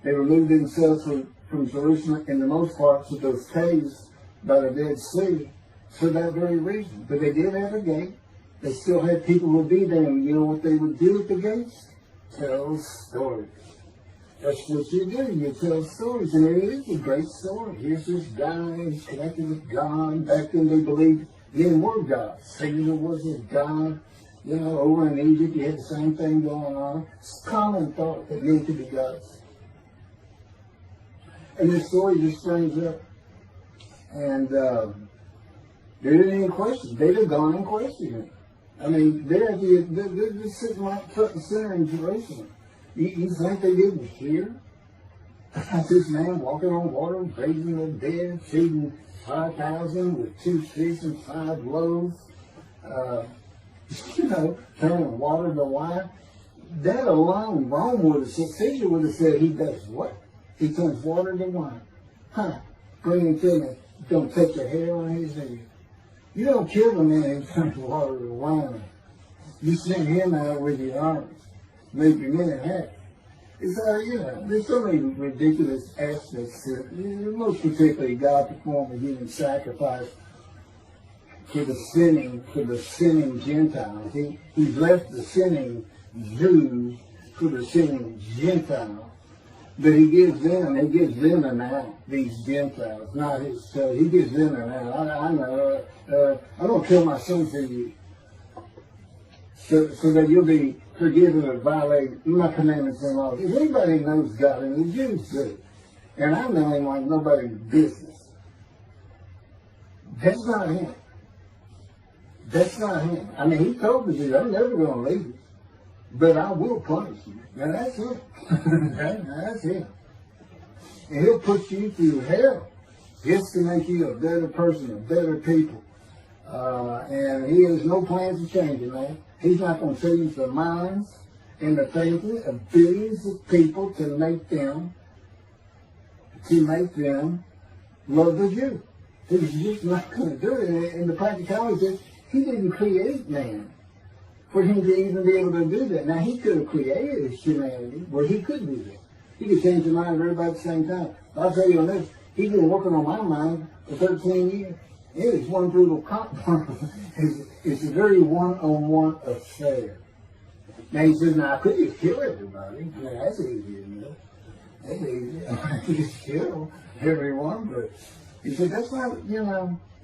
They removed themselves from Jerusalem, in the most part, to those caves by the Dead Sea for that very reason. But they did have a gate. They still had people who would be there, and you know what they would do at the gates? Tell stories. That's what you do. You tell stories, and it is a great story. Here's this guy, he's connected with God. Back then they believed men were gods. Caesar was a god. Over in Egypt you had the same thing going on. It's common thought that men could be gods. And this story just springs up. And they didn't even question. They'd have gone and questioned it. I mean, they're sitting right front and center in Jerusalem. You think they didn't hear about this man walking on water, raising the dead, feeding 5,000 with 2 fish and 5 loaves, turning water to wine? That alone, Rome would have said, Caesar would have said, he does what? He turns water to wine. Bring him to me. Don't touch a hair on his head. You don't kill the man who turns water to wine. You send him out with your arms. Make your men happy. It's there's so many ridiculous aspects to it. Most particularly, God performed a human sacrifice for the sinning Gentiles. He's left the sinning Jews for the sinning Gentiles. But he gives them an out, these Gentiles, not his son. He gives them an out. I know, I'm going to kill my son for you. So that you'll be forgiven of violating my commandments and laws. If anybody knows God, and the Jews do, and I know him like nobody's business, that's not him. That's not him. I mean, he told the Jews, I'm never going to leave you, but I will punish you. Now that's him. That's him. And he'll put you through hell just to make you a better person, a better people. And he has no plans to change it, man. He's not going to change the minds and the thinking of billions of people to make them love the Jew. He's just not going to do it. And the practicality is he didn't create man for him to even be able to do that. Now, he could have created humanity where he could do that. He could change the mind of everybody at the same time. I'll tell you on this, he's been working on my mind for 13 years. It is one brutal compromise. It's a very one-on-one affair. Now he says, now I could just kill everybody. Now that's easy, isn't it? That's easy. I could just kill everyone, but He said, that's why,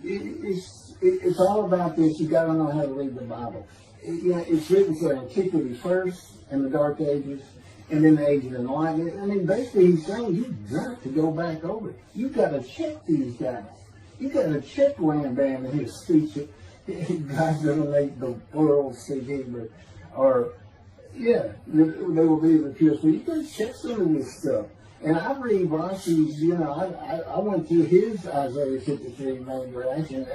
it's all about this. You got to know how to read the Bible. It's written for antiquity first, and the Dark Ages, and then the Age of Enlightenment. I mean, basically, he's saying you've got to go back over it. You've got to check these guys. You've got to check Rambam and his speech. God's going to make the world speak Hebrew. Or, they will be the pure. So you've got to check some of this stuff. And I read Rashi's, I went through his Isaiah 53 main branch, and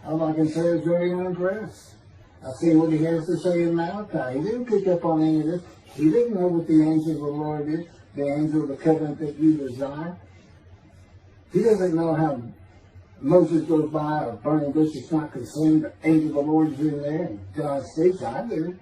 all I can say is very unimpressed. I've seen what he has to say in Malachi. He didn't pick up on any of this. He didn't know what the angel of the Lord is, the angel of the covenant that you desire. He doesn't know how Moses goes by, a burning bush is not consumed, the angel of the Lord is in there, and God speaks. I do.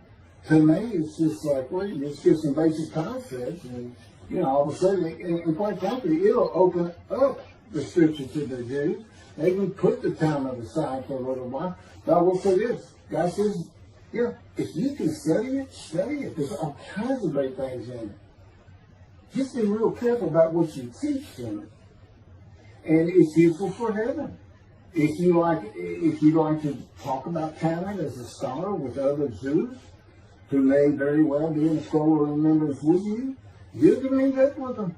To me, it's just like, well, you just give some basic concepts, and all of a sudden, and quite frankly, it'll open up the scripture to the Jews. They can put the Talmud aside for a little while. But I will say this. God says, if you can study it, study it. There's all kinds of great things in it. Just be real careful about what you teach in it. And it's useful for heaven. If you like to talk about Talmud as a scholar with other Jews, who may very well be in a scholar remembrance with you, you can meet up with them.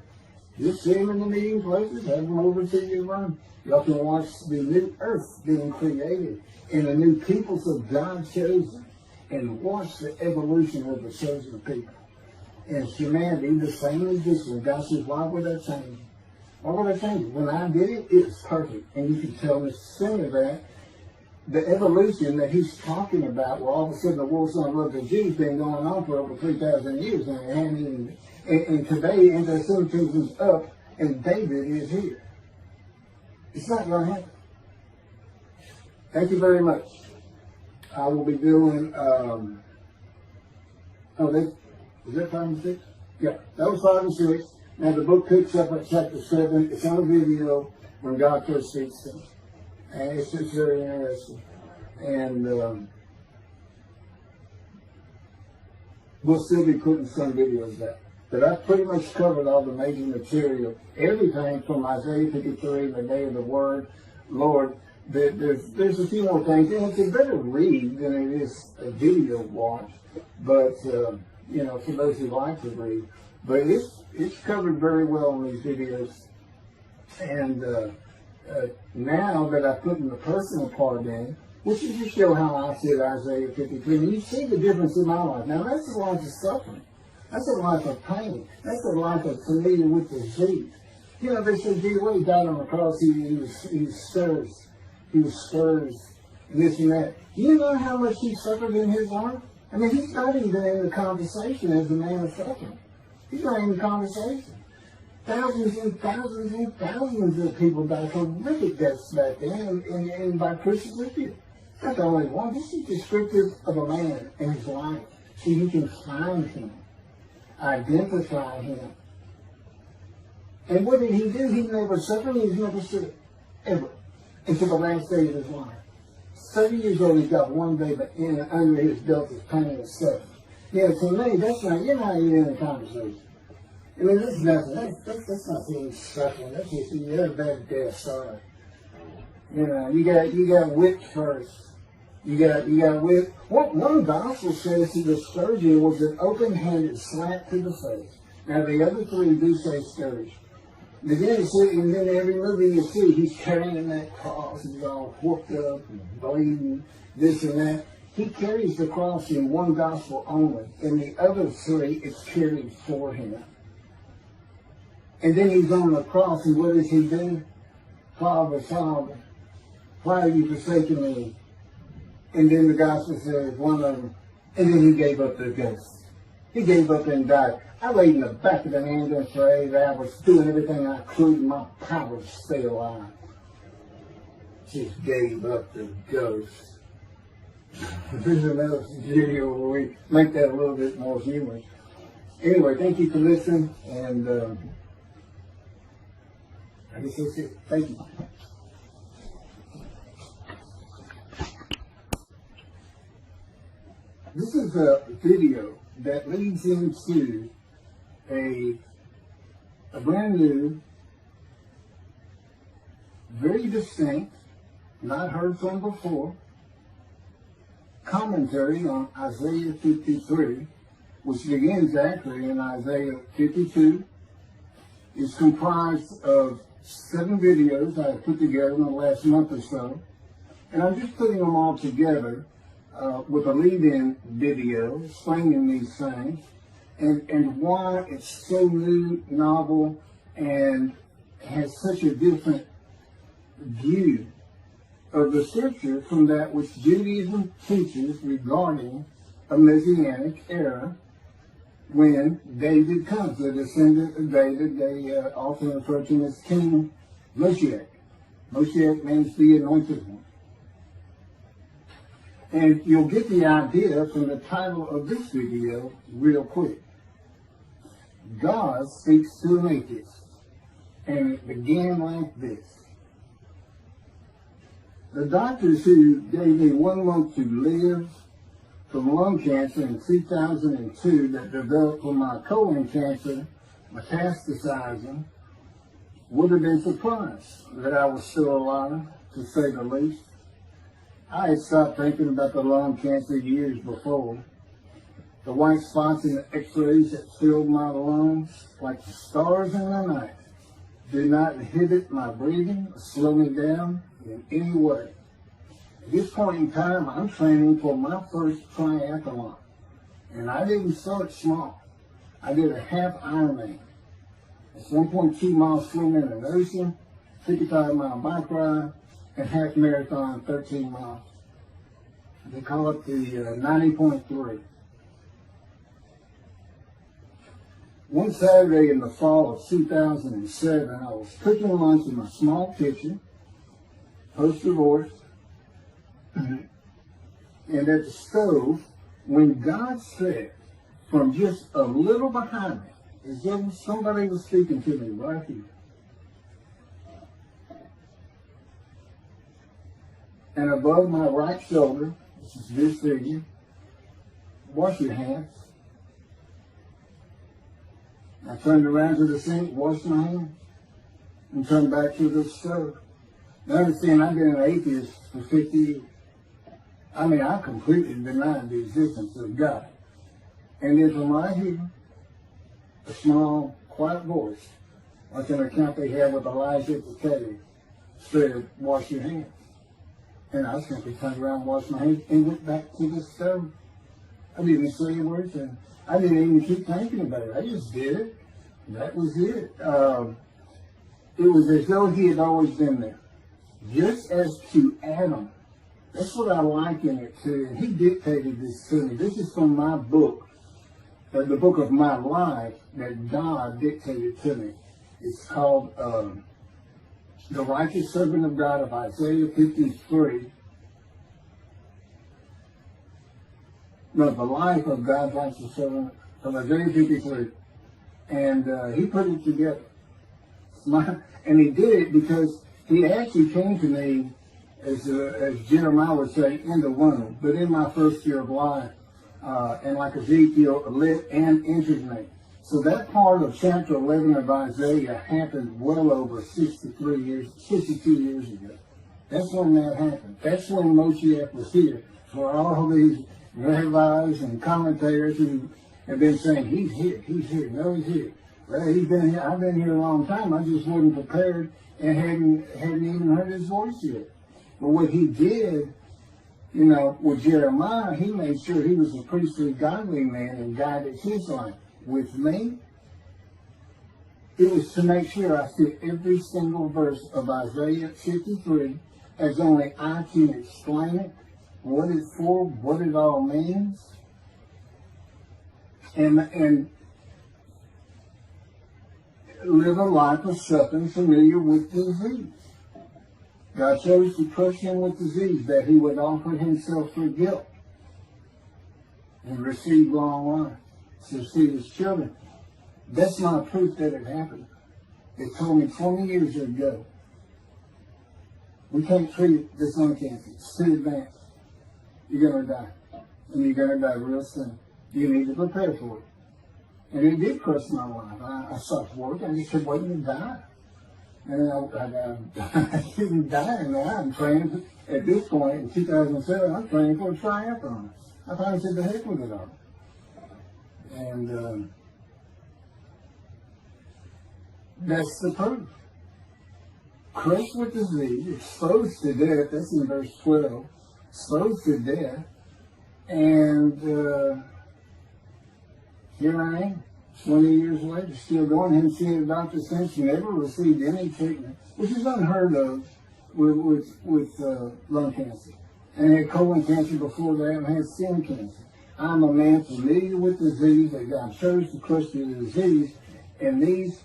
Just see them in the meeting places, have them over to your room. Y'all can watch the new earth being created and the new peoples of God chosen, and watch the evolution of the chosen people. And humanity, the same as this one. God says, why would I change? Why would I change it? When I did it, it was perfect. And you can tell the sin of that. The evolution that he's talking about, where all of a sudden the world's going to love the Jews, been going on for over 3,000 years. And today, anti-Semitism is up, and David is here. It's not going to happen. Thank you very much. I will be doing, is that 5 and 6? Yeah, that was 5 and 6. Now the book picks up at chapter 7. It's on video when God first speaks to me. And it's just very interesting. And we'll still be putting some videos out. But I've pretty much covered all the major material. Everything from Isaiah 53, the day of the word, Lord. There's a few more things. And it's a better read than it is a video watch. But, for those who like to read. But it's covered very well in these videos. And now that I put in the personal part in, which is to show how I see Isaiah 53, and you see the difference in my life. Now, that's a life of suffering. That's a life of pain. That's a life of familiar with disease. They said, gee, when he died on the cross, he stirs. He was scourged, and this and that. You know how much he suffered in his life? I mean, he's not even in the conversation as a man of suffering. He's not in the conversation. Thousands and thousands and thousands of people died horrific deaths back then, and by crucifixion. Not the only one. This is descriptive of a man and his life, so you can find him, identify him. And what did he do? He never suffered. He was never sick, ever, until the last day of his life. 30 years old, he's got one day, but under his belt is pain and suffering. To me, that's not, you're not even in a conversation. I mean, that's nothing. That's not being suffering. That's just, you're a bad death, sorry. You got whipped first. You got whipped. One gospel says that the scourging was an open-handed slap to the face. Now, the other three do say scourge. And then every movie you see, he's carrying that cross, he's all whooped up and bleeding, this and that. He carries the cross in one gospel only. In the other three, it's carried for him. And then he's on the cross, and what does he do? Father, Father, why have you forsaken me? And then the gospel says, one of them, and then he gave up the ghost. He gave up and died. I laid in the back of the ambulance for 8 hours, doing everything I could in my power to stay alive. Just gave up the ghost. There's another video where we make that a little bit more humorous. Anyway, thank you for listening, and I guess that's it. Thank you. This is a video that leads into a brand new very distinct, not heard from before, commentary on Isaiah 53, which begins actually in Isaiah 52, is comprised of 7 videos I have put together in the last month or so. And I'm just putting them all together with a lead-in video explaining these things and why it's so new, novel, and has such a different view of the scripture from that which Judaism teaches regarding a Messianic era when David comes, the descendant of David. They often refer to him as King Moshiach. Moshiach means the anointed one. And you'll get the idea from the title of this video real quick. God speaks to an atheist. And it began like this. The doctors who gave me 1 month to live from lung cancer in 2002 that developed from my colon cancer metastasizing would have been surprised that I was still alive, to say the least. I had stopped thinking about the lung cancer years before. The white spots in the x-rays that filled my lungs like the stars in the night did not inhibit my breathing or slow me down in any way. At this point in time, I'm training for my first triathlon. And I didn't start small. I did a half Ironman. It's 1.2 miles swimming in an ocean, 55-mile bike ride, and half marathon, 13 miles. They call it the 90.3. One Saturday in the fall of 2007, I was cooking lunch in my small kitchen, post-divorce, and at the stove, when God said, from just a little behind me, as though somebody was speaking to me right here, and above my right shoulder, which is this figure, wash your hands. I turned around to the sink, washed my hands, and turned back to the stove. Now understand, I've been an atheist for 50 years. I mean, I completely denied the existence of God. And then from right here, a small, quiet voice, like an account they had with Elijah at the cave, said, wash your hands. And I simply turned around, washed my hands, and went back to the stove. I didn't say a word, and I didn't even keep thinking about it. I just did it. That was it. It was as though he had always been there. Just as to Adam. That's what I liken it to. And he dictated this to me. This is from my book, the book of my life that God dictated to me. It's called The Righteous Servant of God of Isaiah 53. No, the life of God's righteous servant of Isaiah 53. And he put it together. And he did it because he actually came to me, as Jeremiah would say, in the womb, but in my first year of life. And like Ezekiel, lit and entered me. So that part of chapter 11 of Isaiah happened well over 62 years ago. That's when that happened. That's when Moshiach was here. For all these rabbis and commentators who have been saying, he's here, no, he's here. Well, he's been here, I've been here a long time. I just wasn't prepared and hadn't even heard his voice yet. But what he did, you know, with Jeremiah, he made sure he was a priestly, godly man and guided his life. With me, it was to make sure I fit every single verse of Isaiah 53 as only I can explain it, what it's for, what it all means, and live a life of suffering familiar with disease. God chose to crush him with disease that he would offer himself for guilt and receive long life to see his children. That's not proof that it happened. It told me 20 years ago, we can't treat this lung cancer. It's too advanced. You're going to die. And you're going to die real soon. You need to prepare for it. And it did crush my life. I stopped working. I just kept waiting to die. And I'm getting dying now. I'm training, at this point, in 2007, I'm training for a triathlon. I finally said, the heck with it all. And that's the proof. Crushed with disease, exposed to death, that's in verse 12, exposed to death, and here I am, 20 years later, still going. Haven't seen a doctor since. Never received any treatment, which is unheard of with lung cancer. And I had colon cancer before that, and I had skin cancer. I'm a man familiar with disease, that God chose to crush the disease, and these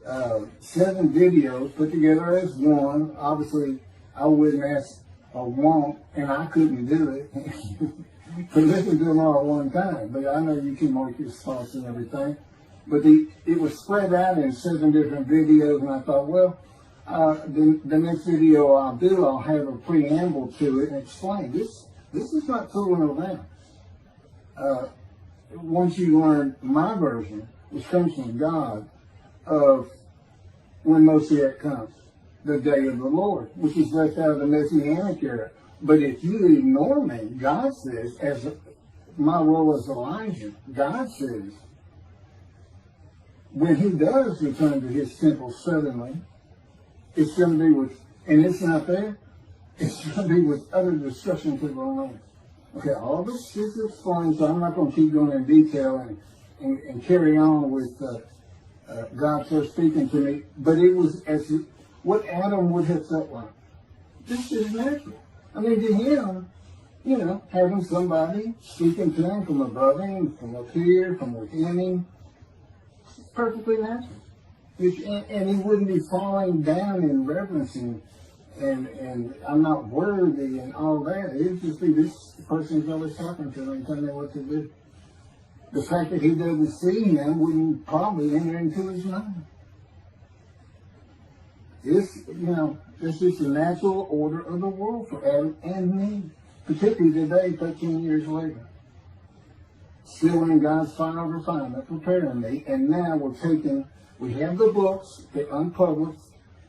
7 videos put together as one. Obviously, I wouldn't ask or want, and I couldn't do it to listen to them all at one time. But I know you can mark your thoughts and everything. But it was spread out in 7 different videos, and I thought, well, the next video I'll do, I'll have a preamble to it and explain. This is not fooling around. Once you learn my version, which comes from God, of when Moshiach comes, the day of the Lord, which is left out of the Messianic era. But if you ignore me, God says, as my role as Elijah, God says, when he does return to his temple suddenly, it's going to be with, and it's not there, it's going to be with utter destruction to the land. Okay, all this is explained, so I'm not going to keep going in detail and carry on with God first speaking to me, but it was as what Adam would have felt like. This is natural. I mean, to him, you know, having somebody speaking to him from above him, from up here, from within him, it's perfectly natural. And he wouldn't be falling down in reverence and I'm not worthy and all that. It would just be this person's always talking to him and telling him what to do. The fact that he doesn't see him wouldn't probably enter into his mind. This, you know, this is the natural order of the world for Adam and me, particularly today, 13 years later. Still in God's final refinement, preparing me, and now we have the books, the unpublished,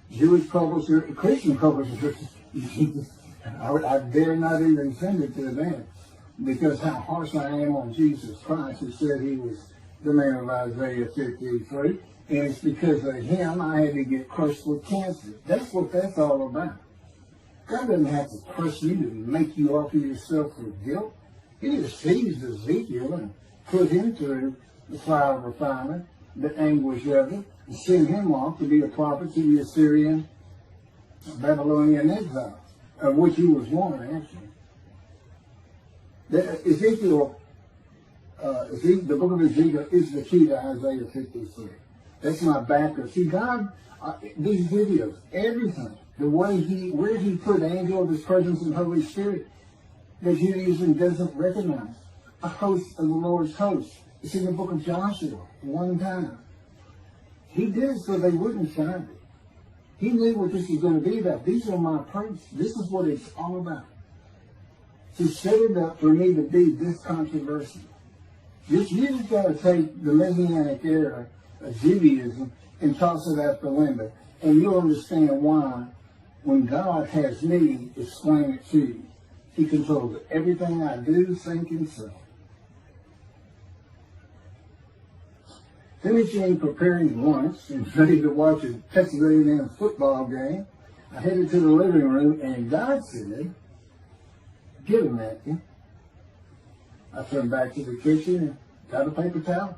Jewish publisher, Christian publisher. I dare not even send it to them. Because how harsh I am on Jesus Christ, who said he was the man of Isaiah 53, and it's because of him I had to get crushed with cancer. That's what that's all about. God doesn't have to crush you to make you offer yourself for guilt. He just seized Ezekiel and put him through the fire of refinement, the anguish of it, and sent him off to be a prophet to the Assyrian, Babylonian exile, of which he was one, actually. Ezekiel, the book of Ezekiel is the key to Isaiah 53. That's my backer. See, God, these videos, everything, the way where he put angel of his presence and Holy Spirit, that Judaism doesn't recognize. A host of the Lord's host. It's in the book of Joshua, one time. He did it so they wouldn't find it. He knew what this was going to be about. These are my priests. This is what it's all about. To set it up for me to be this controversial. You just got to take the Messianic era of Judaism and toss it out the window. And you'll understand why, when God has me explain it to you, he controls everything I do, think, and say. Finishing preparing lunch and ready to watch a Texas A&M football game, I headed to the living room, and God said, "Get a napkin." I turned back to the kitchen and got a paper towel.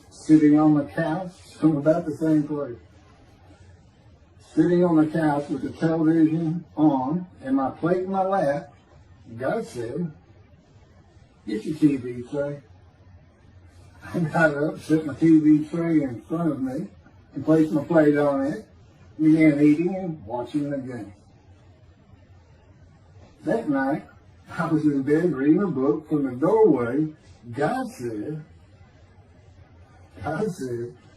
Sitting on the couch from about the same place. Sitting on the couch with the television on and my plate in my lap, God said, "Get your TV tray." I got up, set my TV tray in front of me, and placed my plate on it, began eating and watching the game. That night, I was in bed reading a book. From the doorway, God said,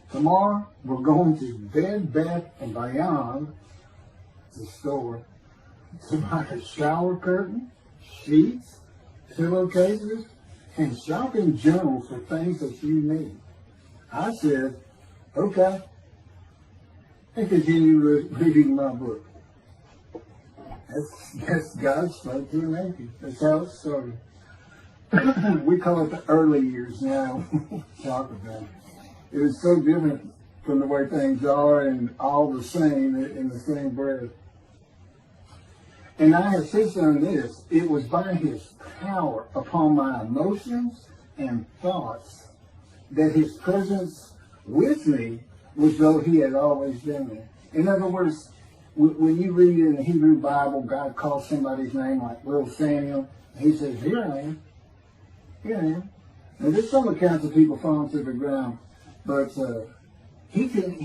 "Tomorrow we're going to Bed Bath & Beyond, the store, to buy a shower curtain, sheets, pillowcases, and shopping journals for things that you need." I said, "Okay." and continue reading my book. That's God's spoke to an atheist. That's how it started. We call it the early years now. Talk about it. It was so different from the way things are and all the same in the same breath. And I have since done this. It was by his power upon my emotions and thoughts that his presence with me was though he had always been there. In other words, when you read in the Hebrew Bible, God calls somebody's name like little Samuel, and he says, here I am. Here I am. Now there's some accounts of people falling to the ground, but he can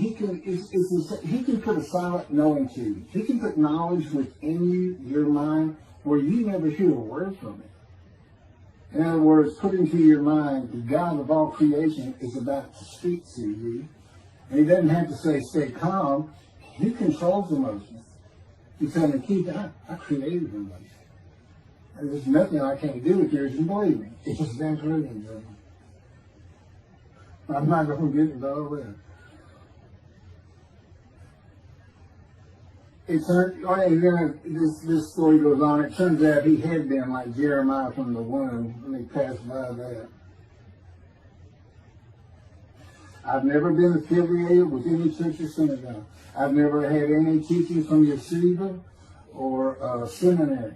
put a silent knowing to you. He can put knowledge within you, your mind, where you never hear a word from it. In other words, put into your mind the God of all creation is about to speak to you. And he doesn't have to say, stay calm. He controls emotions. He's saying, keep it up. I created emotions. And there's nothing I can't do with yours, and believe me. It's just been proven. I'm not going to get into all that. This story goes on. It turns out he had been like Jeremiah from the womb, and he passed by that. I've never been affiliated with any church or synagogue. I've never had any teaching from yeshiva or seminary.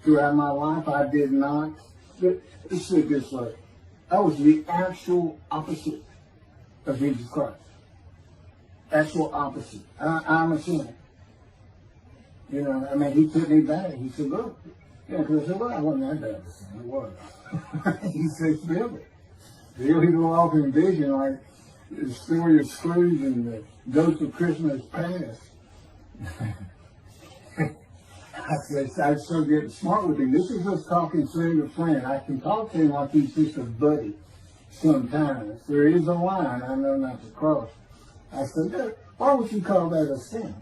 Throughout my life, I did not. Let's say it this way. I was the actual opposite of Jesus Christ. Actual opposite. I'm a sinner. You know, I mean, he took me back. He said, look. Yeah, because I said, well, I wasn't that bad of a sinner. I was. He said, still it. Still, he go off in vision like the story of Scrooge and the Ghost of Christmas Past. I'm so getting smart with him. This is just talking friend to friend. I can talk to him like he's just a buddy sometimes. There is a line I know not to cross. I said, why would you call that a sin?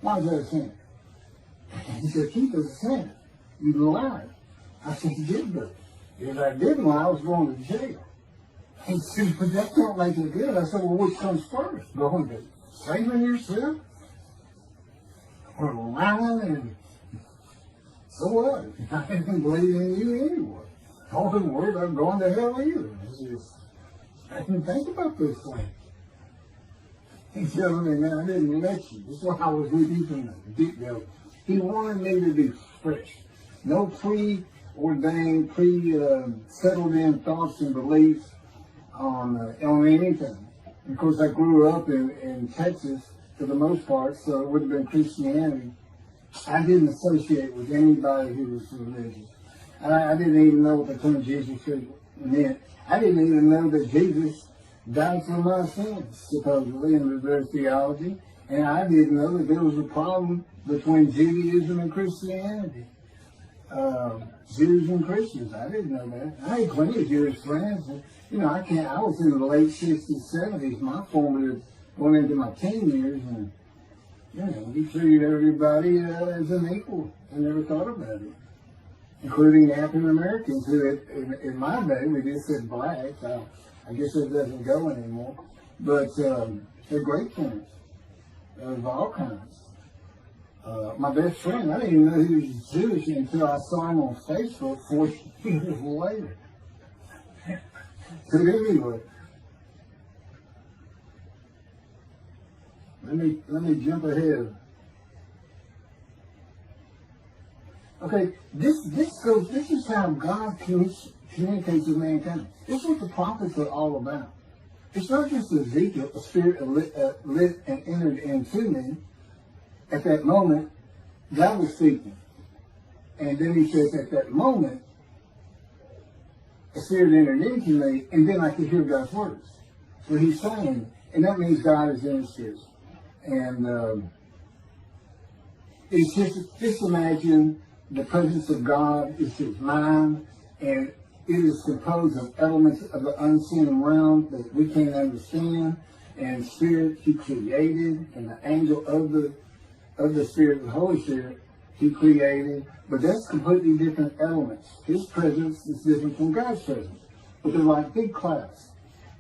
Why is that a sin? He said, keep it a sin. You lied. I said, you did do it. If I didn't lie, I was going to jail. He said, but that don't make it good. I said, well, which comes first? Going to saving yourself? Or lying and so what? I didn't believe in you anyway. I wasn't worried about going to hell either. I didn't think about this thing. He said to me, man, I didn't let you. This is why I was with you from the get-go. He wanted me to be fresh. No preordained, settled in thoughts and beliefs on anything. Of course, I grew up in Texas for the most part, so it would have been Christianity. I didn't associate with anybody who was religious. I didn't even know what the term Jesus meant. I didn't even know that Jesus died for my sins, supposedly, in their theology. And I didn't know that there was a problem between Judaism and Christianity. Jews and Christians, I didn't know that. I had plenty of Jewish friends. And, you know, I was in the late 60s, 70s. My formative went into my teen years, and you know, he treated everybody as an equal. I never thought about it, including African Americans, who in my day we just said black. I guess it doesn't go anymore, but they're great friends of all kinds. My best friend, I didn't even know he was Jewish until I saw him on Facebook 4 years later. So anyway, let me jump ahead. Okay, this is how God communicates with mankind. This is what the prophets are all about. It's not just Ezekiel, a spirit lit and entered into me. At that moment, God was speaking. And then he says, at that moment, a spirit entered into me, and then I could hear God's words. So he's saying, and that means God is in his spirit. And it's just imagine the presence of God is his mind, and it is composed of elements of the unseen realm that we can't understand, and spirit he created, and the angel of the Spirit, the Holy Spirit, he created. But that's completely different elements. His presence is different from God's presence. But they're like big clouds,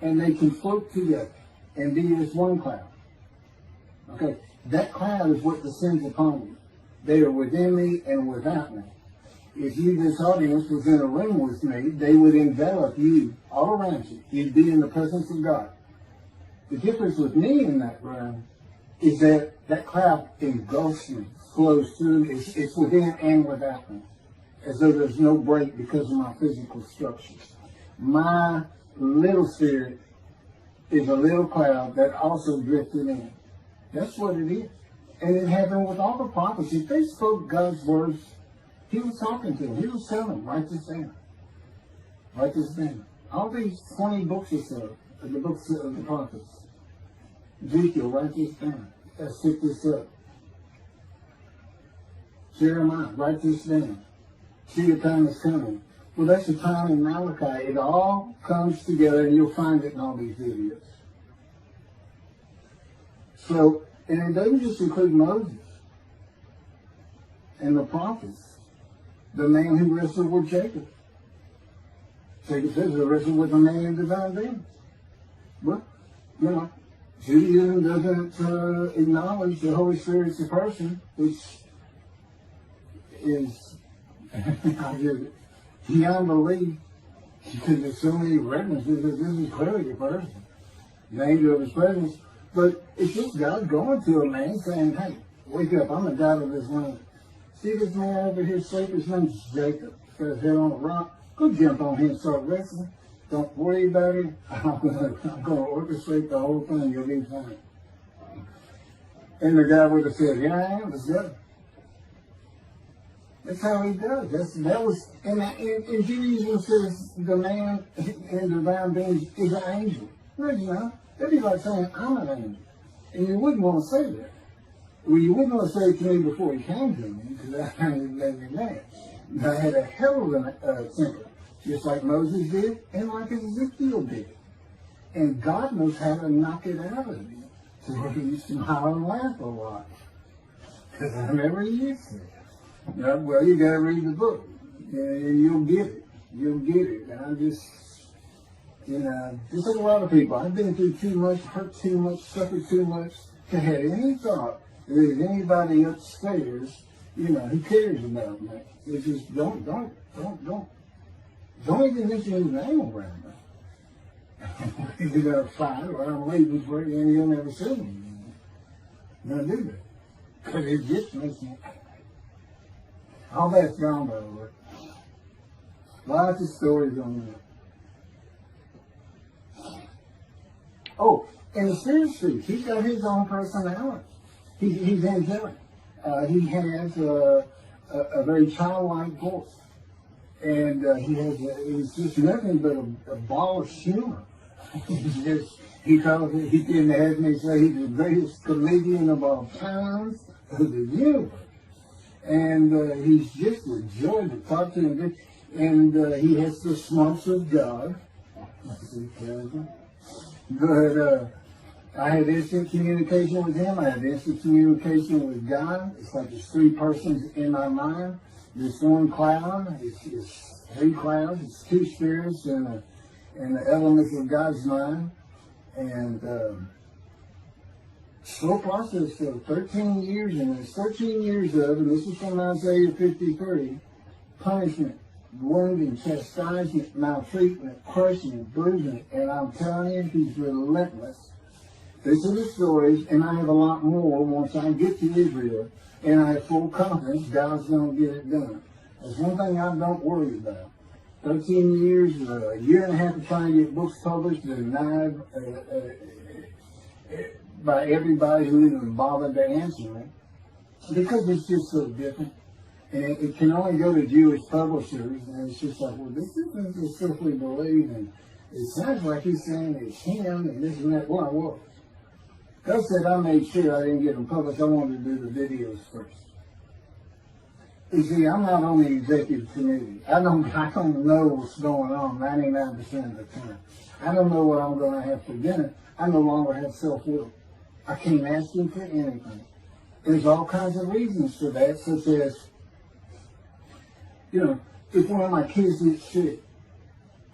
and they can float together and be as one cloud. Okay, that cloud is what descends upon you. They are within me and without me. If you, this audience, was in a room with me, they would envelop you all around you. You'd be in the presence of God. The difference with me in that room is that that cloud engulfs me, flows through, it's within and without me, as though there's no break because of my physical structures. My little spirit is a little cloud that also drifted in. That's what it is. And it happened with all the prophets. If they spoke God's words, he was talking to them. He was telling them, write this down. Write this down. All these 20 books or so, the books of the prophets. Ezekiel, write this down. Let's pick this up. Jeremiah, write this down. See, the time is coming. Well, that's the time in Malachi. It all comes together, and you'll find it in all these videos. So, and it doesn't just include Moses and the prophets. The man who wrestled with Jacob. Jacob says he wrestled with a man in divine being. But, you know, Judaism doesn't acknowledge the Holy Spirit's a person, which is beyond belief, because there's so many references that this is clearly a person, the angel of his presence. But it's just God going to a man saying, hey, wake up, I'm the God of this land. See this man over here sleeping? His name's Jacob. Got his head on a rock. Go jump on him and start wrestling. Don't worry about it. I'm going to orchestrate the whole thing. You'll be fine. And the guy would have said, yeah, I am. Let's go. That's how he does. That was, and Judaism says the man in divine being is an angel. No, you know. That'd be like saying, I'm an angel. And you wouldn't want to say that. Well, you wouldn't want to say it to me before he came to me, because I made me mad. I had a hell of a temper, just like Moses did, and like Ezekiel did. And God knows how to knock it out of you, to where you smile and laugh a lot. Because I never used to. Well, you got to read the book, and you'll get it. You'll get it. And I just, you know, just like a lot of people, I've been through too much, hurt too much, suffered too much, to have any thought that there's anybody upstairs, you know, who cares about me. It's just don't even mention his name around me. You got a fight, or I'm leaving for you, and you'll never see me. Don't do that. Because it just makes me angry. All that's gone, by the way. Lots of stories on that. Oh, and the spirit speaks. He's got his own personality. He's angelic. He has a very childlike voice. And he's just nothing but a ball of humor. He calls it, he can have me say he's the greatest comedian of all times of the universe. And he's just a joy to talk to him. And he has the smarts of God. But I had instant communication with him. I had instant communication with God. It's like there's three persons in my mind. This one cloud, it's three clouds. It's two spirits and the elements of God's mind. And slow process of 13 years, and there's 13 years of, and this is from Isaiah 53, punishment, wounding, chastisement, maltreatment, crushing, bruising, and I'm telling you, he's relentless. These are the stories, and I have a lot more once I get to Israel, and I have full confidence God's going to get it done. That's one thing I don't worry about. 13 years, a year and a half of trying to get books published, denied by everybody who even bothered to answer me, because it's just so different. And it can only go to Jewish publishers, and it's just like, well, this isn't the stuff we believe, and it sounds like he's saying it's him, and this and that. Well, I was. God said I made sure I didn't get them published. I wanted to do the videos first. You see, I'm not on the executive committee. I don't know what's going on 99% of the time. I don't know what I'm going to have for dinner. I no longer have self-will. I can't ask him for anything. There's all kinds of reasons for that, such as, you know, if one of my kids gets sick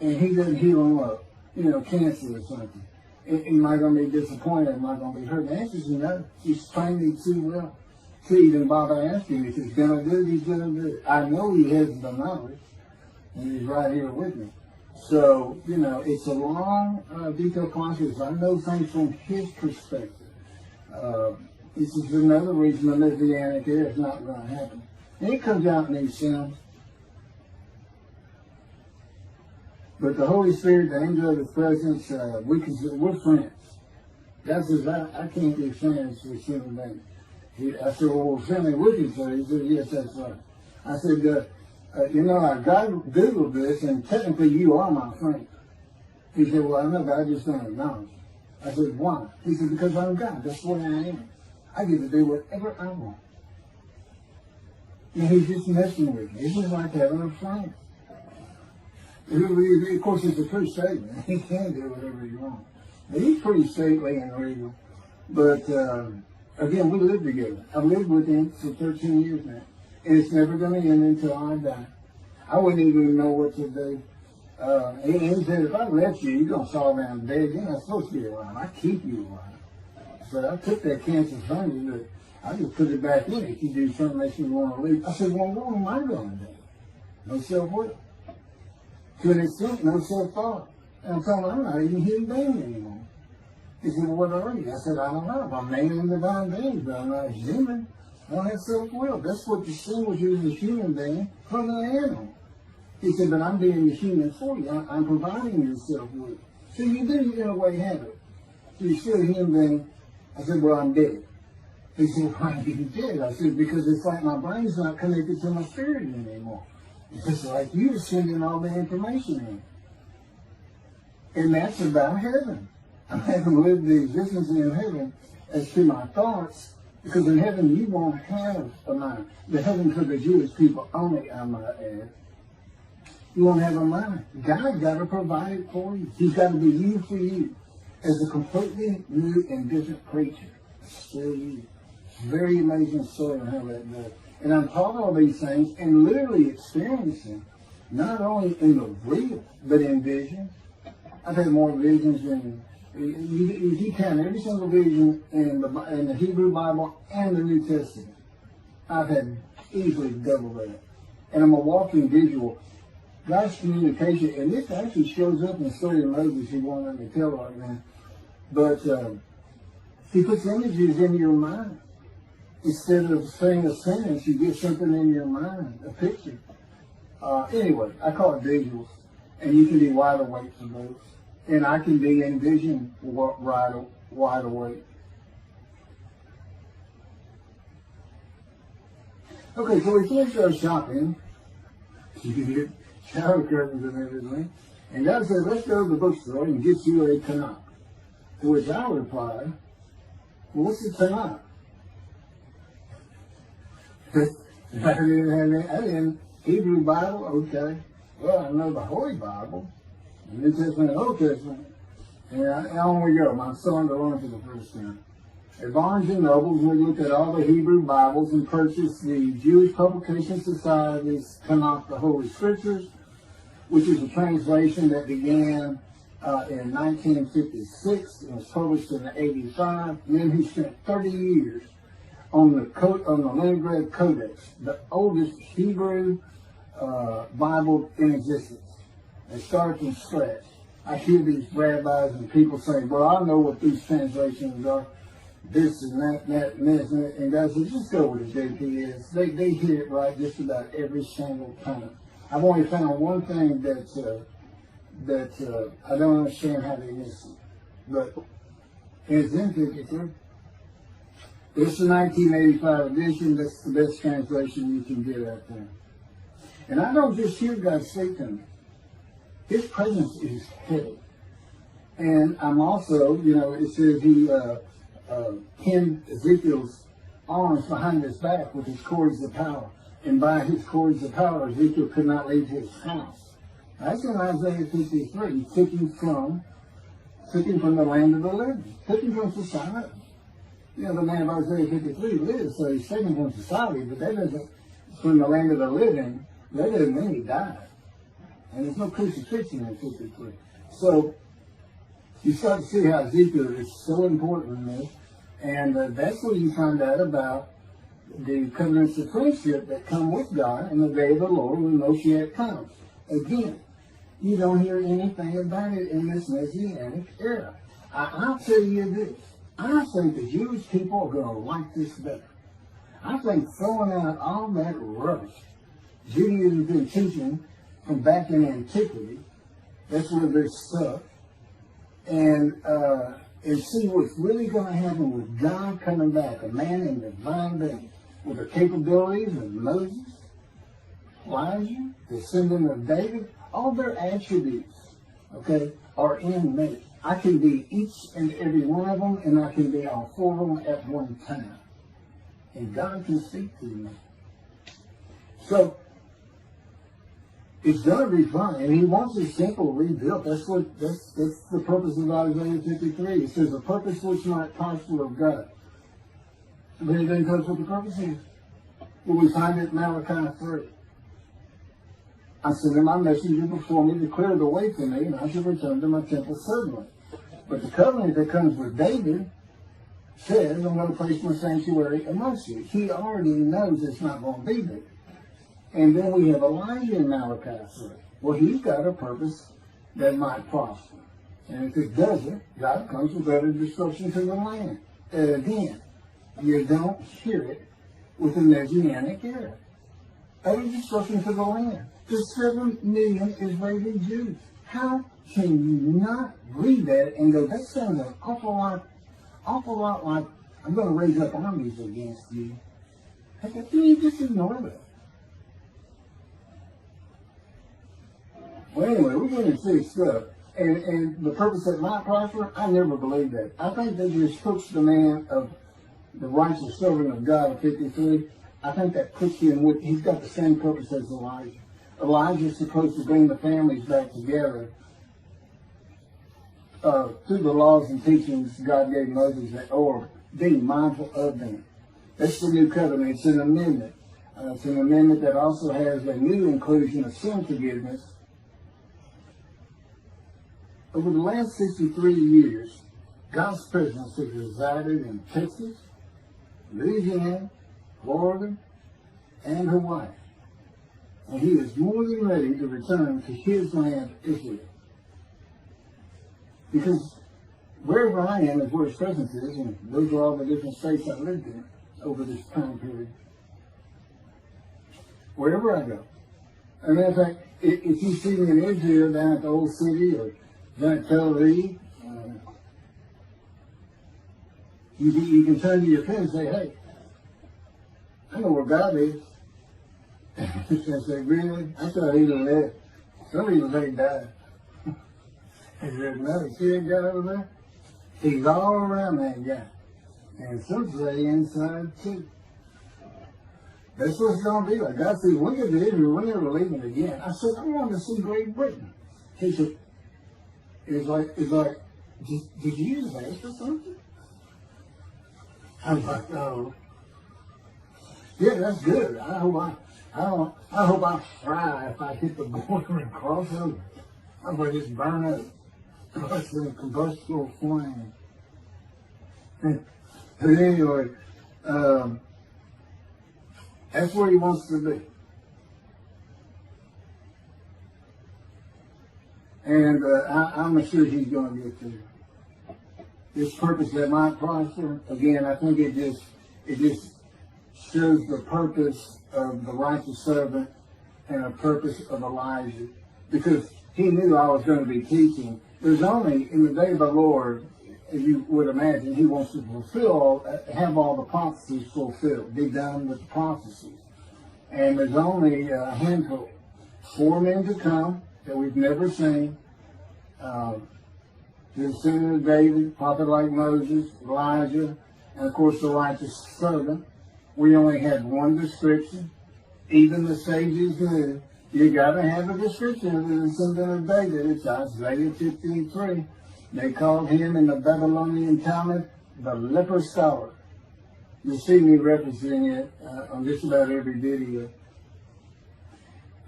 and he doesn't heal them up, you know, cancer or something, Am I going to be disappointed? Am I going to be hurt? The answer is no. He's trained me too well to even bother asking. If he's going to do it, he's going to do it. I know he has the knowledge, and he's right here with me. So, it's a long, detailed process. I know things from his perspective. This is another reason the Messianic era is not going to happen. And it comes out in these sounds. But the Holy Spirit, the angel of his presence, we're friends. God says, I can't be friends with human beings. I said, well, we're friendly with each other. He said, yes, that's right. I said, I Googled this, and technically you are my friend. He said, well, I know, but I just don't acknowledge it. I said, why? He said, because I'm God. That's the way I am. I get to do whatever I want. And he's just messing with me. It's just like having a friend. Of course, it's a true statement. He can do whatever he wants. But he's pretty stately and regal. But, again, we live together. I've lived with him for 13 years now. And it's never going to end until I die. I wouldn't even know what to do. He said, if I left you, you're going to fall down dead. You're not supposed to be alive. I keep you alive. So I took that cancer from you, but I just put it back in if you do something that you want to leave. I said, well, what am I going to do? No self-will. To an extent, no self-thought. And I'm telling him, I'm not even a human being anymore. He said, well, what are you? I said, I don't know. I'm man and divine being, but I'm not human. I don't have self-will. That's what distinguishes a human being from an animal. He said, but I'm being a human for you. I'm providing you self-will. So you do, in a way, have it. So you're still a human being. I said, well, I'm dead. He said, why are you dead? I said, because it's like my brain's not connected to my spirit anymore. It's like you're sending all the information in. And that's about heaven. I haven't lived the existence in heaven as to my thoughts, because in heaven you won't have a mind. The heaven for the Jewish people only, I might add. You won't have a mind. God got to provide it for you. He's got to be you for you as a completely new and different creature. Still you. It's a very amazing story on how that does. And I'm taught all these things and literally experiencing, not only in the real, but in visions. I've had more visions than, if you count every single vision in the Hebrew Bible and the New Testament, I've had easily double that. And I'm a walking visual. God's communication, and this actually shows up in the story of Moses, you won't let me tell right now. But he puts images in your mind. Instead of saying a sentence, you get something in your mind, a picture. Anyway, I call it visuals. And you can be wide awake for those. And I can be in vision wide awake. Okay, so we finished our shopping. You get shower curtains and everything. And God said, let's go to the bookstore and get you a Tanakh. To which I replied, well, what's the Tanakh? I didn't Hebrew Bible, okay. Well, I know the Holy Bible, the New Testament and Old Testament. And on we go. My son to learn for the first time. At Barnes and Nobles, we looked at all the Hebrew Bibles and purchased the Jewish Publication Society's Tanakh, the Holy Scriptures, which is a translation that began in 1956 and was published in 85. And then he spent 30 years on the Leningrad Codex, the oldest Hebrew Bible in existence. It started from scratch. I hear these rabbis and people saying, well, I know what these translations are, this and that, and this, and God says, just go with it, JP is. They hit it right just about every single time. I've only found one thing that I don't understand how they miss it. But it's in 53. It's the 1985 edition. That's the best translation you can get out there. And I don't just hear God say to me. His presence is heavy. And I'm also, it says he pinned Ezekiel's arms behind his back with his cords of power. And by his cords of power, Ezekiel could not leave his house. That's in Isaiah 53. He took him from the land of the living. Took him from society. The man of Isaiah 53 lives, so he's taken from society, but that doesn't, from the land of the living, that doesn't mean he died. And there's no crucifixion in 53. So, you start to see how Ezekiel is so important in this. And that's where you find out about the covenants of friendship that come with God in the day of the Lord when Moshiach comes. Again, you don't hear anything about it in this Messianic era. I'll tell you this. I think the Jewish people are going to like this better. I think throwing out all that rubbish Judaism has been teaching from back in antiquity, that's where they're stuck, and see what's really going to happen with God coming back, a man in divine being, with the capabilities of Moses, Elijah, descendant of David, all their attributes, okay, are in me. I can be each and every one of them, and I can be all four of them at one time. And God can speak to me. So, it's going to be fun, and he wants a simple rebuilt. That's the purpose of Isaiah 53. It says, a purpose which might prosper of God. Does anybody know what the purpose is? Well, we find it in Malachi 3. I sent my messenger before me to clear the way for me, and I should return to my temple suddenly. But the covenant that comes with David says, I'm going to place my sanctuary amongst you. He already knows it's not going to be there. And then we have Elijah in Malachi 3. Well, he's got a purpose that might prosper. And if it doesn't, God comes with utter destruction to the land. And again, you don't hear it with the Messianic era. Utter destruction to the land. There's 7 million Israeli Jews. How can you not read that and go, that sounds an awful lot like, I'm going to raise up armies against you. How can you just ignore that? Well, anyway, we're going to see stuff. And the purpose that might prosper, I never believed that. I think they just puts the man of the righteous servant of God of 53. I think that puts him with, he's got the same purpose as Elijah. Elijah's supposed to bring the families back together through the laws and teachings God gave Moses, or being mindful of them. That's the new covenant. It's an amendment. It's an amendment that also has a new inclusion of sin forgiveness. Over the last 63 years, God's presence has resided in Texas, Louisiana, Florida, and Hawaii. And he is more than ready to return to his land, Israel. Because wherever I am is where his presence is, and those are all the different states I lived in over this time period. Wherever I go. And in fact, if you see me in Israel down at the old city or down at Tel Aviv, you can turn to your friend and say, hey, I know where God is. And say, really? I thought he was there. Some people say he died. He said, no, you see that guy over there? He's all around that guy. And some say inside too. That's what it's going to be like. God said, look at Israel, we're never leaving again. I said, I want to see Great Britain. He said, it's like, did you just ask for something? I'm like, oh. Yeah, that's good. I hope I fry if I hit the border and cross over. I'm going to just burn up. That's a combustible flame. But anyway, that's where he wants to be. And I'm sure he's going to get there. This purpose that might prosper, again, I think it just shows the purpose of the righteous servant and a purpose of Elijah. Because he knew I was going to be teaching. There's only, in the day of the Lord, as you would imagine, he wants to have all the prophecies fulfilled, be done with the prophecies. And there's only a handful, 4 men to come that we've never seen. The descendant of David, prophet like Moses, Elijah, and of course the righteous servant. We only had one description. Even the sages knew you got to have a description of the descendant of David. It's Isaiah 53. They called him in the Babylonian Talmud the leper scholar. You see me referencing it on just about every video.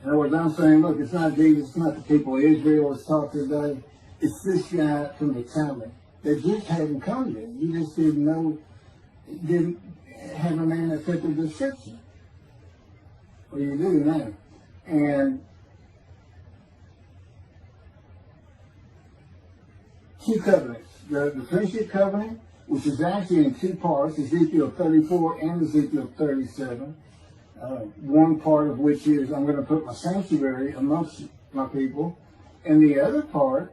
In other words, I'm saying, look, it's not Jesus, it's not the people of Israel that's taught today. It's this guy from the Talmud that just hadn't come yet. You just didn't know, didn't have a man that fit the description. Well, you do now. And two covenants. The friendship covenant, which is actually in two parts, Ezekiel 34 and Ezekiel 37. One part of which is, I'm going to put my sanctuary amongst my people. And the other part,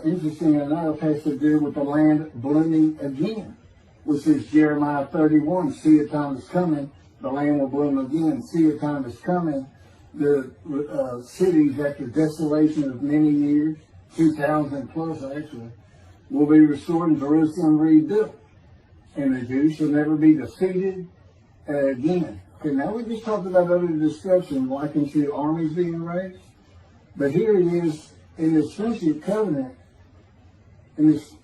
interesting enough, has to do with the land blooming again, which is Jeremiah 31. See, a time is coming, the land will bloom again. See, a time is coming, the cities after desolation of many years, 2,000 plus actually, will be restored and Jerusalem rebuilt. And the Jews shall never be defeated again. Okay, now we just talked about other discussion, likened to armies being raised. But here it is in this friendship covenant, in this,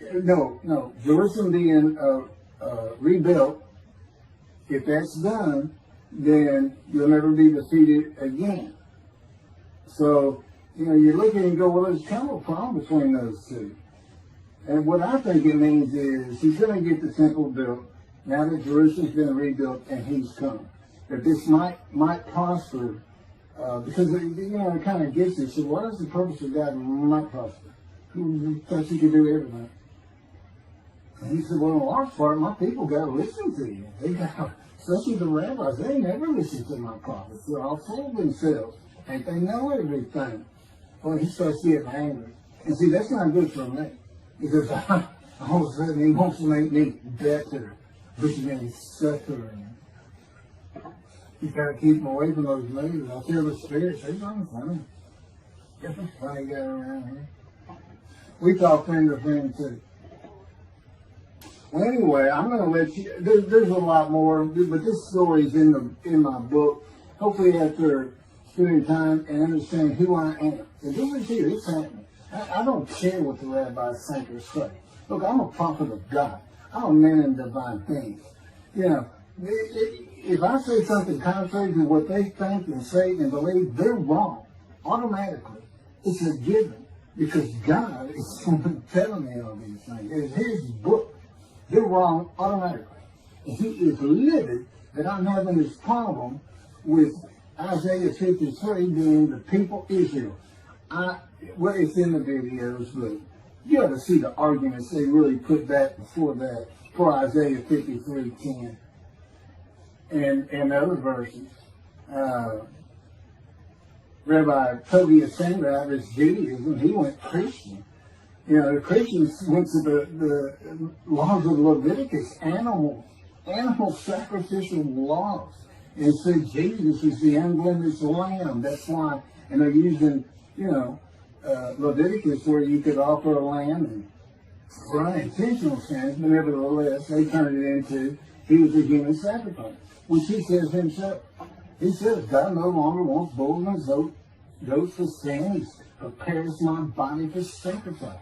Jerusalem being rebuilt. If that's done, then you'll never be defeated again. So, you're looking and go, well, there's kind of a problem between those two. And what I think it means is he's going to get the temple built now that Jerusalem's been rebuilt and he's come. That this might prosper, because it kind of gets it. So what is the purpose of God might prosper? Who thinks he can do everything? And he said, well, in large part, my people got to listen to you. They got, especially the rabbis, they never listen to my prophets. They're all full of themselves. And they know everything. Well, he starts getting angry. And see, that's not good for me. Because all of a sudden he wants to make me better, which means suffering. You got to keep them away from those movies. I feel the spirits, they're going funny. Get the funny guy around here. We talk friend to friend too. Well, anyway, I'm going to let you, there's a lot more, but this story is in my book. Hopefully after spending time and understanding who I am. And this is here, it's happening. I don't care what the rabbis think or say. Look, I'm a prophet of God. I'm a man in divine things. If I say something contrary to what they think and say and believe, they're wrong. Automatically. It's a given. Because God is telling me all these things. It's his book. They're wrong automatically. And he is livid that I'm having this problem with Isaiah 53 being the people Israel. Well, it's in the videos, but you ought to see the arguments they really put that for Isaiah 53:10 and other verses. Rabbi Tobias Sandra, this Judaism, he went Christian. The Christians went to the laws of Leviticus, animal sacrificial laws, and said Jesus is the unblemished lamb. That's why, and they're using, Leviticus where you could offer a lamb and for unintentional sins, but nevertheless, they turned it into, he was a human sacrifice, which he says himself. He says, God no longer wants bulls and goats for sin. He prepares my body for sacrifice.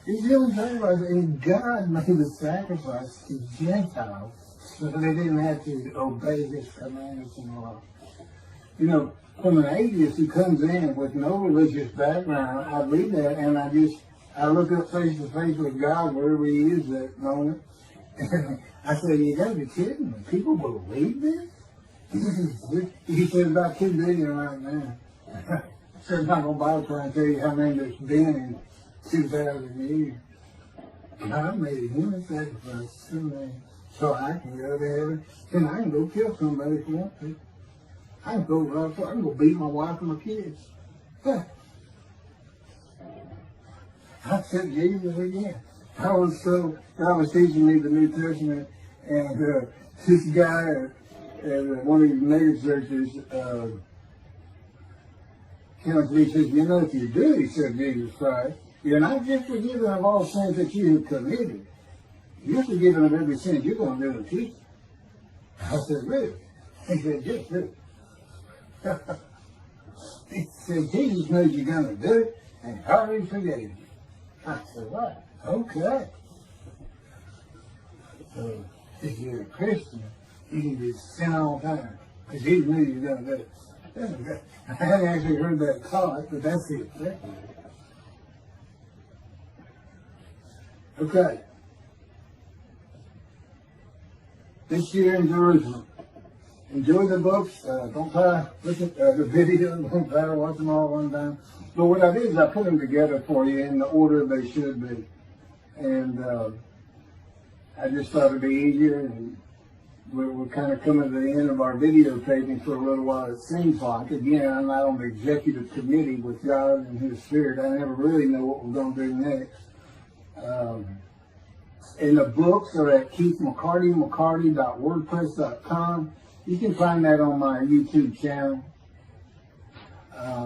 He's really sacrifice, and God made the sacrifice to Gentiles so that they didn't have to obey his commandments and laws. From an atheist who comes in with no religious background, I read that and I look up face to face with God wherever he is that moment. And I say, you gotta be kidding me. People believe this? He said about 2 billion right now. So I'm not going to bother trying to tell you how many there's been in 2,000 years. God made a human sacrifice for me so I can go to heaven. And I can go kill somebody if I want to. I can go beat my wife and my kids. I said Jesus again. God was teaching me the New Testament, and this guy at one of these mega churches comes to me and says, if you do, he said, Jesus Christ, you're not just forgiven of all sins that you have committed. You're forgiven of every sin you're going to do in the future. I said, really? He said, yes, really. He said, Jesus knows you're going to do it, and he already forgave you. I said, what? Okay. So, if you're a Christian, you can just sin all the time, because Jesus knew you were going to do it. I haven't actually heard that taught, but that's it. Okay. This year in Jerusalem. Enjoy the books. Don't try to look at the video. Don't try to watch them all at one time. But what I did is I put them together for you in the order they should be. And I just thought it'd be easier. And we're kind of coming to the end of our videotaping for a little while, it seems like. Again, I'm not on the executive committee with God and His Spirit. I never really know what we're going to do next. And the books are at keithmccarty.wordpress.com. You can find that on my YouTube channel.